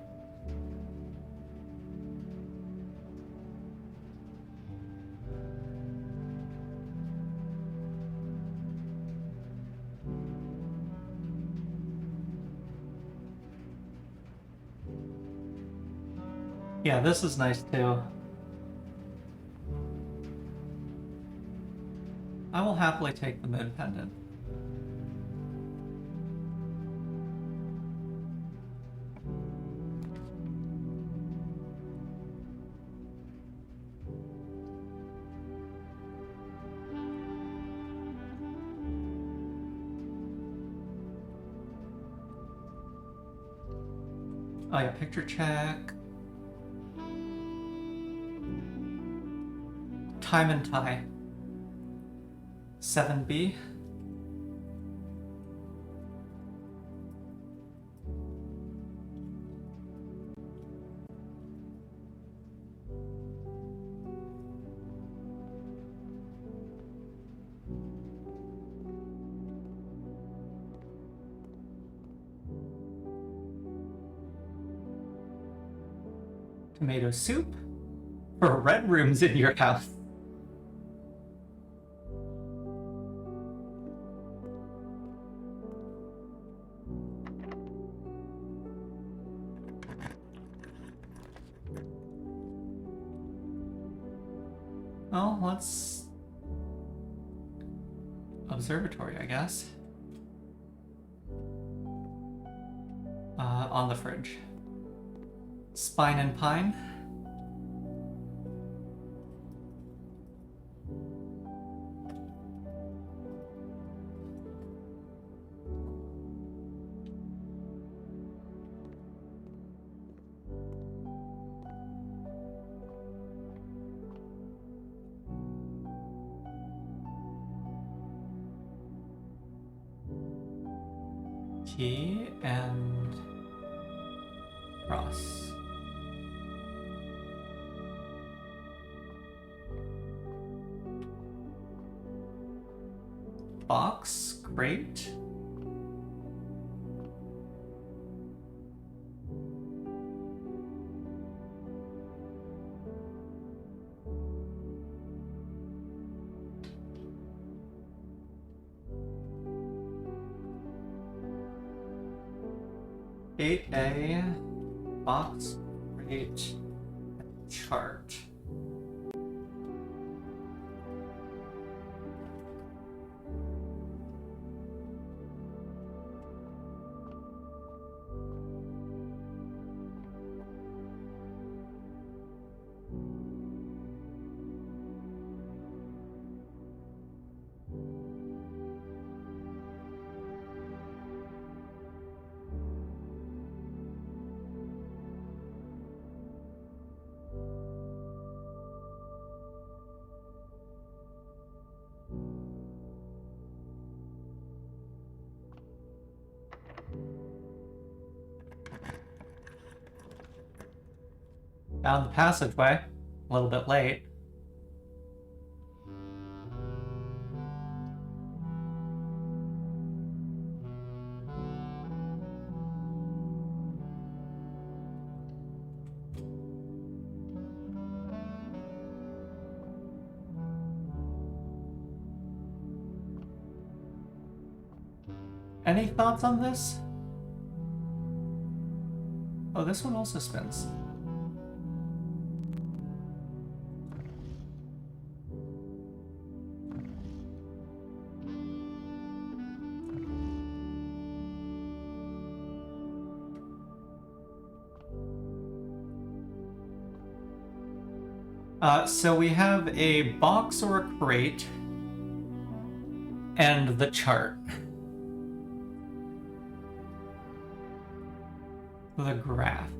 Yeah, this is nice, too. I will happily take the moon pendant. Oh yeah, picture check. Time and tie. 7B. Tomato soup? For red rooms in your house. Well, let's... Observatory, I guess. On the fridge. Spine and Pine. Key and cross. Box, crate. Gate A, box, crate, chart. Found the passageway. A little bit late. Any thoughts on this? Oh, this one also spins. So we have a box or a crate and the chart. The graph.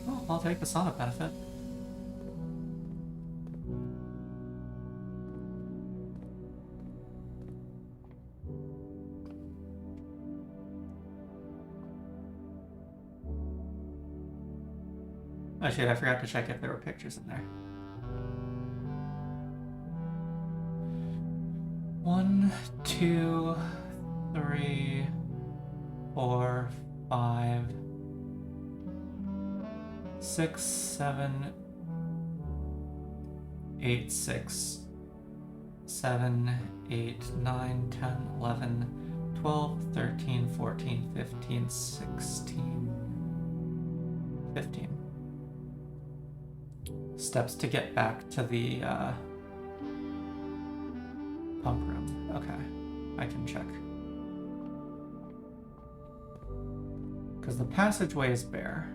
Oh, I'll take the Sonic benefit. Oh shit, I forgot to check if there were pictures in there. 1, 2, 3, 4, 5, 6, 7, 8, 6, 7, 8, 9, 10, 11, 12, 13, 14, 15, 16, 15. Steps to get back to the pump room. Okay, I can check. Because the passageway is bare.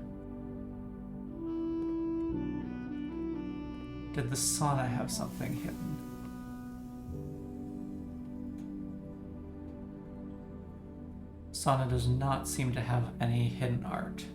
Did the sauna have something hidden? Sauna does not seem to have any hidden art.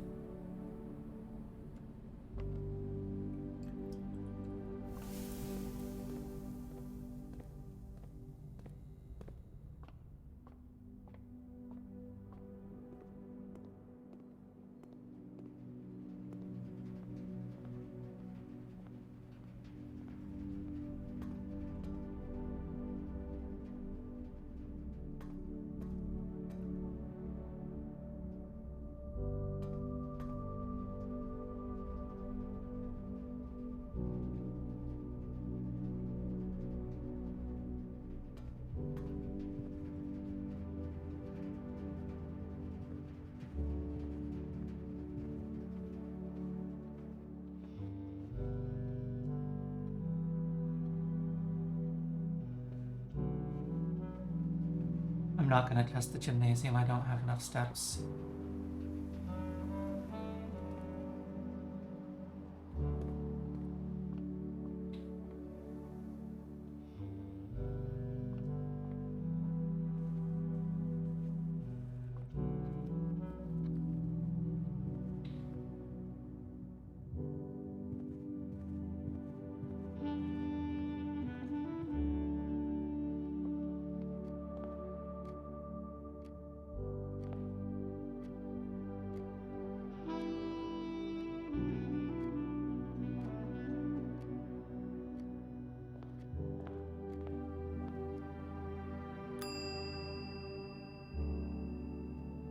I'm not going to test the gymnasium. I don't have enough steps.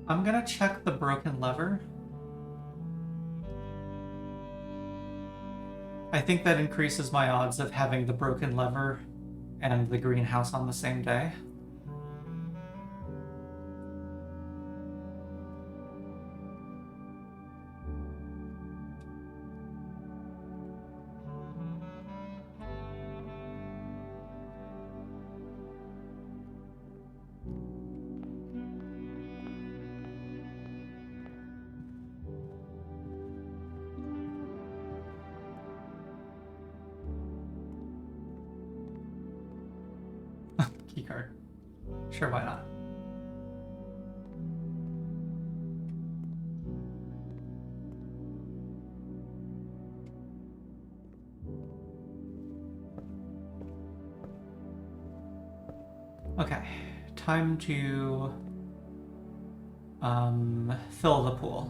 I'm gonna check the broken lever. I think that increases my odds of having the broken lever and the greenhouse on the same day. Keycard. Sure, why not? Okay, time to fill the pool.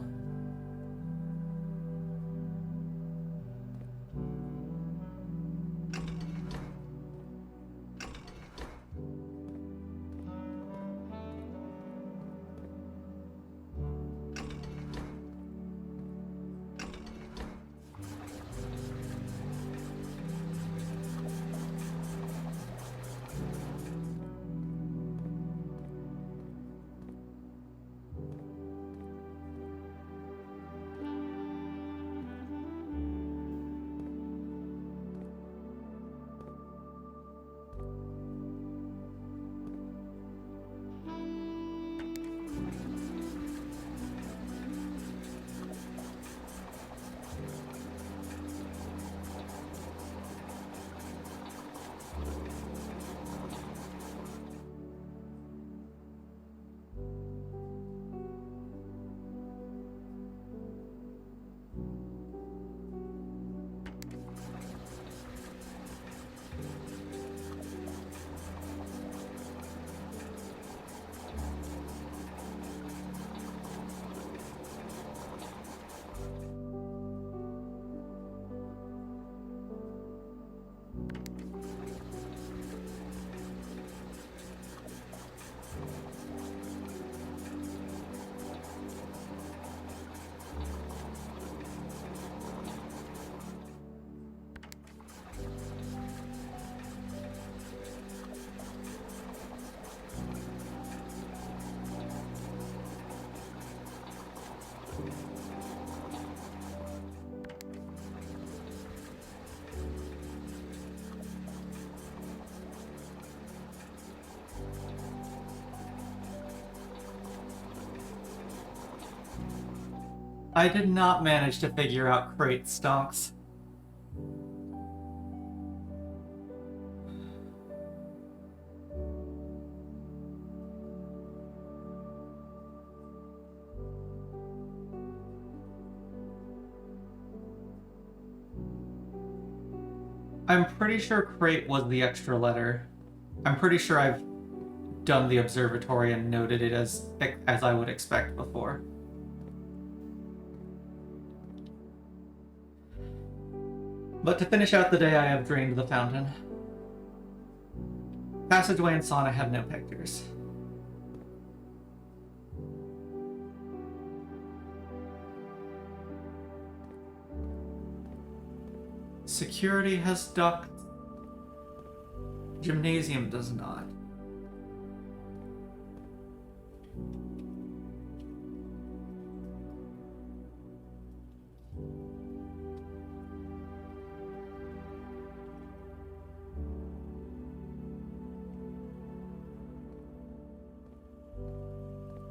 I did not manage to figure out crate stonks. I'm pretty sure crate was the extra letter. I'm pretty sure I've done the observatory and noted it as I would expect before. But to finish out the day, I have drained the fountain. Passageway and sauna have no pictures. Security has duct. Gymnasium does not.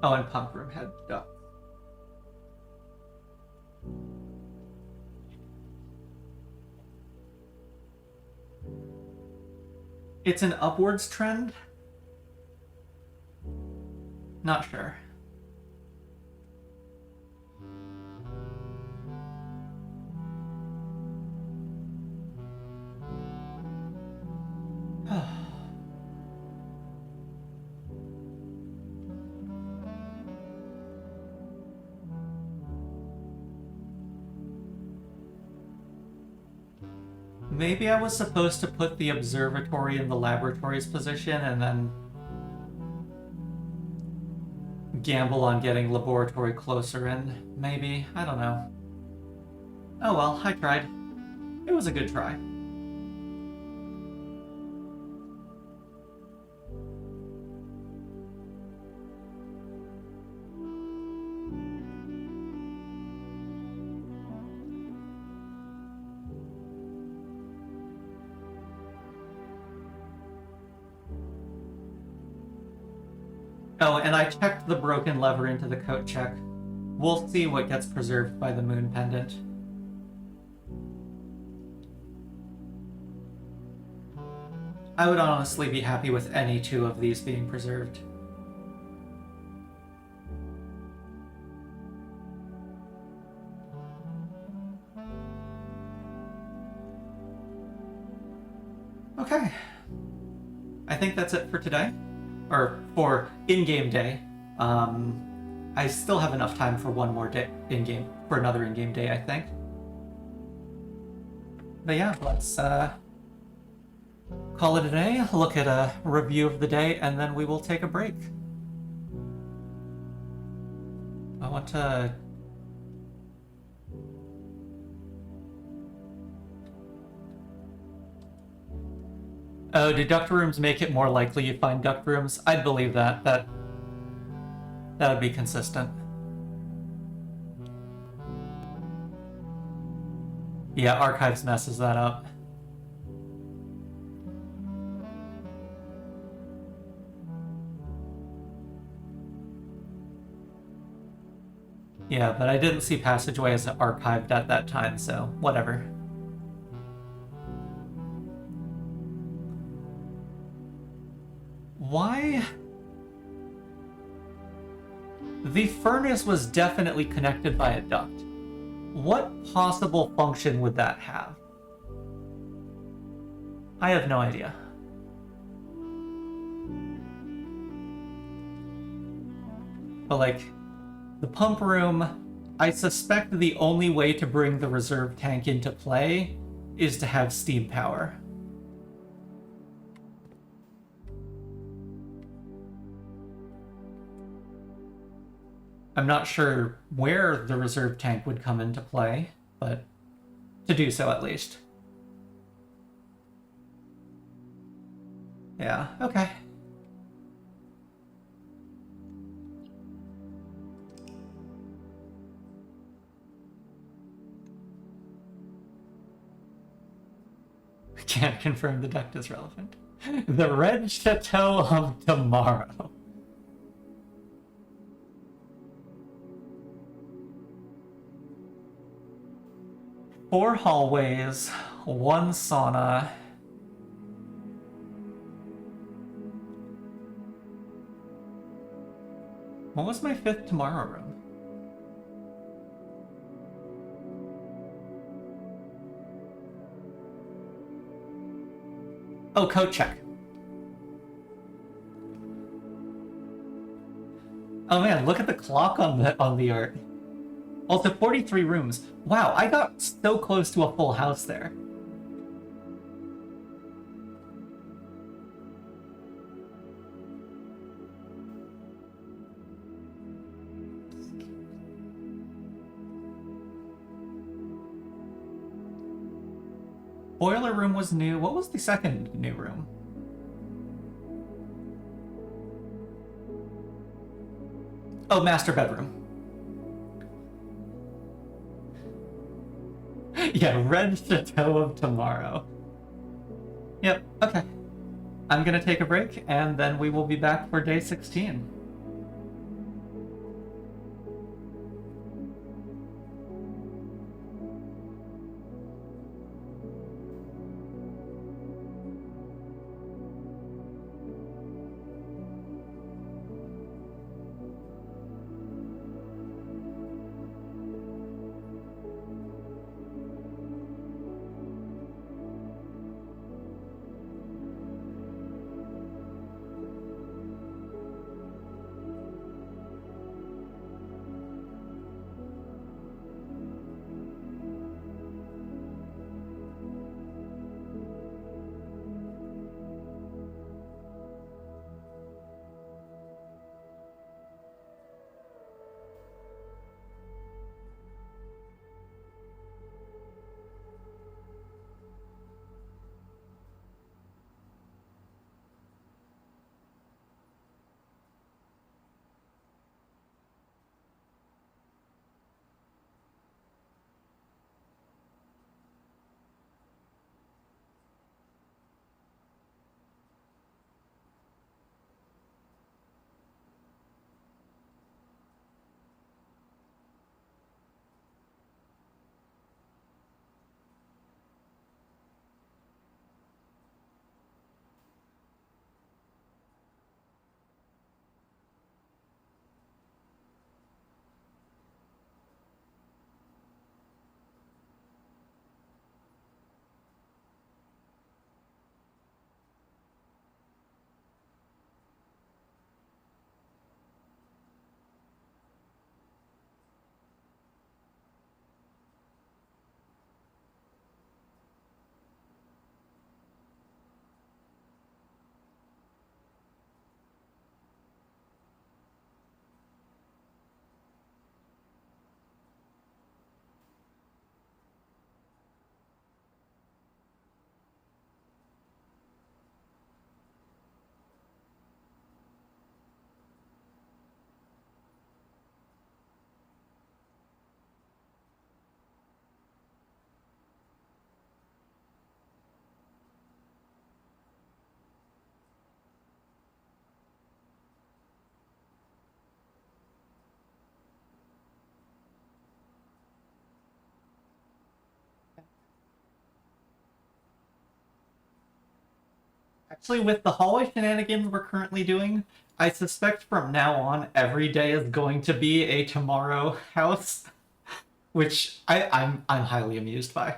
Oh, and pump room had ducts. It's an upwards trend? Not sure. Maybe I was supposed to put the observatory in the laboratory's position and then gamble on getting laboratory closer in. Maybe. I don't know. Oh well, I tried. It was a good try. Oh, and I checked the broken lever into the coat check. We'll see what gets preserved by the moon pendant. I would honestly be happy with any two of these being preserved. Okay. I think that's it for today. Or for in-game day. I still have enough time for one more day in-game, for another in-game day, I think. But yeah, let's call it a day, look at a review of the day, and then we will take a break. I want to... Oh, do duct rooms make it more likely you find duct rooms? I'd believe that. That would be consistent. Yeah, archives messes that up. Yeah, but I didn't see passageways archived at that time, so whatever. Why? The furnace was definitely connected by a duct. What possible function would that have? I have no idea. But like, the pump room, I suspect the only way to bring the reserve tank into play is to have steam power. I'm not sure where the reserve tank would come into play, but to do so at least. Yeah, okay. Can't confirm the duct is relevant. The Red Chateau of Tomorrow. Four hallways, one sauna. What was my fifth Tomorrow room? Oh, coat check. Oh man, look at the clock on the art. Also, 43 rooms. Wow, I got so close to a full house there. Boiler room was new. What was the second new room? Oh, master bedroom. Yeah, Red Chateau of Tomorrow. Yep, okay. I'm gonna take a break, and then we will be back for day 16. Actually, with the hallway shenanigans we're currently doing, I suspect from now on every day is going to be a tomorrow house, which I'm highly amused by.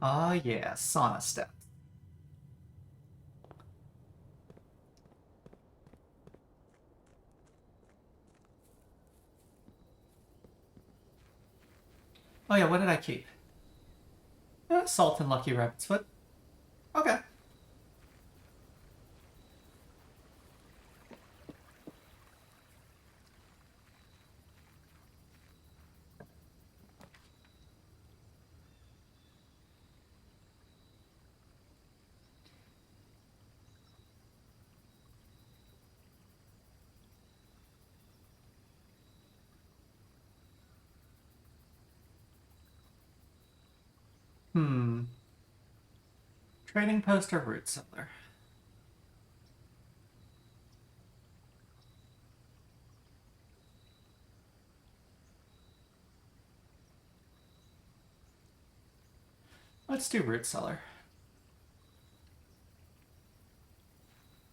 Ah, yeah, sauna steps. Oh yeah, what did I keep? Salt and Lucky Rabbit's Foot. Okay. Hmm. Trading post or root cellar? Let's do root cellar.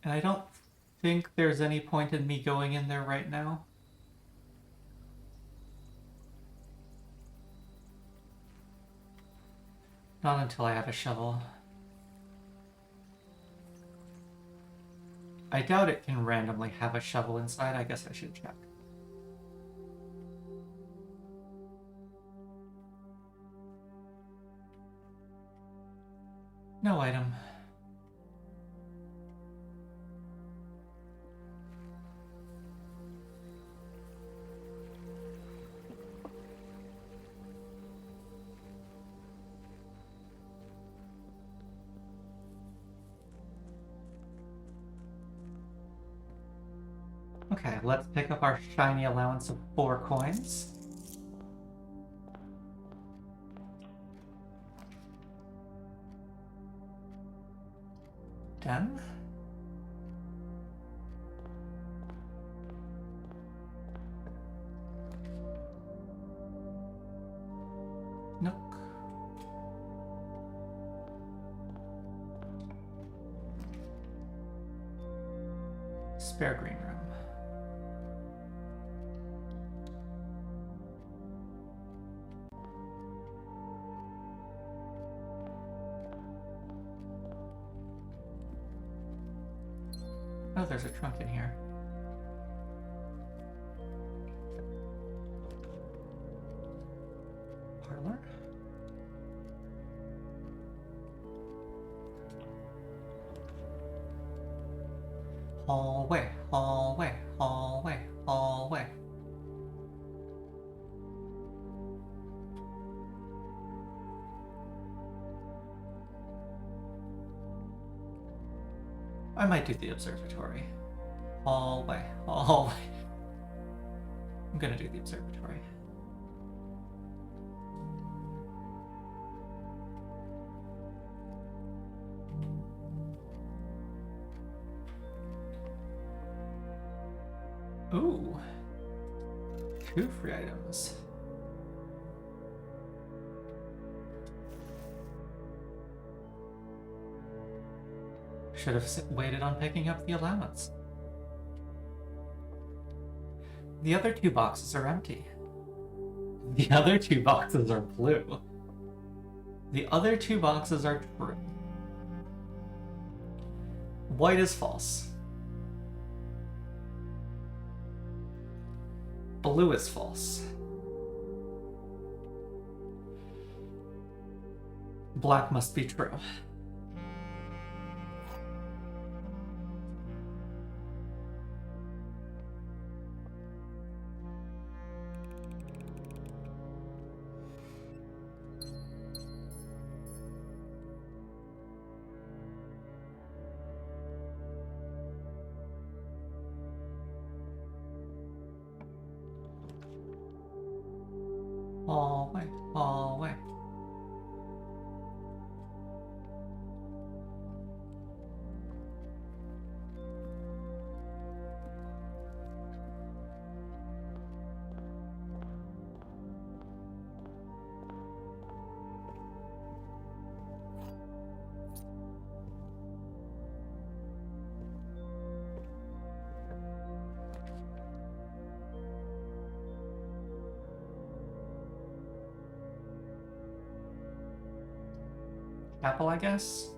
And I don't think there's any point in me going in there right now. Not until I have a shovel. I doubt it can randomly have a shovel inside. I guess I should check. No item. Okay, let's pick up our shiny allowance of 4 coins. Done. Nook. Spare green room. Oh, there's a trunk in here. Parlor? Hallway, hallway, hallway, hallway. I might do the observatory. Hallway, hallway. I'm gonna do the observatory. Ooh. 2 free items. Should have waited on picking up the allowance. The other 2 boxes are empty. The other 2 boxes are blue. The other 2 boxes are true. White is false. Blue is false. Black must be true. Hallway, hallway. Apple, I guess?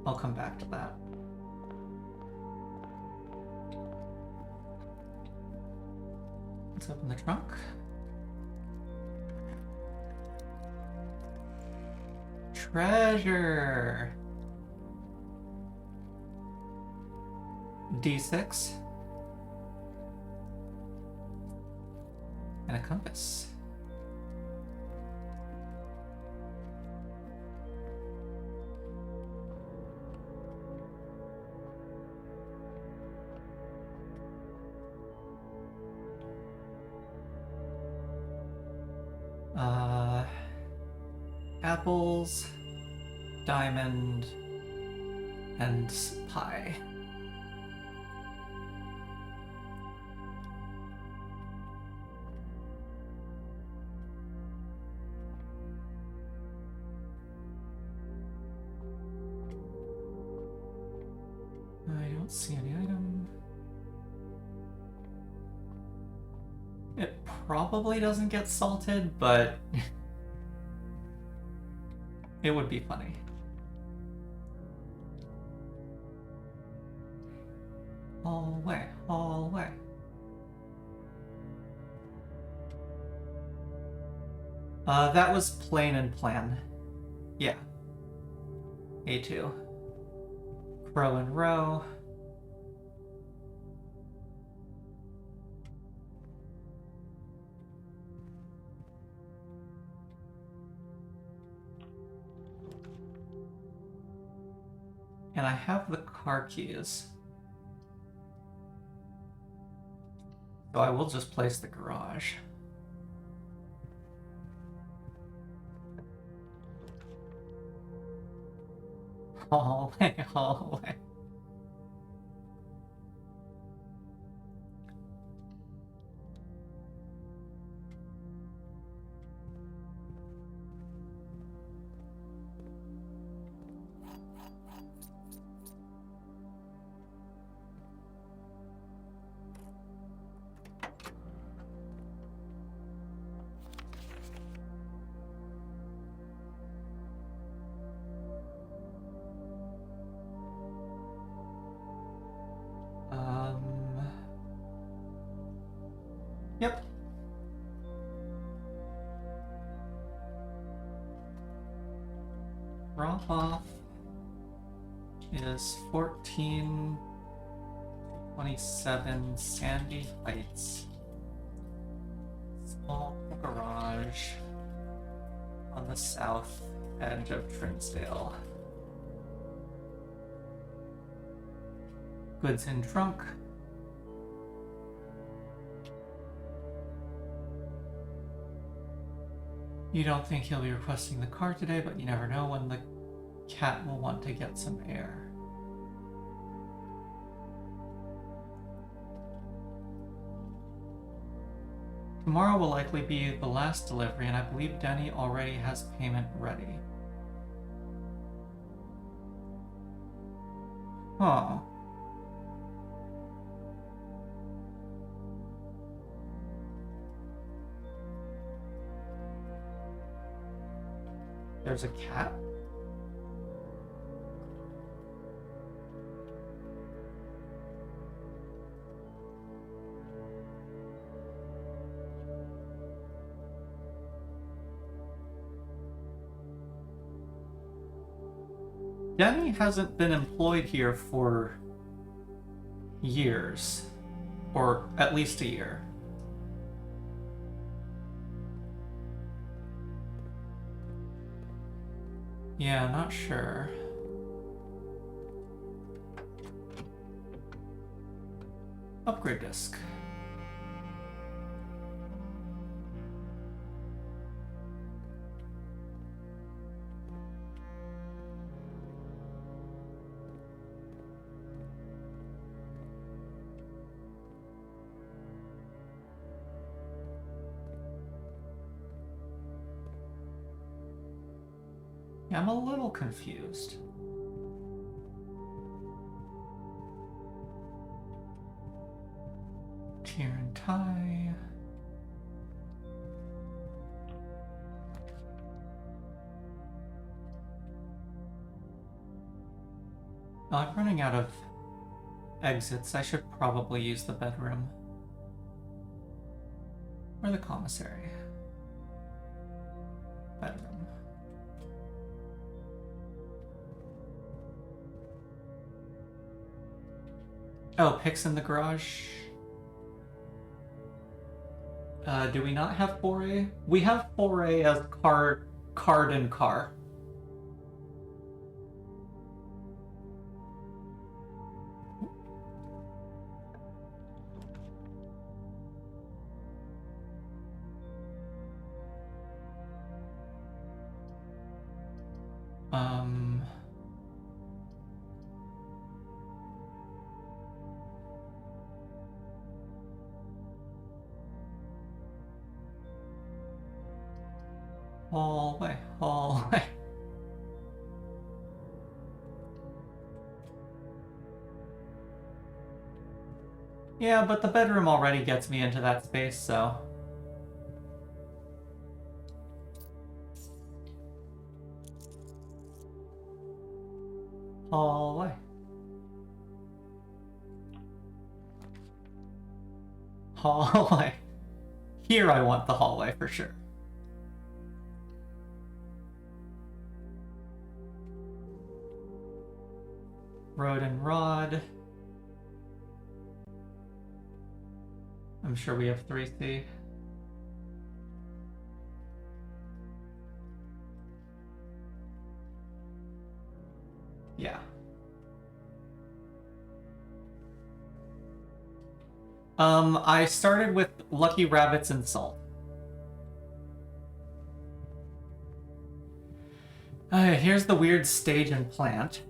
I'll come back to that. Let's open the trunk. Treasure! D6. And a compass. Apples, diamond, and pie. I don't see any item. It probably doesn't get salted, but it would be funny. Hallway, hallway. That was plain and plan. Yeah. A2. Crow and row. And I have the car keys. So I will just place the garage. Hallway, hallway. Yep. Drop off is 1427 Sandy Heights. Small garage on the south edge of Trinsdale. Goods in trunk. You don't think he'll be requesting the car today, but you never know when the cat will want to get some air. Tomorrow will likely be the last delivery, and I believe Denny already has payment ready. Huh. There's a cat? Denny hasn't been employed here for years, or at least a year. Yeah, not sure. Upgrade disk. Yeah, I'm a little confused. Tier and tie. Oh, I'm running out of exits. I should probably use the bedroom. Or the commissary. Bedroom. Oh, picks in the garage. Do we not have foray? We have foray as card and car. Hallway, hallway. Yeah, but the bedroom already gets me into that space, so... Hallway. Hallway. Here I want the hallway for sure. Road and rod. I'm sure we have 3C. Yeah. I started with Lucky Rabbits and Salt. Here's the weird stage and plant.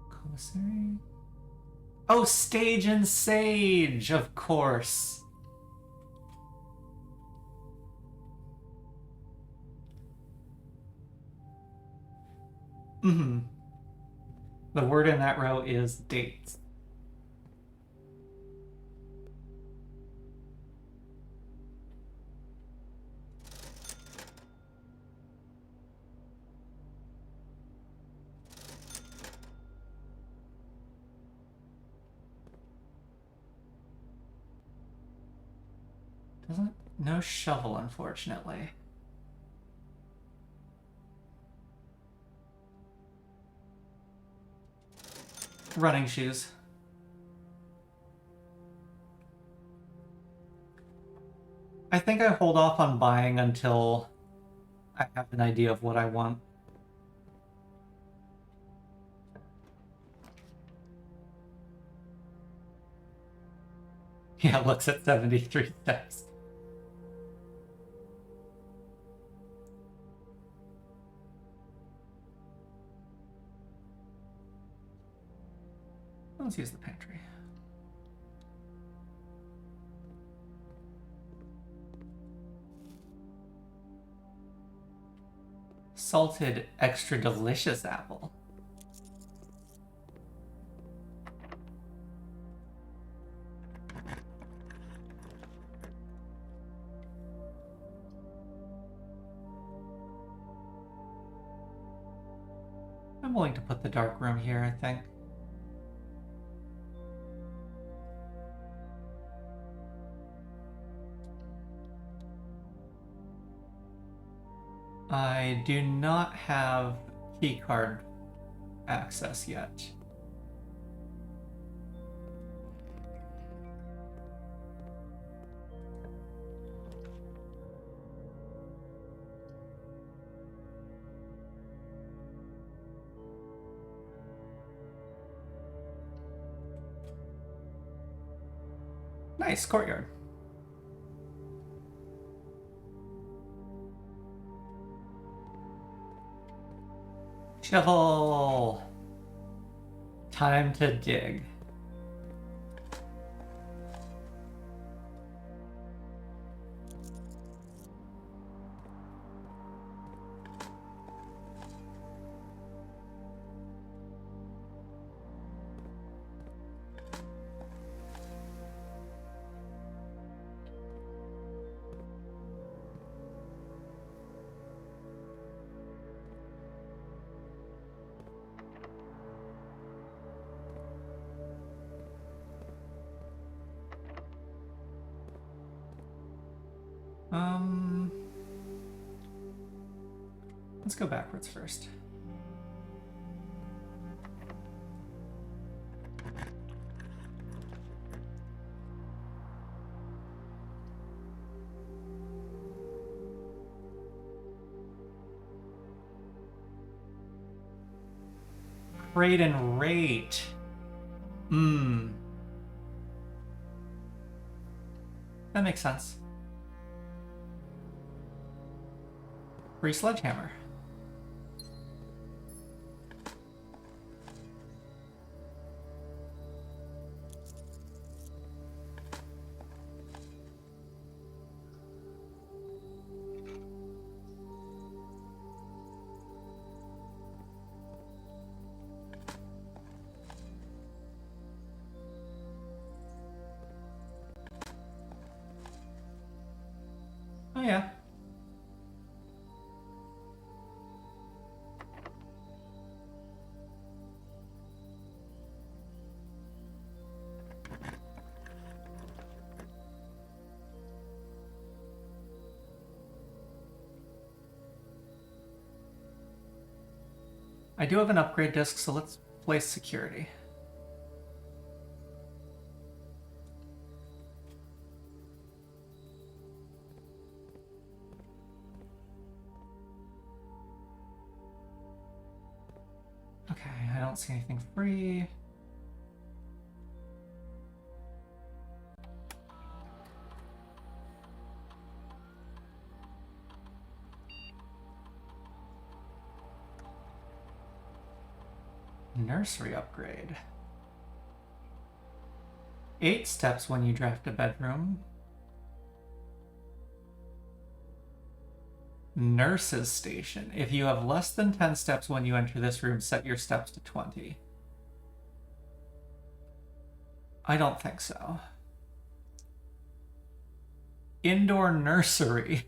Commissary. Oh, stage and sage, of course. The word in that row is dates. No shovel, unfortunately. Running shoes. I think I hold off on buying until I have an idea of what I want. Yeah, it looks at 73 steps. Let's use the pantry. Salted extra delicious apple. I'm willing to put the dark room here, I think. I do not have keycard access yet. Nice, courtyard. Shovel! Time to dig. Let's go backwards first. Crate and rate. That makes sense. Free sledgehammer. Oh yeah. I do have an upgrade disc, so let's place security. Okay, I don't see anything free. Nursery upgrade. 8 steps when you draft a bedroom. Nurse's station. If you have less than 10 steps when you enter this room, set your steps to 20. I don't think so. Indoor nursery.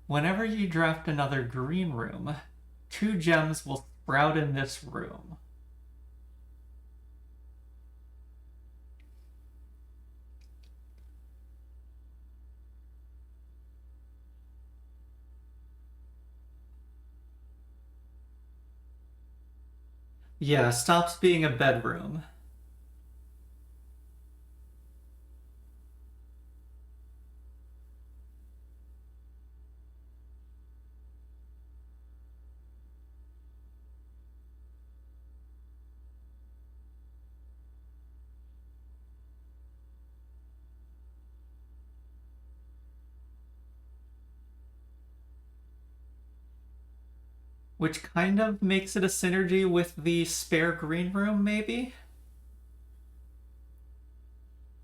Whenever you draft another green room, 2 gems will sprout in this room. Yeah, stops being a bedroom. Which kind of makes it a synergy with the spare green room, maybe?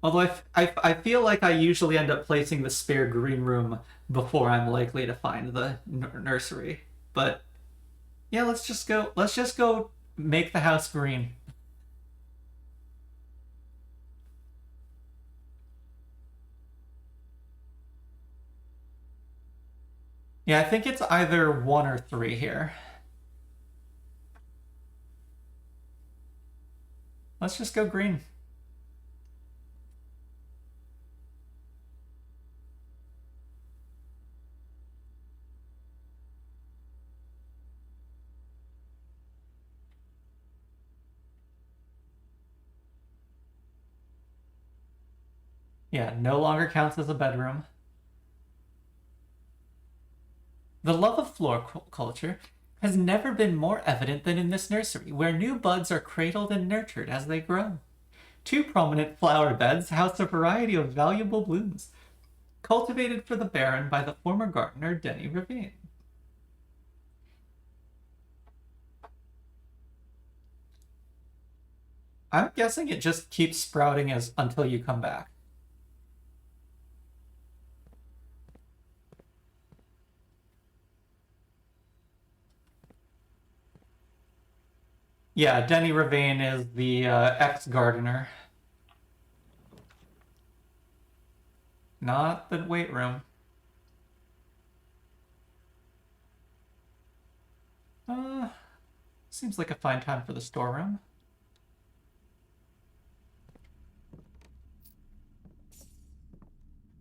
Although I feel like I usually end up placing the spare green room before I'm likely to find the nursery. But yeah, let's just go make the house green. Yeah, I think it's either 1 or 3 here. Let's just go green. Yeah, no longer counts as a bedroom. The love of floor culture. has never been more evident than in this nursery, where new buds are cradled and nurtured as they grow. Two prominent flower beds house a variety of valuable blooms, cultivated for the Baron by the former gardener Denny Ravine. I'm guessing it just keeps sprouting until you come back. Yeah, Denny Ravine is the ex-gardener. Not the weight room. Seems like a fine time for the storeroom.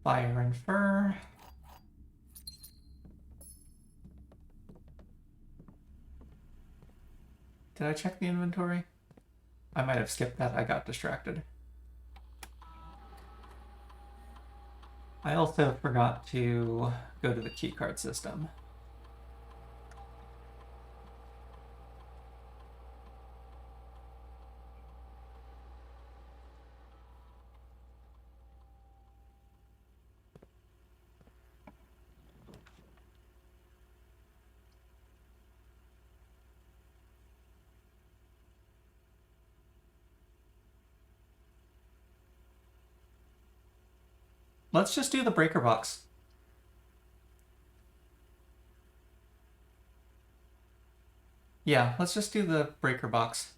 Fire and fur. Did I check the inventory? I might have skipped that. I got distracted. I also forgot to go to the keycard system. Let's just do the breaker box. Yeah, let's just do the breaker box.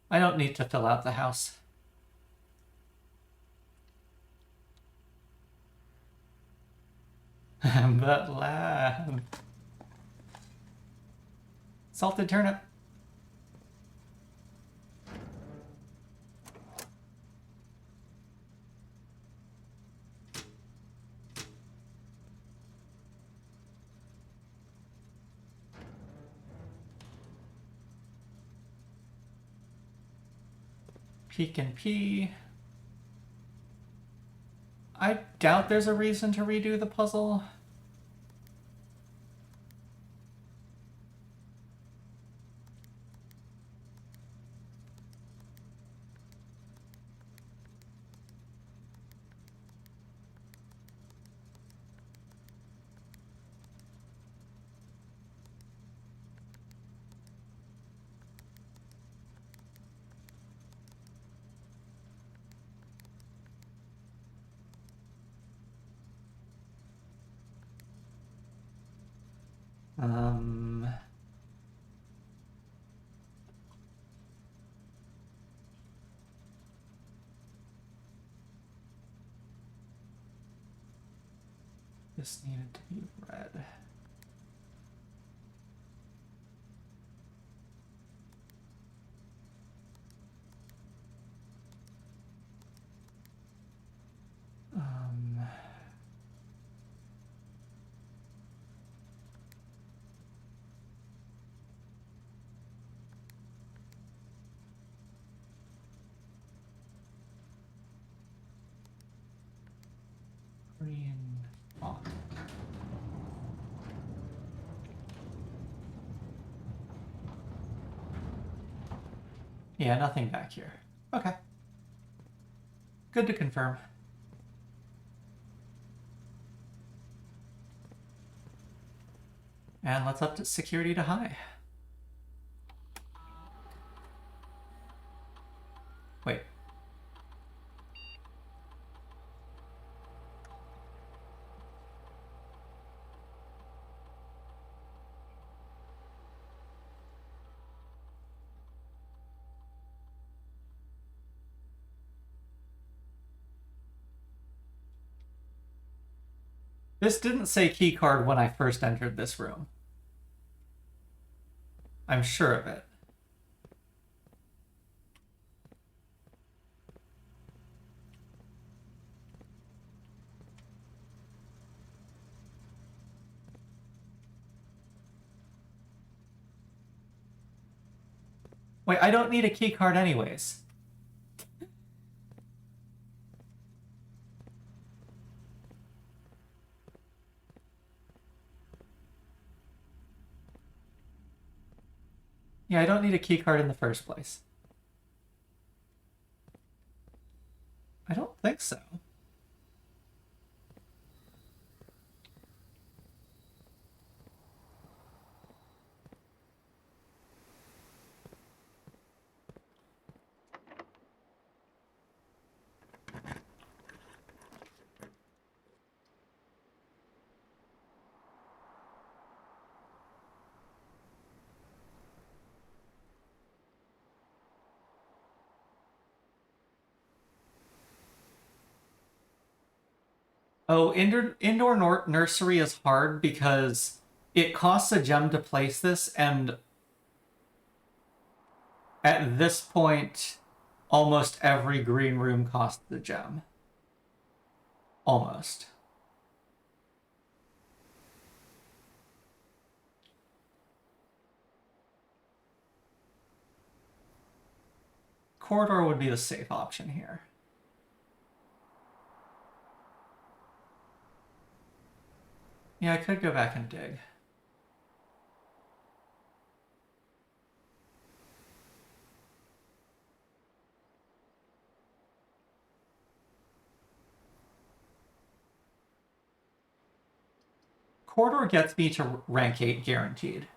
I don't need to fill out the house. But lad. Salted turnip. Peek and pea. I doubt there's a reason to redo the puzzle. This needed to be red. Green font. Yeah, nothing back here. Okay. Good to confirm. And let's up to security to high. Wait. This didn't say keycard when I first entered this room. I'm sure of it. Wait, I don't need a keycard anyways. Yeah, I don't need a key card in the first place. I don't think so. Oh, indoor nursery is hard because it costs a gem to place this, and at this point, almost every green room costs a gem. Almost. Corridor would be the safe option here. Yeah, I could go back and dig. Corridor gets me to rank 8 guaranteed.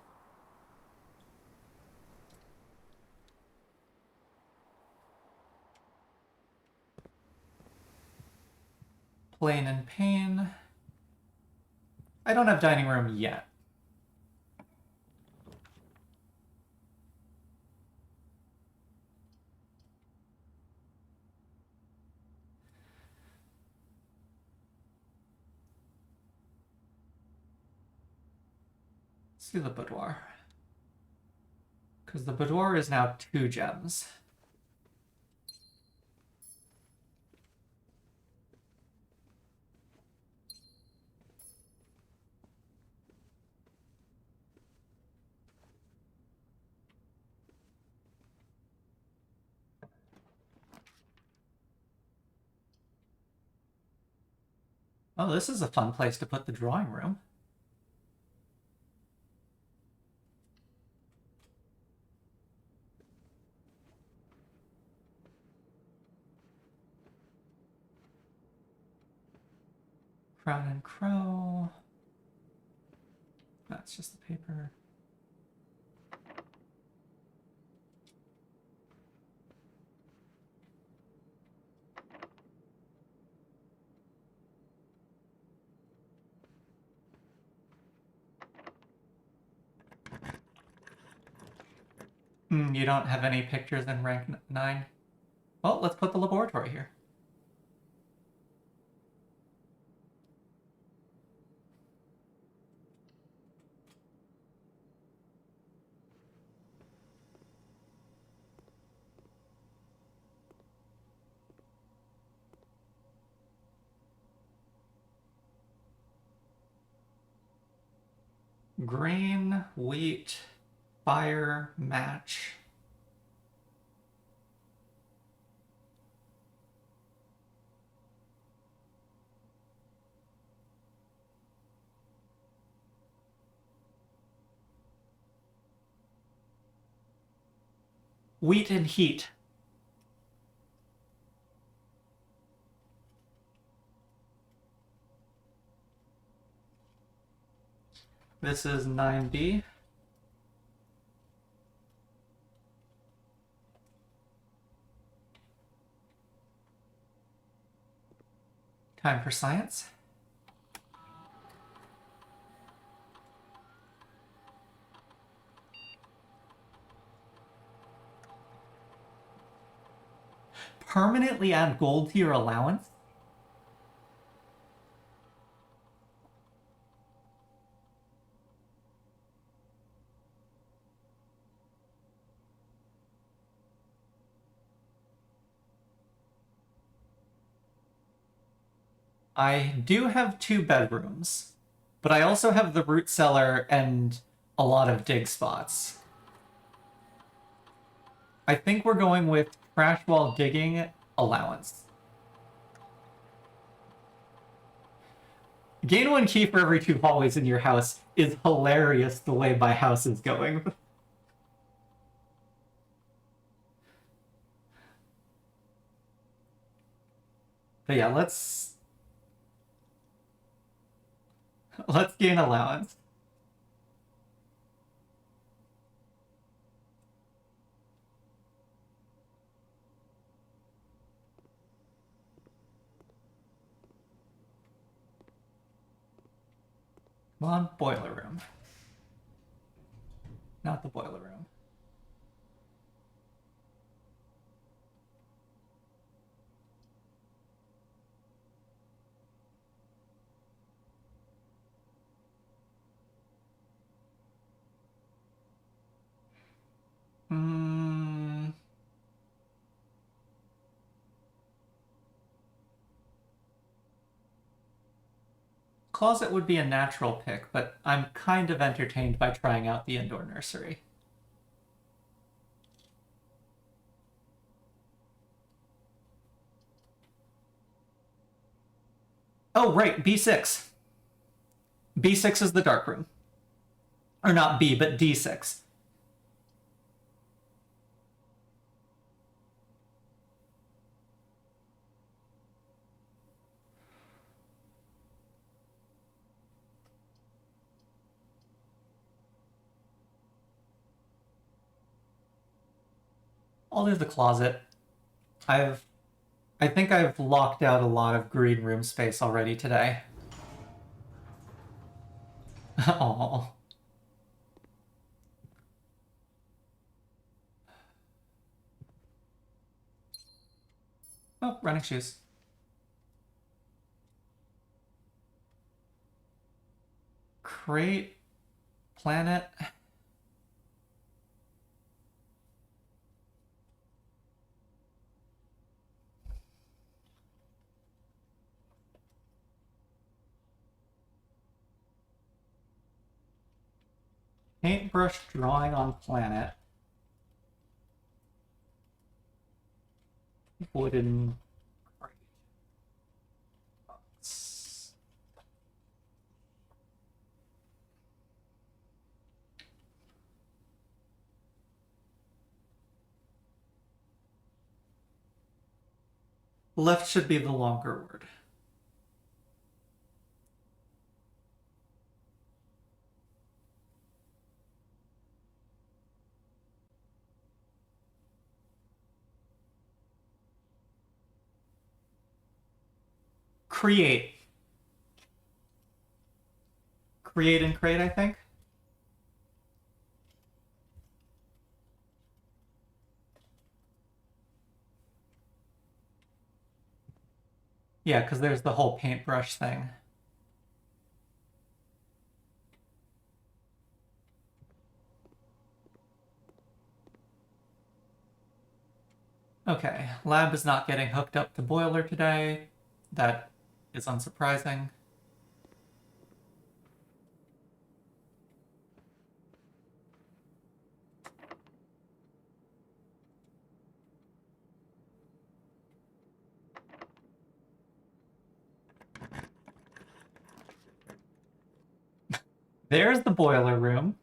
Plain and Pain. I don't have dining room yet. Let's do the boudoir. Because the boudoir is now 2 gems. Oh, this is a fun place to put the drawing room. Crown and Crow. That's just the paper. You don't have any pictures in rank 9? Well, let's put the laboratory here. Grain, wheat, fire, match. Wheat and heat. This is 9B. Time for science. Permanently add gold to your allowance? I do have 2 bedrooms, but I also have the root cellar and a lot of dig spots. I think we're going with trash while digging allowance. Gain 1 key for every 2 hallways in your house is hilarious the way my house is going. But yeah, let's gain allowance. Come on, boiler room. Not the boiler room. Closet would be a natural pick, but I'm kind of entertained by trying out the indoor nursery. Oh, right, B6. B6 is the dark room. Or not B, but D6. I'll do the closet. I think I've locked out a lot of green room space already today. Oh. Oh, running shoes. Crate. Planet. Paintbrush drawing on planet. Wooden crate. Left should be the longer word. Create. Create and crate, I think. Yeah, because there's the whole paintbrush thing. Okay, lab is not getting hooked up to boiler today. That is unsurprising. There's the boiler room.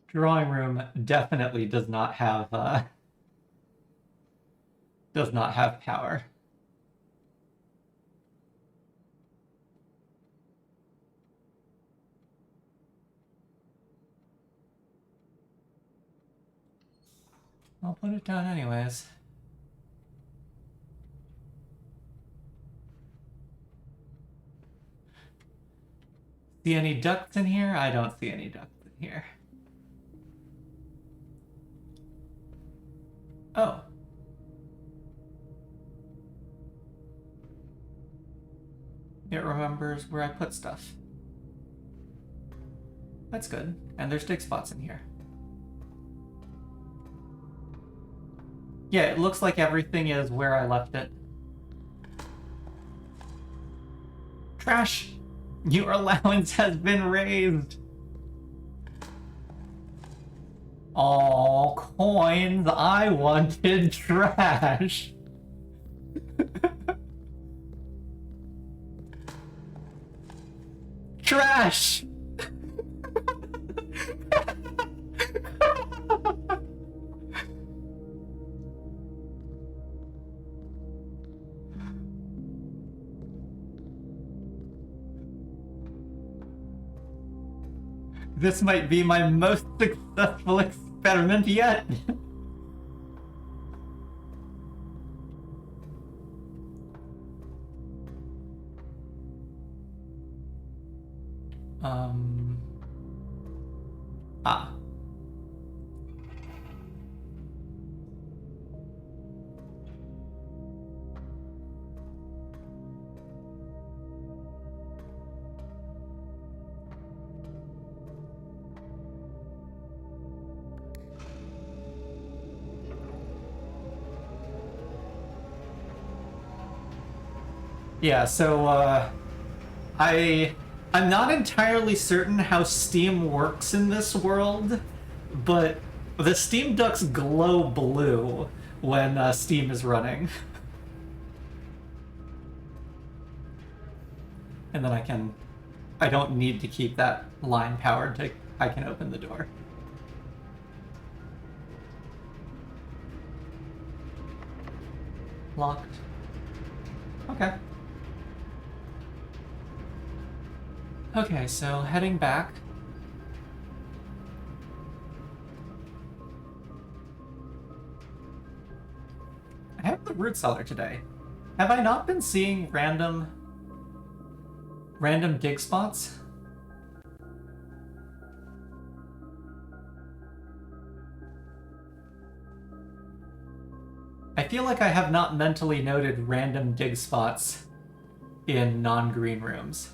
Drawing room definitely does not have power. I'll put it down anyways. See any ducts in here? I don't see any ducts in here. Oh. It remembers where I put stuff. That's good. And there's dig spots in here. Yeah, it looks like everything is where I left it. Trash! Your allowance has been raised! All coins, I wanted trash! Trash! This might be my most successful experiment yet. Ah. Yeah, so, I'm not entirely certain how Steam works in this world, but the Steam ducks glow blue when Steam is running. And then I don't need to keep that line powered I can open the door. Locked. Okay. Okay, so heading back. I have the root cellar today. Have I not been seeing random dig spots? I feel like I have not mentally noted random dig spots in non-green rooms.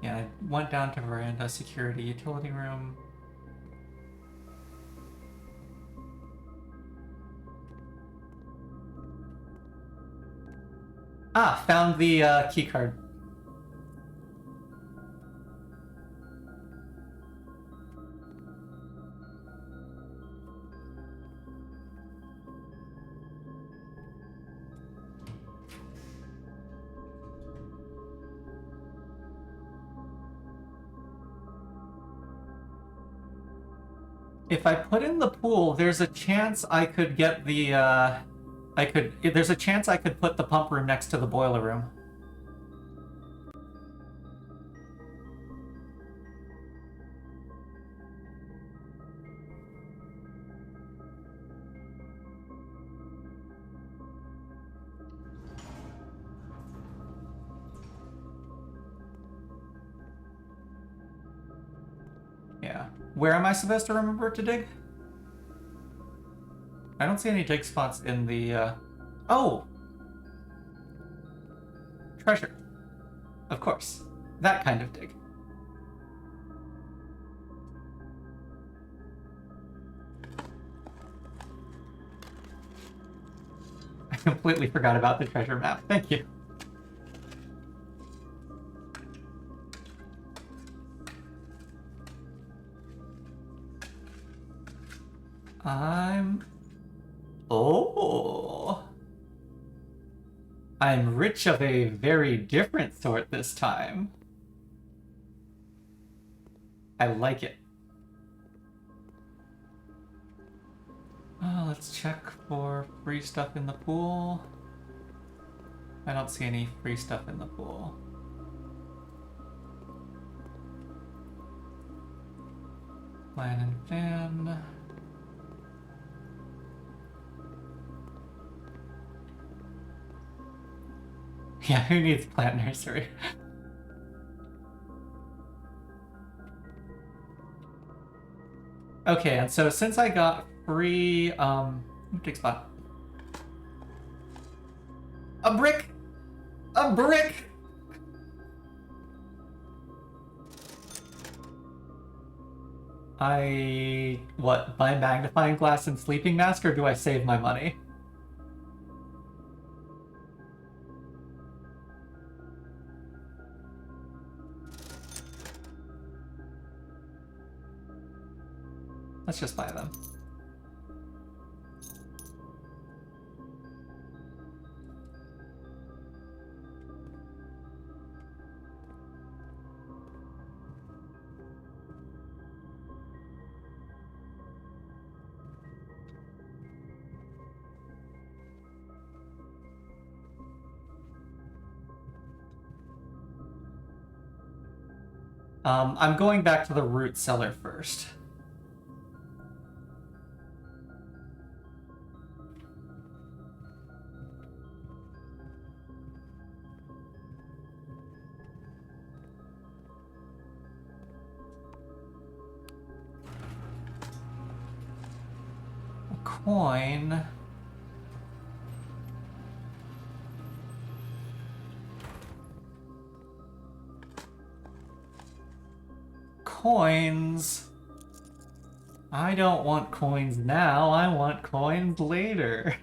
Yeah, I went down to veranda, security, utility room. Ah, found the key card. If I put in the pool, there's a chance I could get the, there's a chance I could put the pump room next to the boiler room. Yeah. Where am I supposed to remember to dig? I don't see any dig spots in the, Oh! Treasure. Of course. That kind of dig. I completely forgot about the treasure map. Thank you. Oh. I'm rich of a very different sort this time. I like it. Let's check for free stuff in the pool. I don't see any free stuff in the pool. Plan and fan. Yeah, who needs plant nursery? Okay, and so since I got free, dig spot. A brick! A brick! What, buy magnifying glass and sleeping mask, or do I save my money? Let's just buy them. I'm going back to the root cellar first. A coin. Coins. I don't want coins now, I want coins later.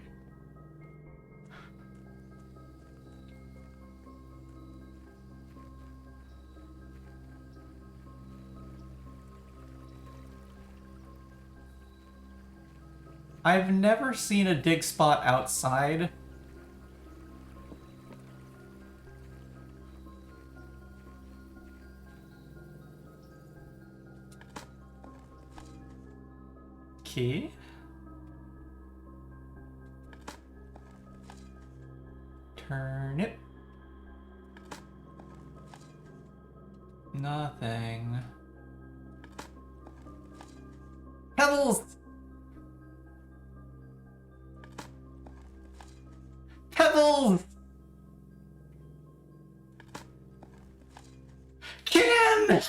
I've never seen a dig spot outside. Key? Turnip? Nothing. Pebbles! Pebbles! Can!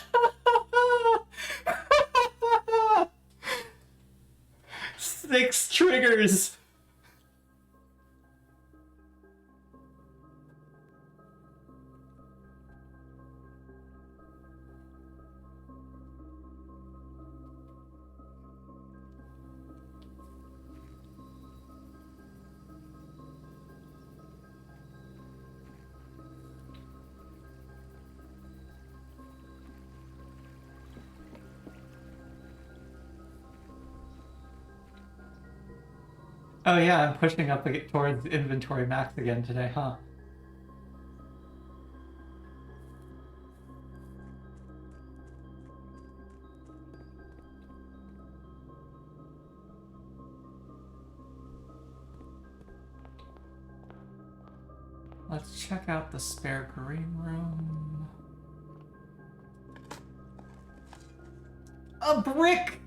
6 triggers! Oh yeah, I'm pushing up towards inventory max again today, huh? Let's check out the spare green room. A brick!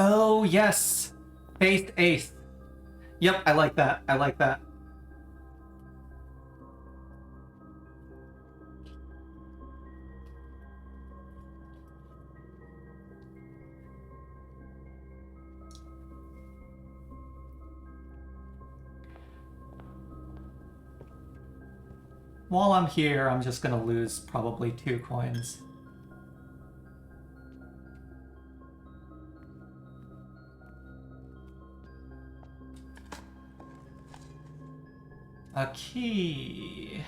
Oh, yes! Faith Ace. Yep, I like that. I like that. While I'm here, I'm just gonna lose probably 2 coins. A key.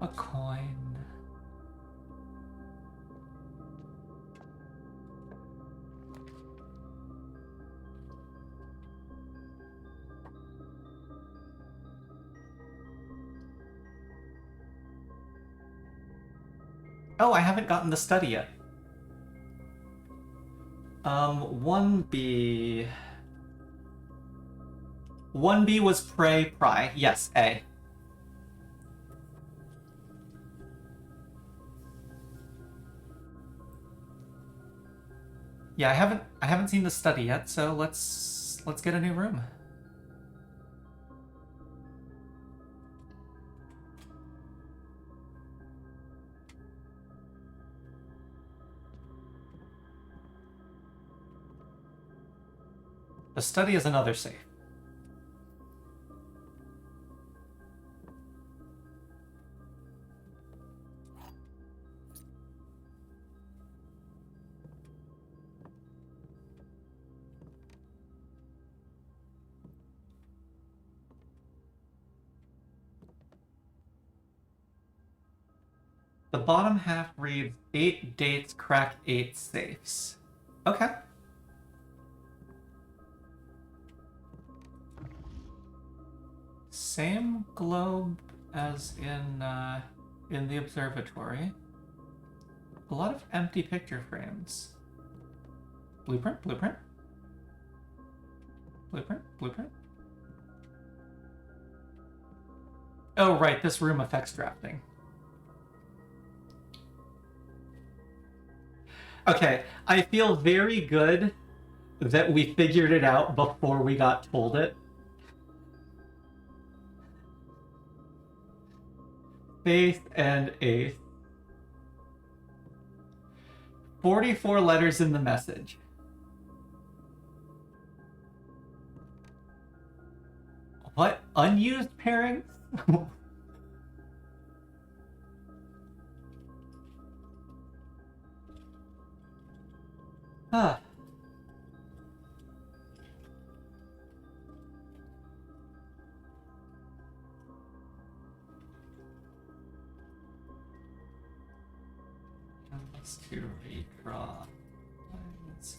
A coin. Oh, I haven't gotten the study yet. 1B. 1B was pry. Yes, A. Yeah, I haven't seen the study yet, so let's get a new room. The study is another safe. The bottom half reads 8 dates, crack 8 safes. Okay. Same globe as in the observatory. A lot of empty picture frames. Blueprint, blueprint. Blueprint, blueprint. Oh, right, this room affects drafting. Okay, I feel very good that we figured it out before we got told it. Faith and Eighth. 44 letters in the message. What? Unused pairings? Huh. Let's to redraw lines.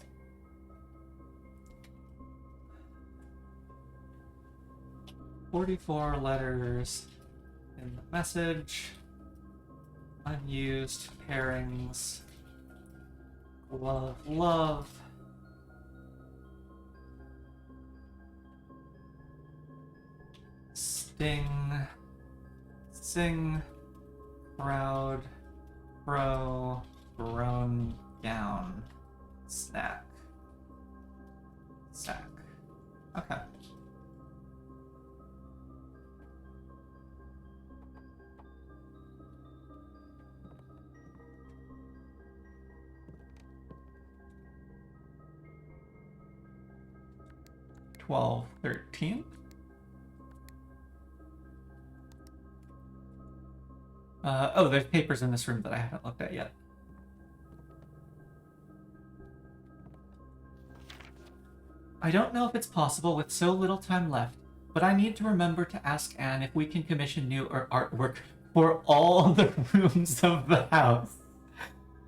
$44 letters in the message. Unused pairings. Love, love. Sting. Sing. Crowd. Pro. Grown. Gown. Snack. Sack. Okay. $12, $13. Oh, there's papers in this room that I haven't looked at yet. I don't know if it's possible with so little time left, but I need to remember to ask Anne if we can commission new artwork for all the rooms of the house.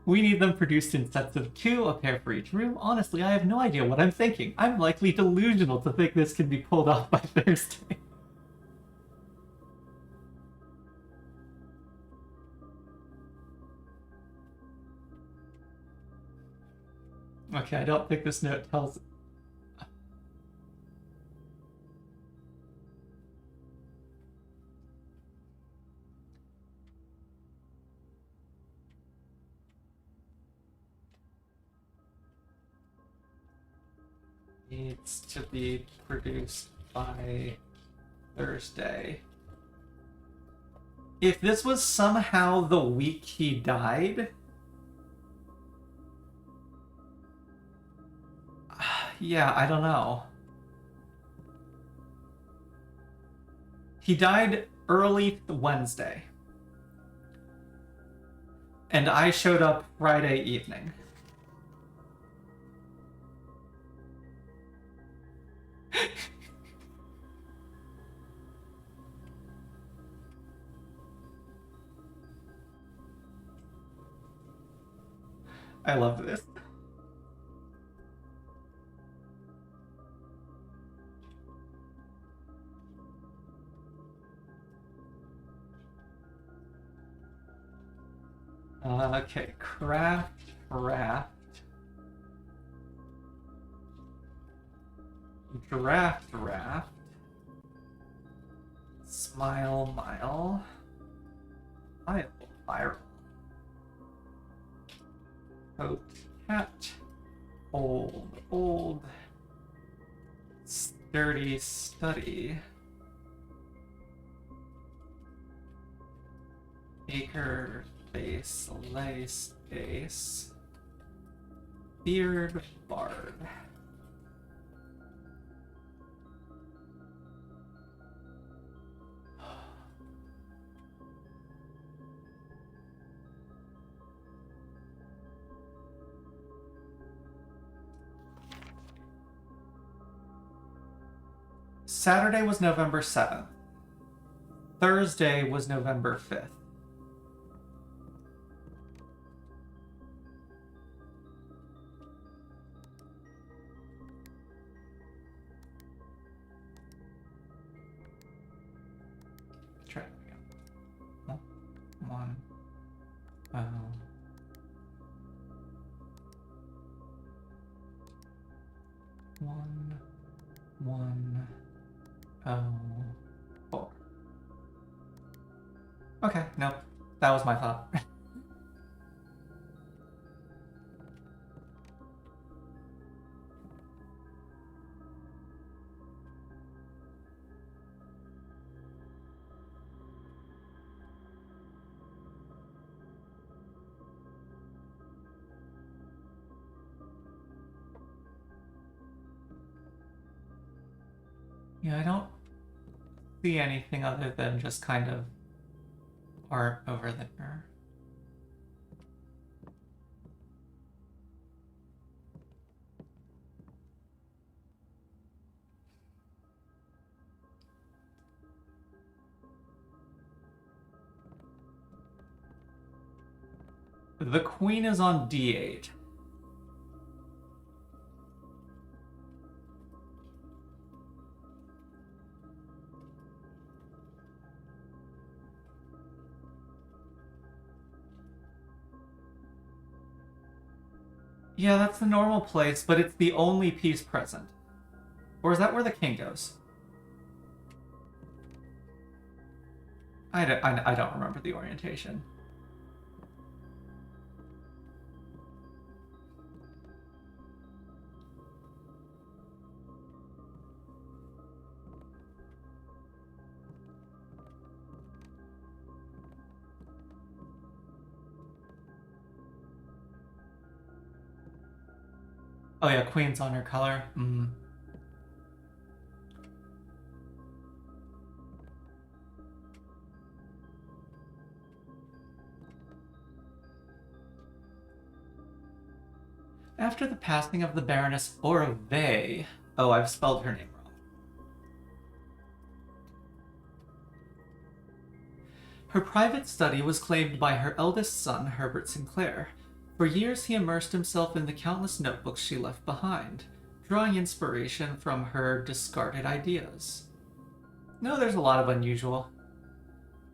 We need them produced in sets of 2, a pair for each room. Honestly, I have no idea what I'm thinking. I'm likely delusional to think this can be pulled off by Thursday. Okay, I don't think this note tells... Needs to be produced by Thursday. If this was somehow the week he died... Yeah, I don't know. He died early Wednesday. And I showed up Friday evening. I love this. Okay, craft, draft, smile, mile, viral, coat, cat, old, sturdy, study, acre, face, lace, base, beard, bard. Saturday was November 7th. Thursday was November 5th. Try it again. 1, 1, 1, 0, 4. Okay, nope. That was my thought. Yeah, I don't see anything other than just kind of art over there. The queen is on D8. Yeah, that's the normal place, but it's the only piece present. Or is that where the king goes? I don't remember the orientation. Oh yeah, queen's on her color. After the passing of the Baroness Orve... Oh, I've spelled her name wrong. Her private study was claimed by her eldest son, Herbert Sinclair. For years he immersed himself in the countless notebooks she left behind, drawing inspiration from her discarded ideas. No, there's a lot of unusual.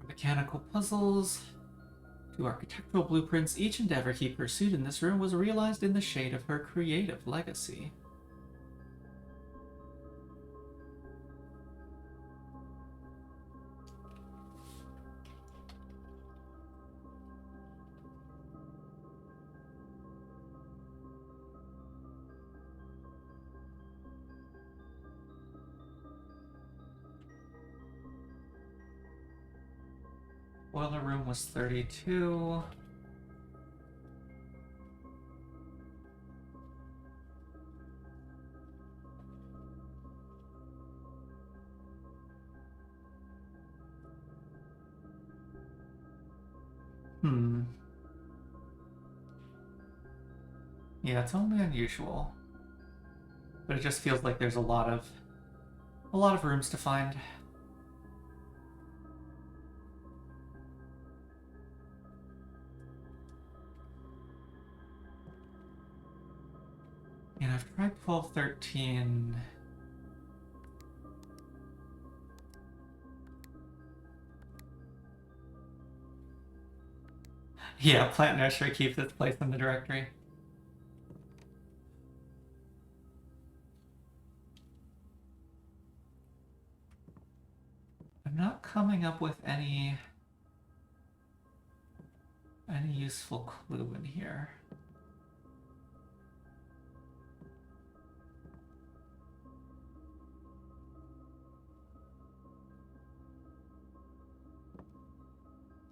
Mechanical puzzles to architectural blueprints, each endeavor he pursued in this room was realized in the shade of her creative legacy. Boiler room was 32. Yeah, it's only unusual. But it just feels like there's a lot of rooms to find. And I've tried 12, 13. Yeah, plant nursery keeps its place in the directory. I'm not coming up with any useful clue in here.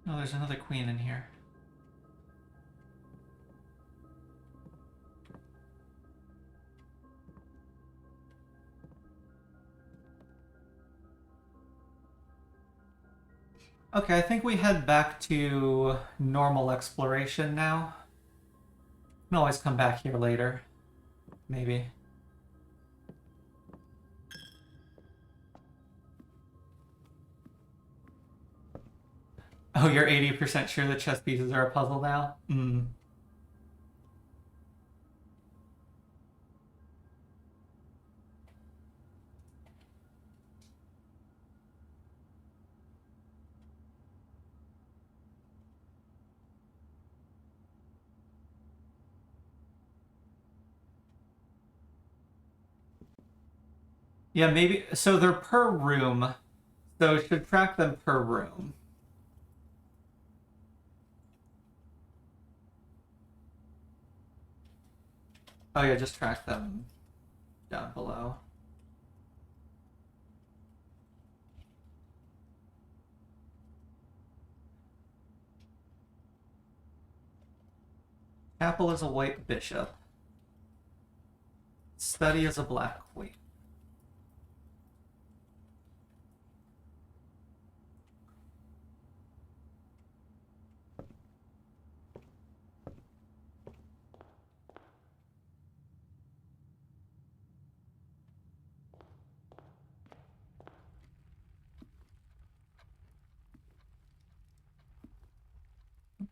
Oh, there's another queen in here. Okay, I think we head back to normal exploration now. We can always come back here later. Maybe. Oh, you're 80% sure the chess pieces are a puzzle now? Yeah, maybe. So they're per room. So it should track them per room. Oh yeah, just track them down below. Apple is a white bishop. Study is a black queen.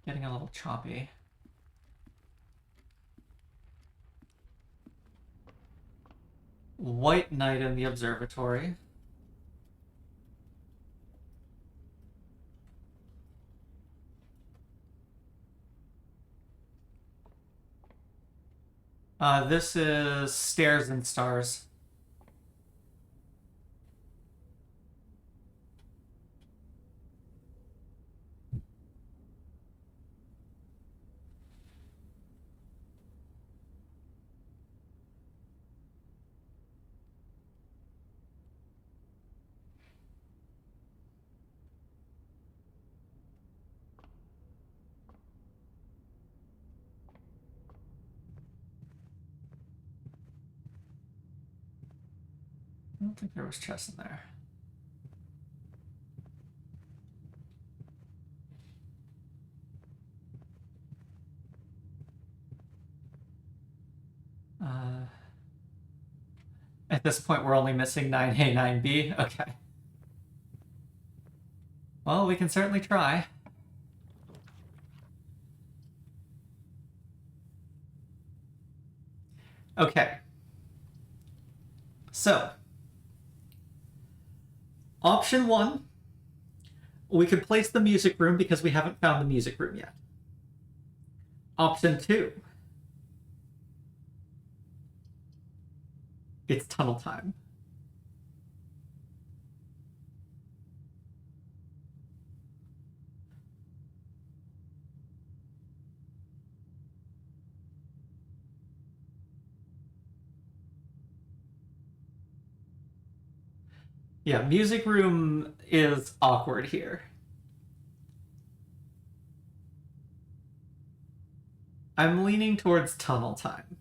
Getting a little choppy. White knight in the observatory. This is stairs and stars. I don't think there was chess in there. At this point, we're only missing 9A, 9B. Okay. Well, we can certainly try. Okay. So, option 1, we could place the music room because we haven't found the music room yet. Option 2, it's tunnel time. Yeah, music room is awkward here. I'm leaning towards tunnel time.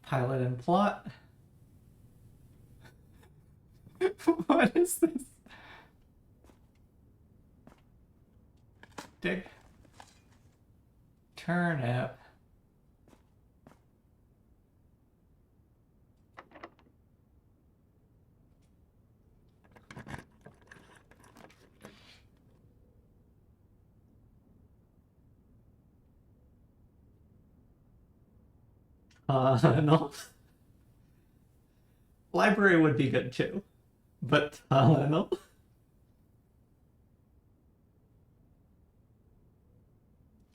Pilot and plot. What is this? Dig. Turnip. No. Library would be good too, but no.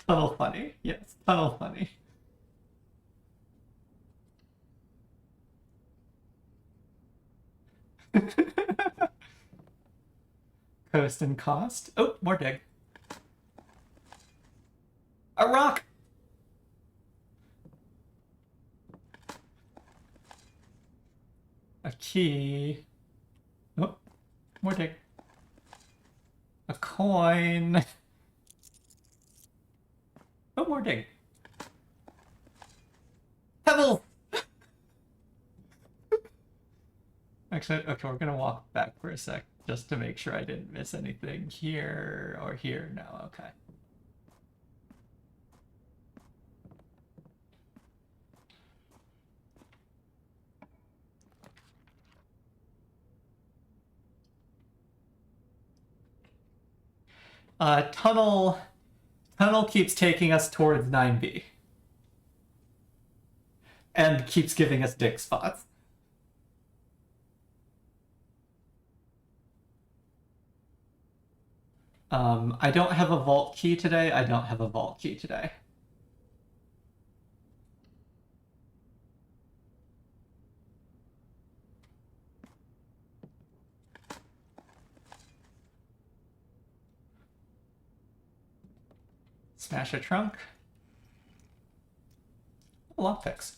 Tunnel funny. Yes, tunnel funny. Coast and cost. Oh, more dig. A rock! A key. Oh, more dig. A coin. Oh, more dig. Pebble! Actually, okay, we're gonna walk back for a sec just to make sure I didn't miss anything here or here. No, okay. Tunnel keeps taking us towards 9B. And keeps giving us dig spots. I don't have a vault key today. I don't have a vault key today. Smash a trunk. Lockpicks.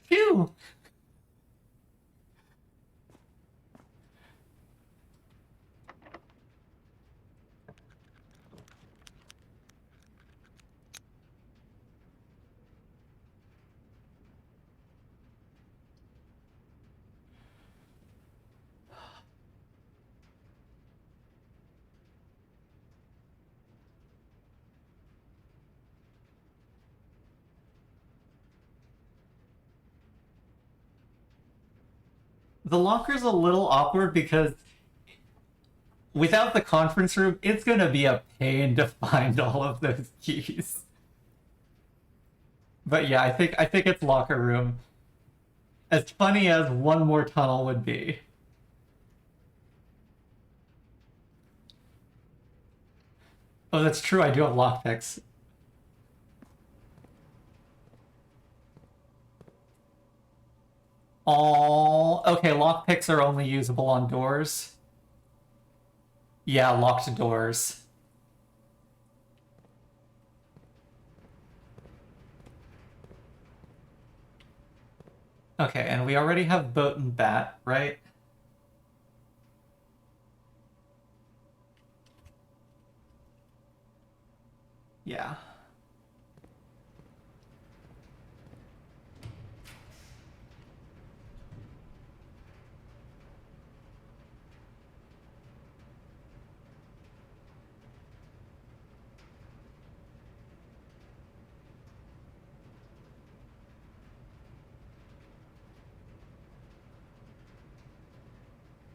Phew! The locker's a little awkward because without the conference room, it's gonna be a pain to find all of those keys. But yeah, I think it's locker room. As funny as one more tunnel would be. Oh, that's true. I do have lockpicks. All okay. Lockpicks are only usable on doors. Yeah, locked doors. Okay, and we already have boat and bat, right? Yeah.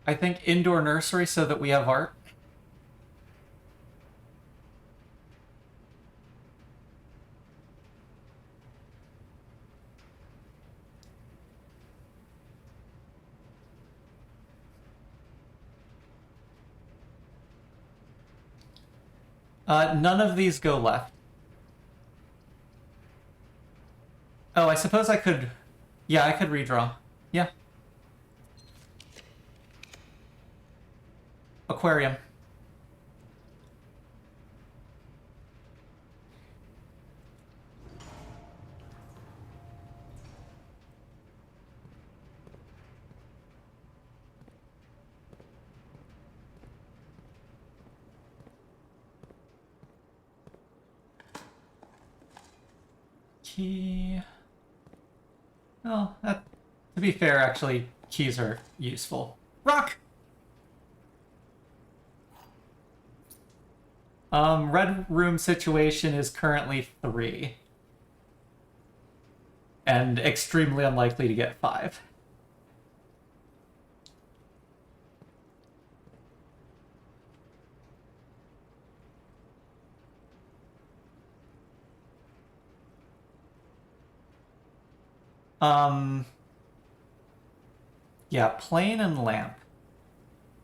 I think indoor nursery so that we have art. None of these go left. Oh, I suppose I could... Yeah, I could redraw. Yeah. Aquarium. Key... Oh, to be fair, actually, keys are useful. Rock! Red room situation is currently 3. And extremely unlikely to get 5. Yeah, plane and lamp.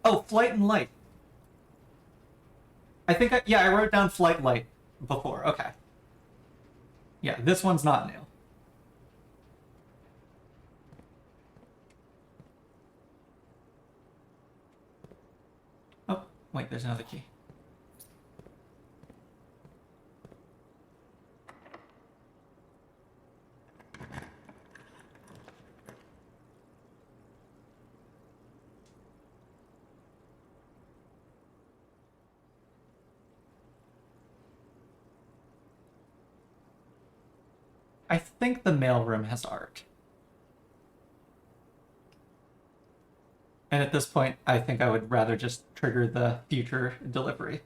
Oh, flight and light. Yeah, I wrote down flight light before. Okay. Yeah, this one's not new. Oh, wait, there's another key. I think the mailroom has art. And at this point, I think I would rather just trigger the future delivery.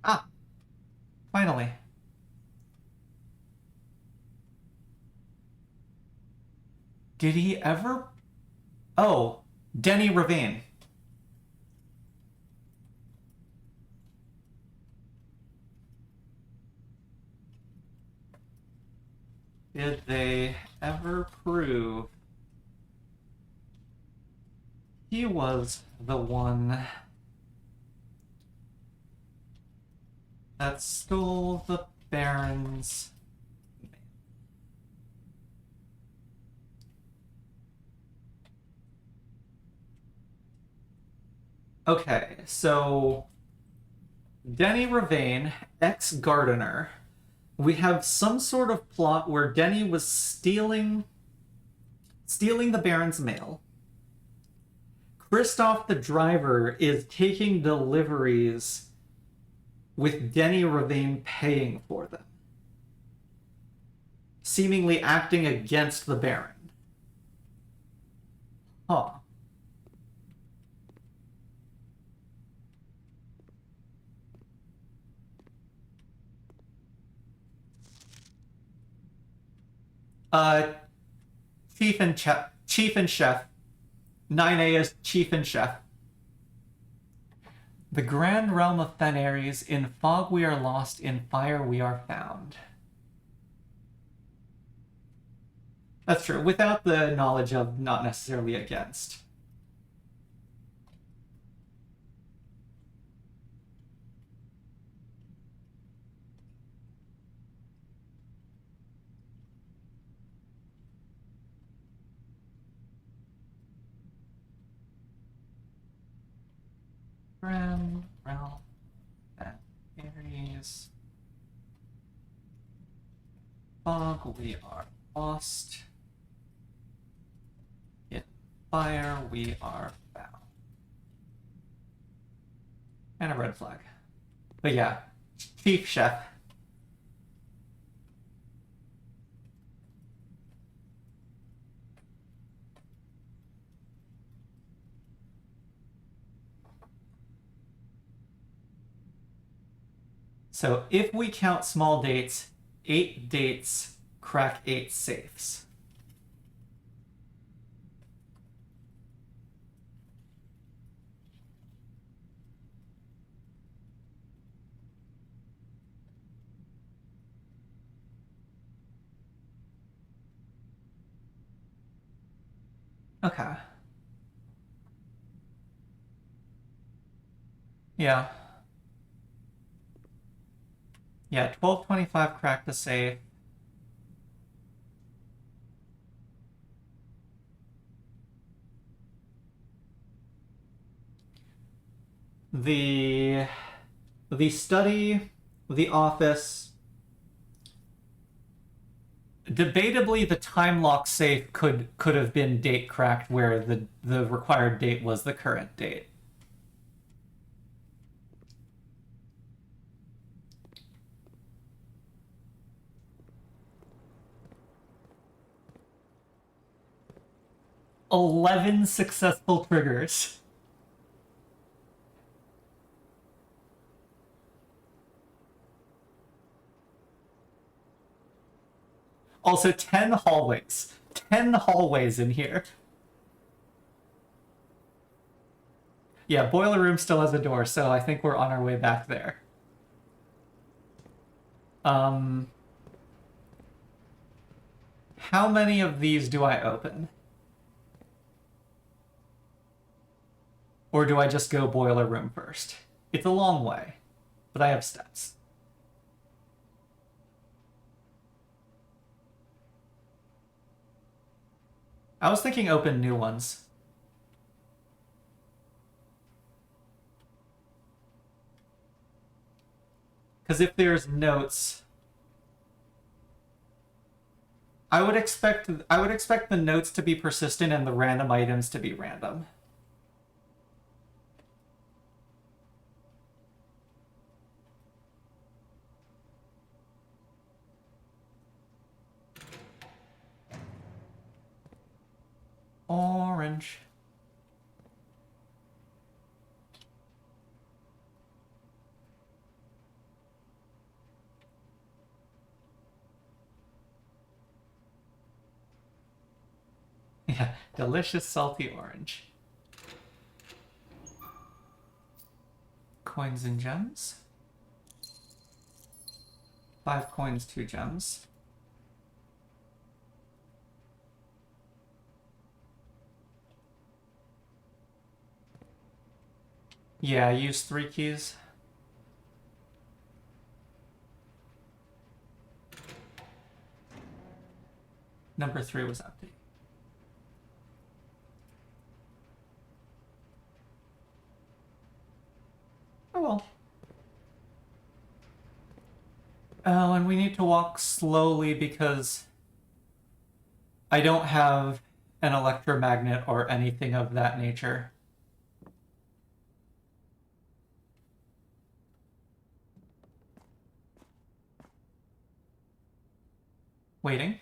Ah, finally. Did he ever... Oh, Denny Ravine. Did they ever prove he was the one that stole the Baron's... Okay, so Denny Ravine, ex-gardener. We have some sort of plot where Denny was stealing the Baron's mail. Christoph the driver is taking deliveries with Denny Ravine paying for them, seemingly acting against the Baron. Huh. Uh, Chief and Chef. 9A is Chief and Chef. The grand realm of Fenares, in fog we are lost, in fire we are found. That's true, without the knowledge of, not necessarily against. Grand realm Fenares. Fog we are lost. In fire we are found. And a red flag. But yeah, Chief Chef. So if we count small dates, 8 dates crack 8 safes. Okay. Yeah. Yeah, 1225 cracked the safe. The study, the office. Debatably, the time lock safe could have been date cracked where the required date was the current date. "11 successful triggers." Also, 10 hallways. 10 hallways in here. Yeah, boiler room still has a door, so I think we're on our way back there. How many of these do I open? Or do I just go boiler room first? It's a long way, but I have steps. I was thinking open new ones. Because if there's notes, I would expect the notes to be persistent and the random items to be random. Orange. Yeah, delicious salty orange. Coins and gems. 5 coins, 2 gems. Yeah, I used 3 keys. Number 3 was empty. Oh well. Oh, and we need to walk slowly because I don't have an electromagnet or anything of that nature. Waiting.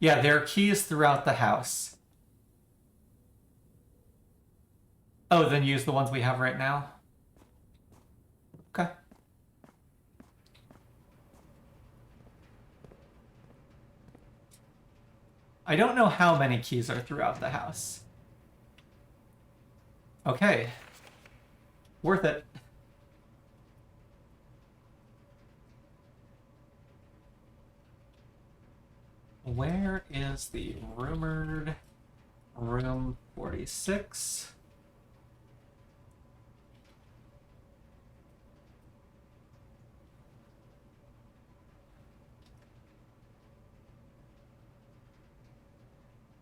Yeah, there are keys throughout the house. Oh, then use the ones we have right now. Okay. I don't know how many keys are throughout the house. Okay. Worth it. Where is the rumored room 46?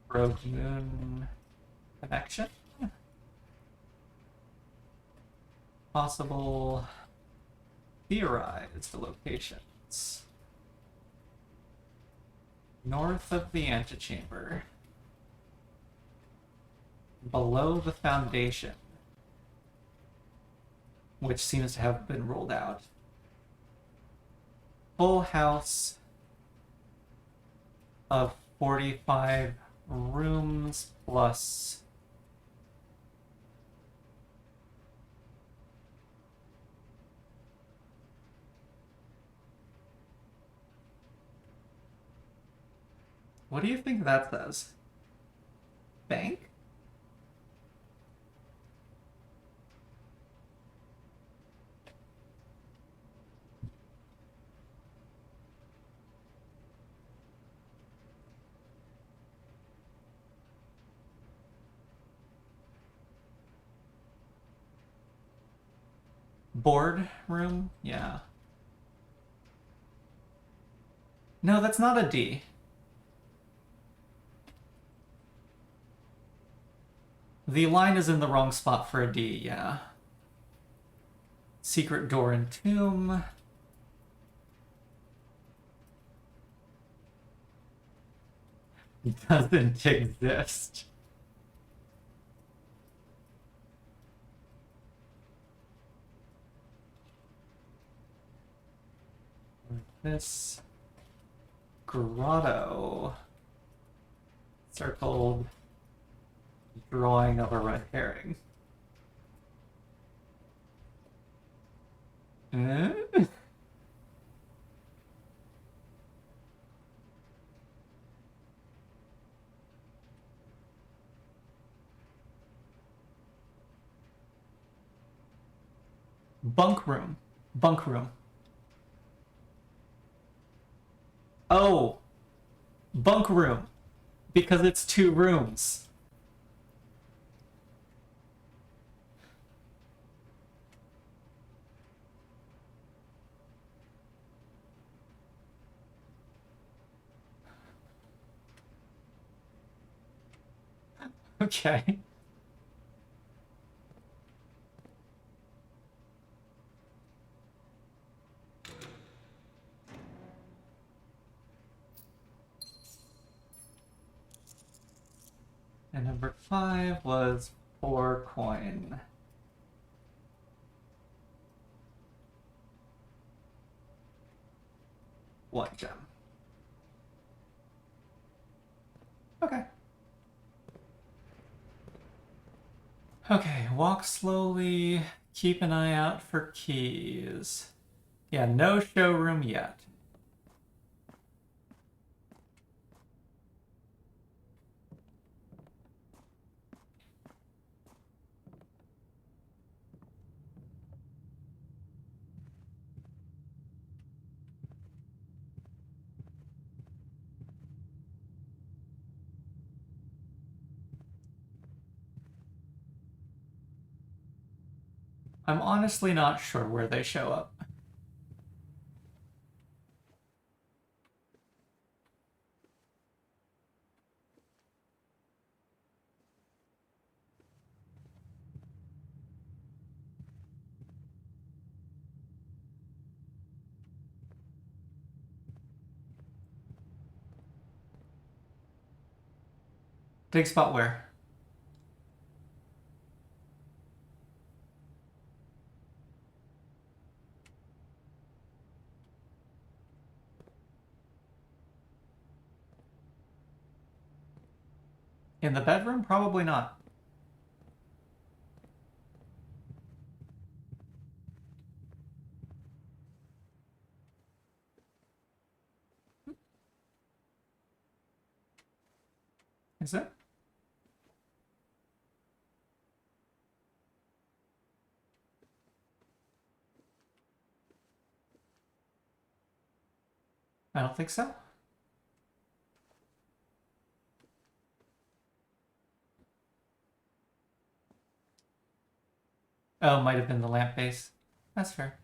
Rogue Moon connection? Possible theorized locations. North of the antechamber. Below the foundation. Which seems to have been ruled out. Full house of 45 rooms plus what do you think that says? Bank? Board room? Yeah. No, that's not a D. The line is in the wrong spot for a D, yeah. Secret door and tomb. Doesn't exist. This grotto. Circled drawing of a red herring. Bunk room. Bunk room. Oh. Bunk room. Because it's 2 rooms. Okay. And number 5 was 4 coin. One gem. Okay. Okay, walk slowly. Keep an eye out for keys. Yeah, no showroom yet. I'm honestly not sure where they show up. Dig spot where? In the bedroom? Probably not. Is it? I don't think so. Oh, might have been the lamp base. That's fair.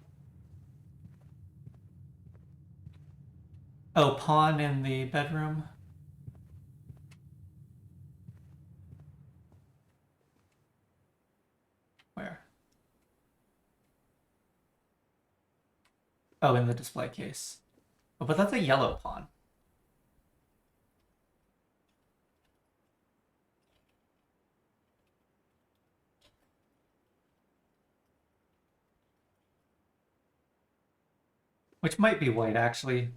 Oh, pawn in the bedroom. Where? Oh, in the display case. Oh, but that's a yellow pawn. Which might be white, actually.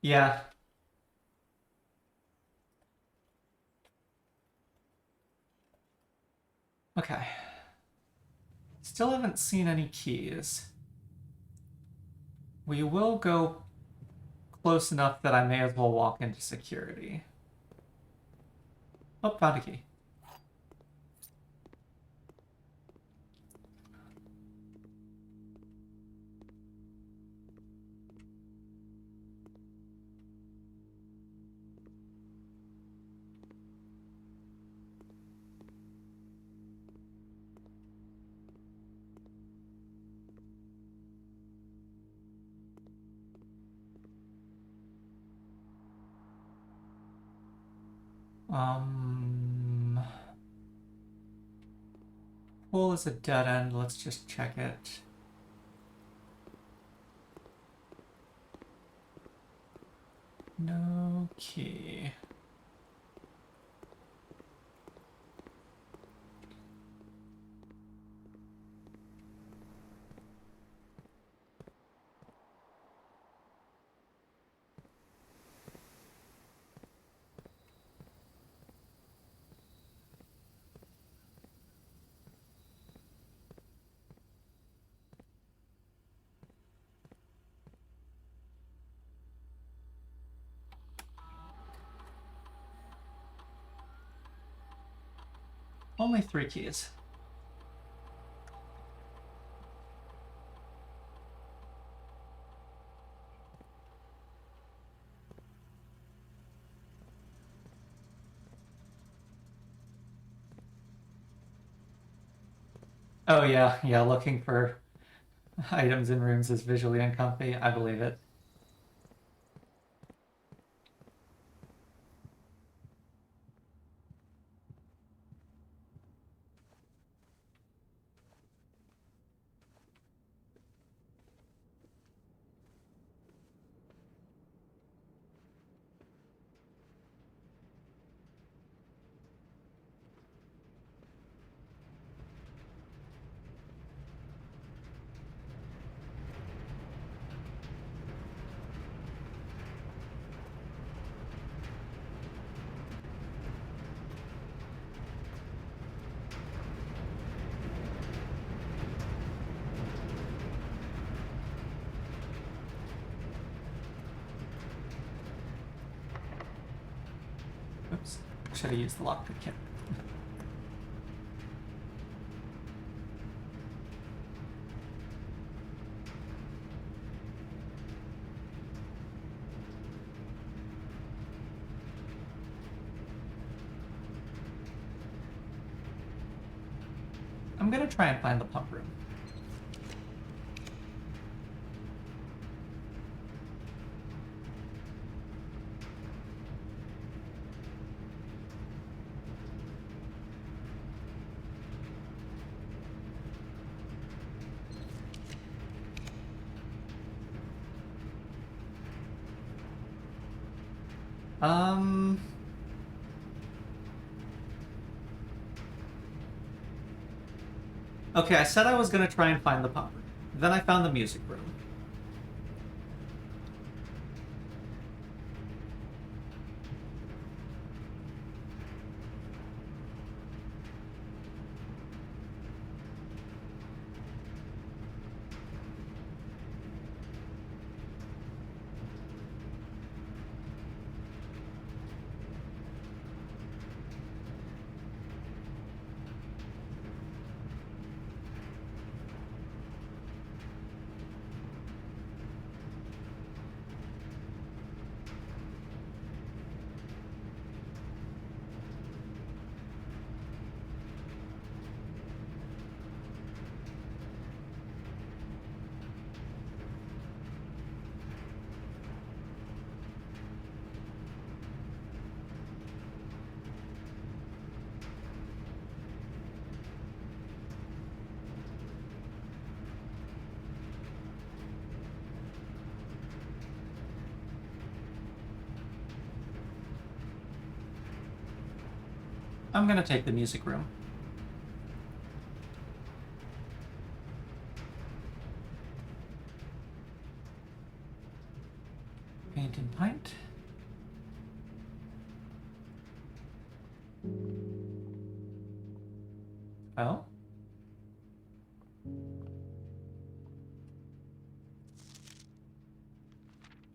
Yeah. Okay. Still haven't seen any keys. We will go close enough that I may as well walk into security. Oh, found a key. Pool is a dead end. Let's just check it. No key. Only 3 keys. Oh yeah, looking for items in rooms is visually uncomfy. I believe it. Oops. Should have used the lockpick kit. gonna try and find the pump room. Okay, I said I was gonna try and find the pump room. Then I found the music room. I'm gonna take the music room. Paint and pint. Oh?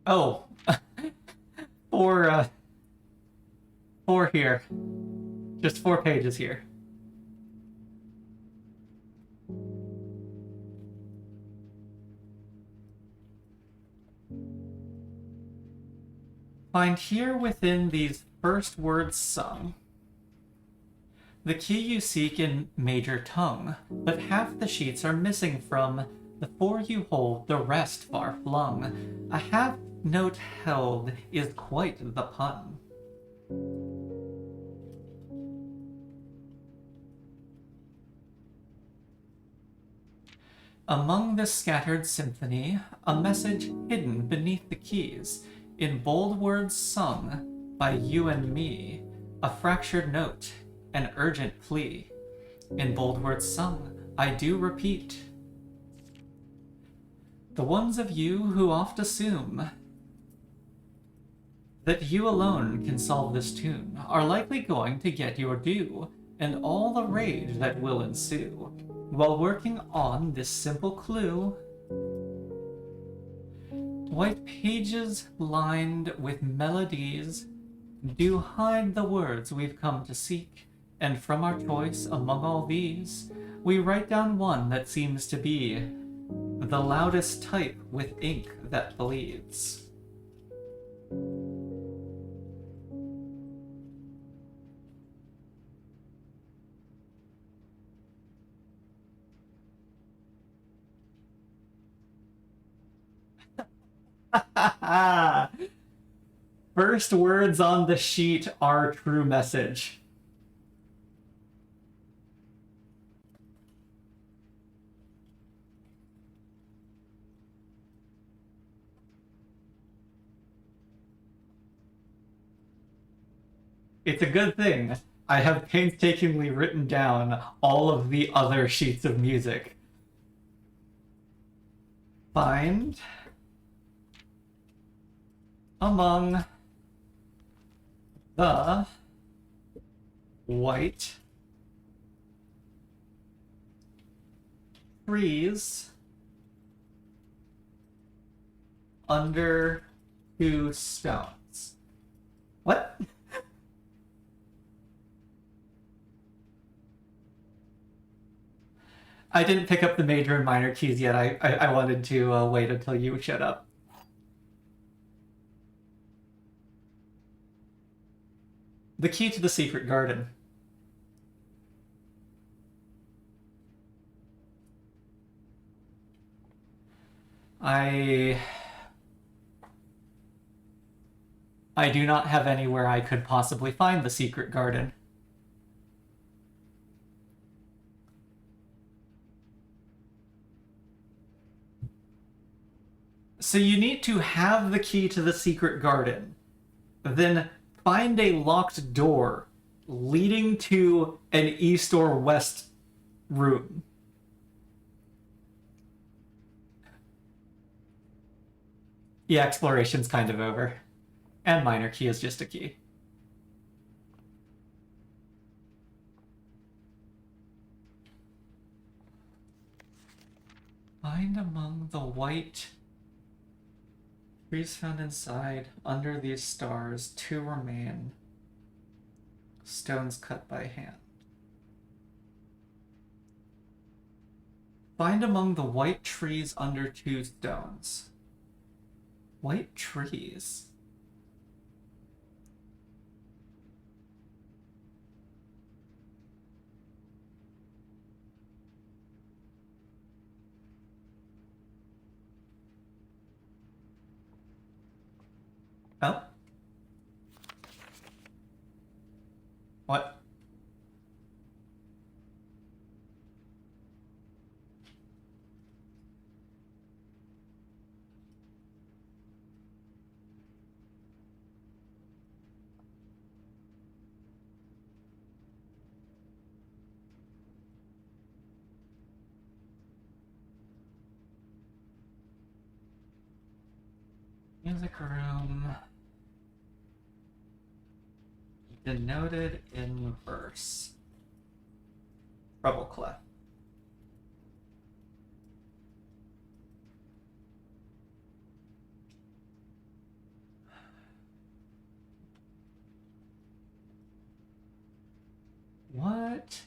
Oh. Four here. Just 4 pages here. Find here within these first words sung the key you seek in major tongue, but half the sheets are missing from the 4 you hold, the rest far flung. A half note held is quite the pun. Among this scattered symphony, a message hidden beneath the keys, in bold words sung by you and me, a fractured note, an urgent plea. In bold words sung, I do repeat. The ones of you who oft assume that you alone can solve this tune are likely going to get your due, and all the rage that will ensue. While working on this simple clue, white pages lined with melodies do hide the words we've come to seek, and from our choice among all these, we write down one that seems to be the loudest type with ink that bleeds. First words on the sheet are true message. It's a good thing I have painstakingly written down all of the other sheets of music. Find among the white trees under 2 stones. What? I didn't pick up the major and minor keys yet. I wanted to wait until you showed up. The key to the secret garden. I do not have anywhere I could possibly find the secret garden. So you need to have the key to the secret garden, then find a locked door leading to an east or west room. Yeah, exploration's kind of over. And minor key is just a key. Find among the white trees found inside, under these stars, 2 remain. Stones cut by hand. Find among the white trees under 2 stones. White trees? Oh? What? Music room. Denoted in verse. Treble clef. What?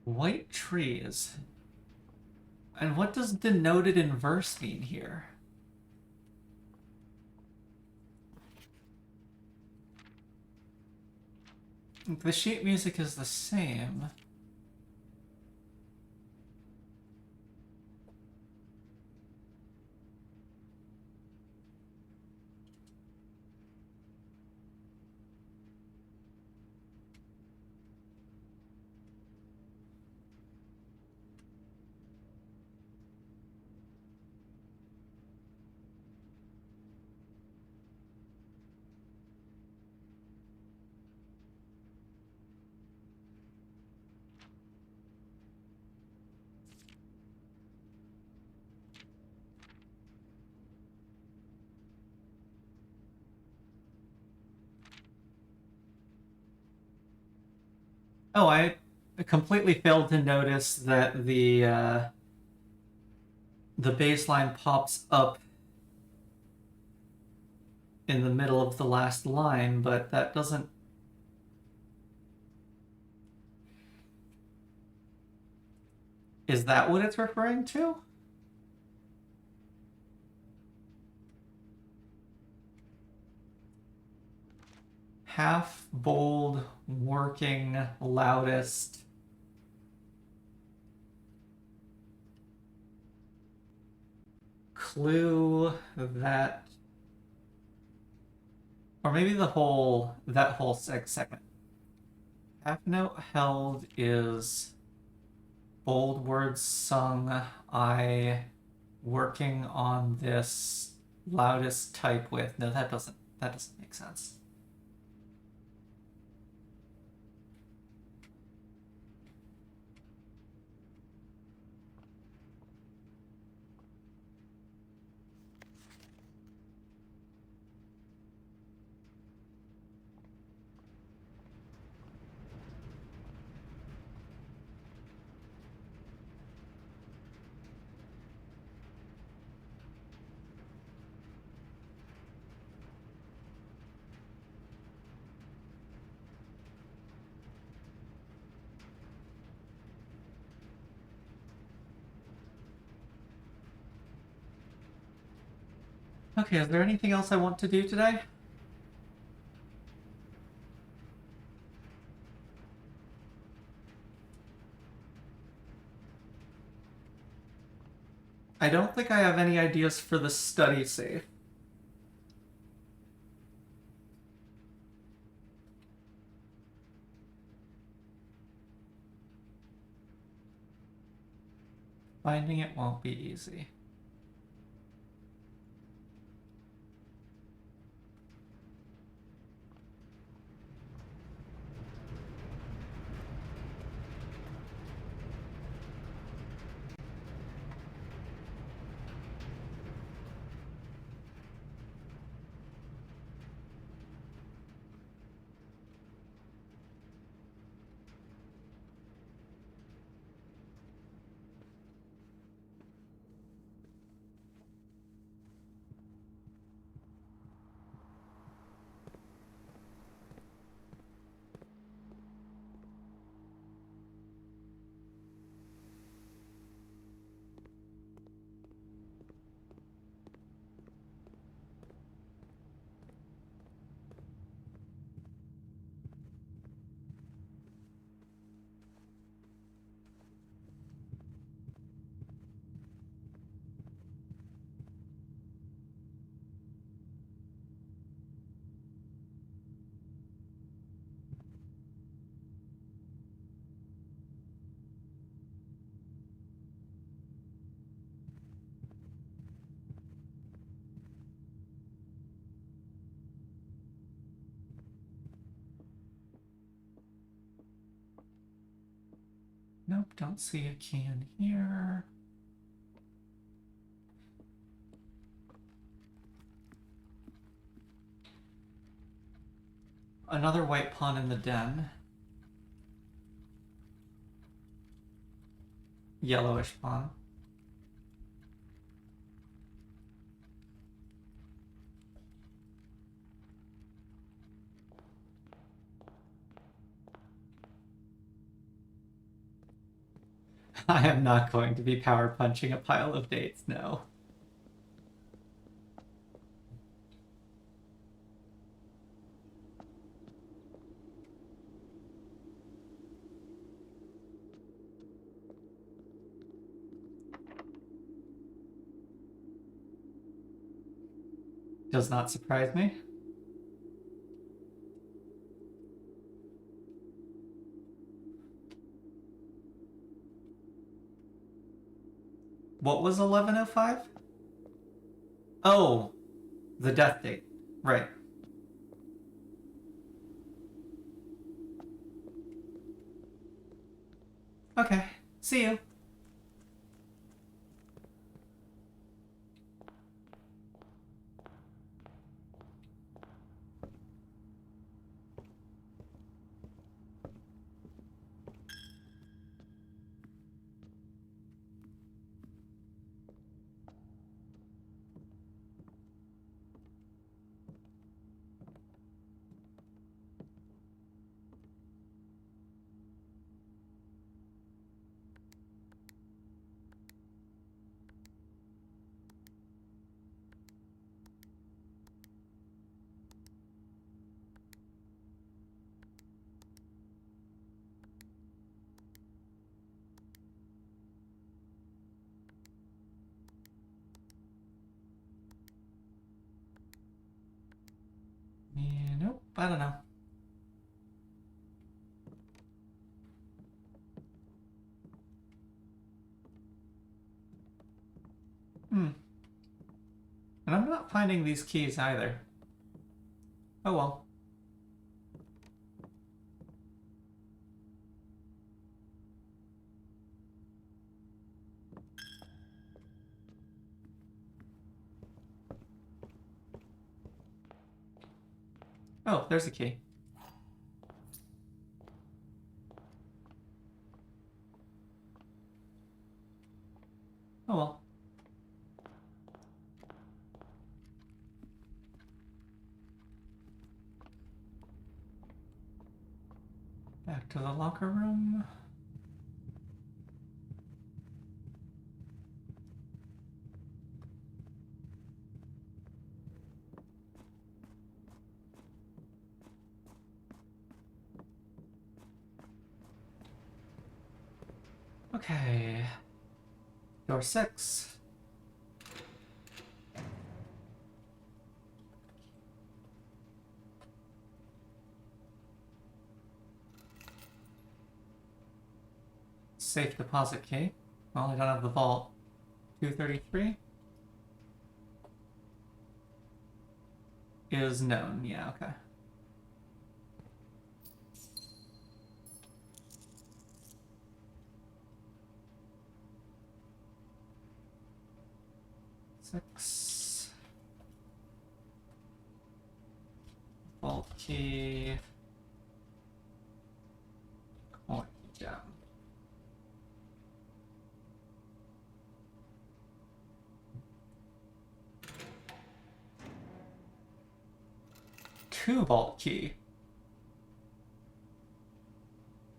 White trees. And what does denoted in verse mean here? The sheet music is the same. Oh, I completely failed to notice that the bass line pops up in the middle of the last line, but that doesn't... Is that what it's referring to? Half bold, working, loudest. Clue that... Or maybe that whole segment. Half note held is bold words sung. I working on this loudest type with. No, that doesn't make sense. Okay, is there anything else I want to do today? I don't think I have any ideas for the study safe. Finding it won't be easy. Nope, don't see a key in here. Another white pawn in the den. Yellowish pawn. I am not going to be power punching a pile of dates, no. Does not surprise me. What was 1105? Oh, the death date. Right. Okay, see you. Yeah, nope, I don't know. And I'm not finding these keys either. Oh well. Oh, there's a key. Oh well. Back to the locker room. Okay. Door 6. Safe deposit key. Well, I don't have the vault. 233 is known. Yeah, okay. Six. Vault key. Coin gem. Two vault key.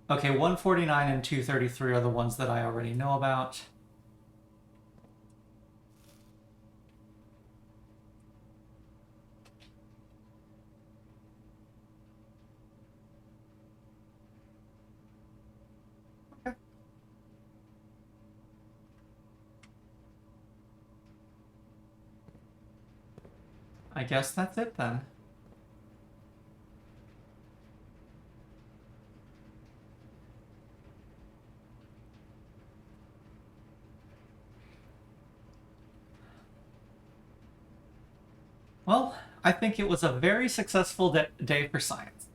Okay, 149 and 233 are the ones that I already know about. Okay. I guess that's it then. Well, I think it was a very successful day for science.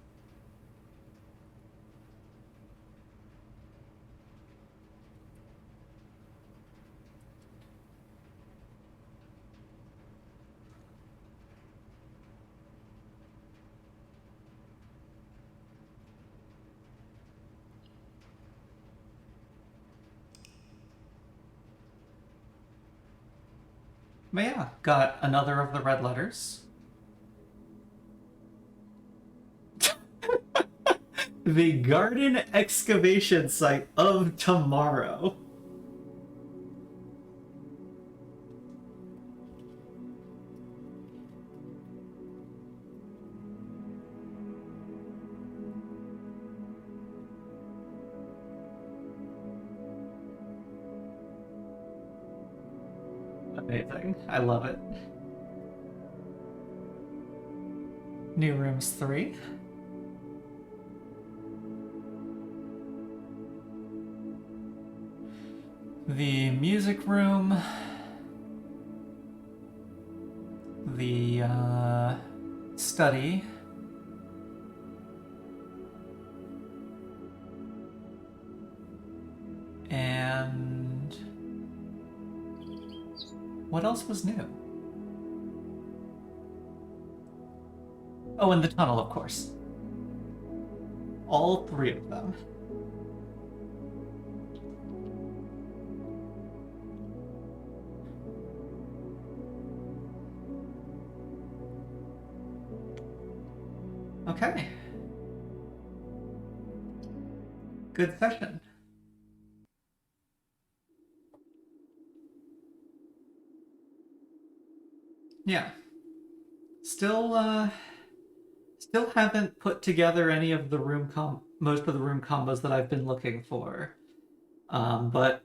But yeah, got another of the red letters. The garden excavation site of tomorrow. Amazing. I love it. New rooms 3. The music room. The study. And what else was new? Oh, and the tunnel, of course. All 3 of them. Okay. Good session. Yeah. Still haven't put together any of the most of the room combos that I've been looking for. But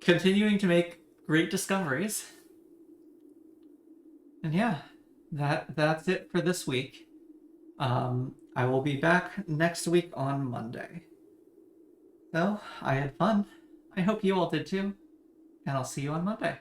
continuing to make great discoveries. And yeah, that's it for this week. I will be back next week on Monday. So, I had fun. I hope you all did too. And I'll see you on Monday.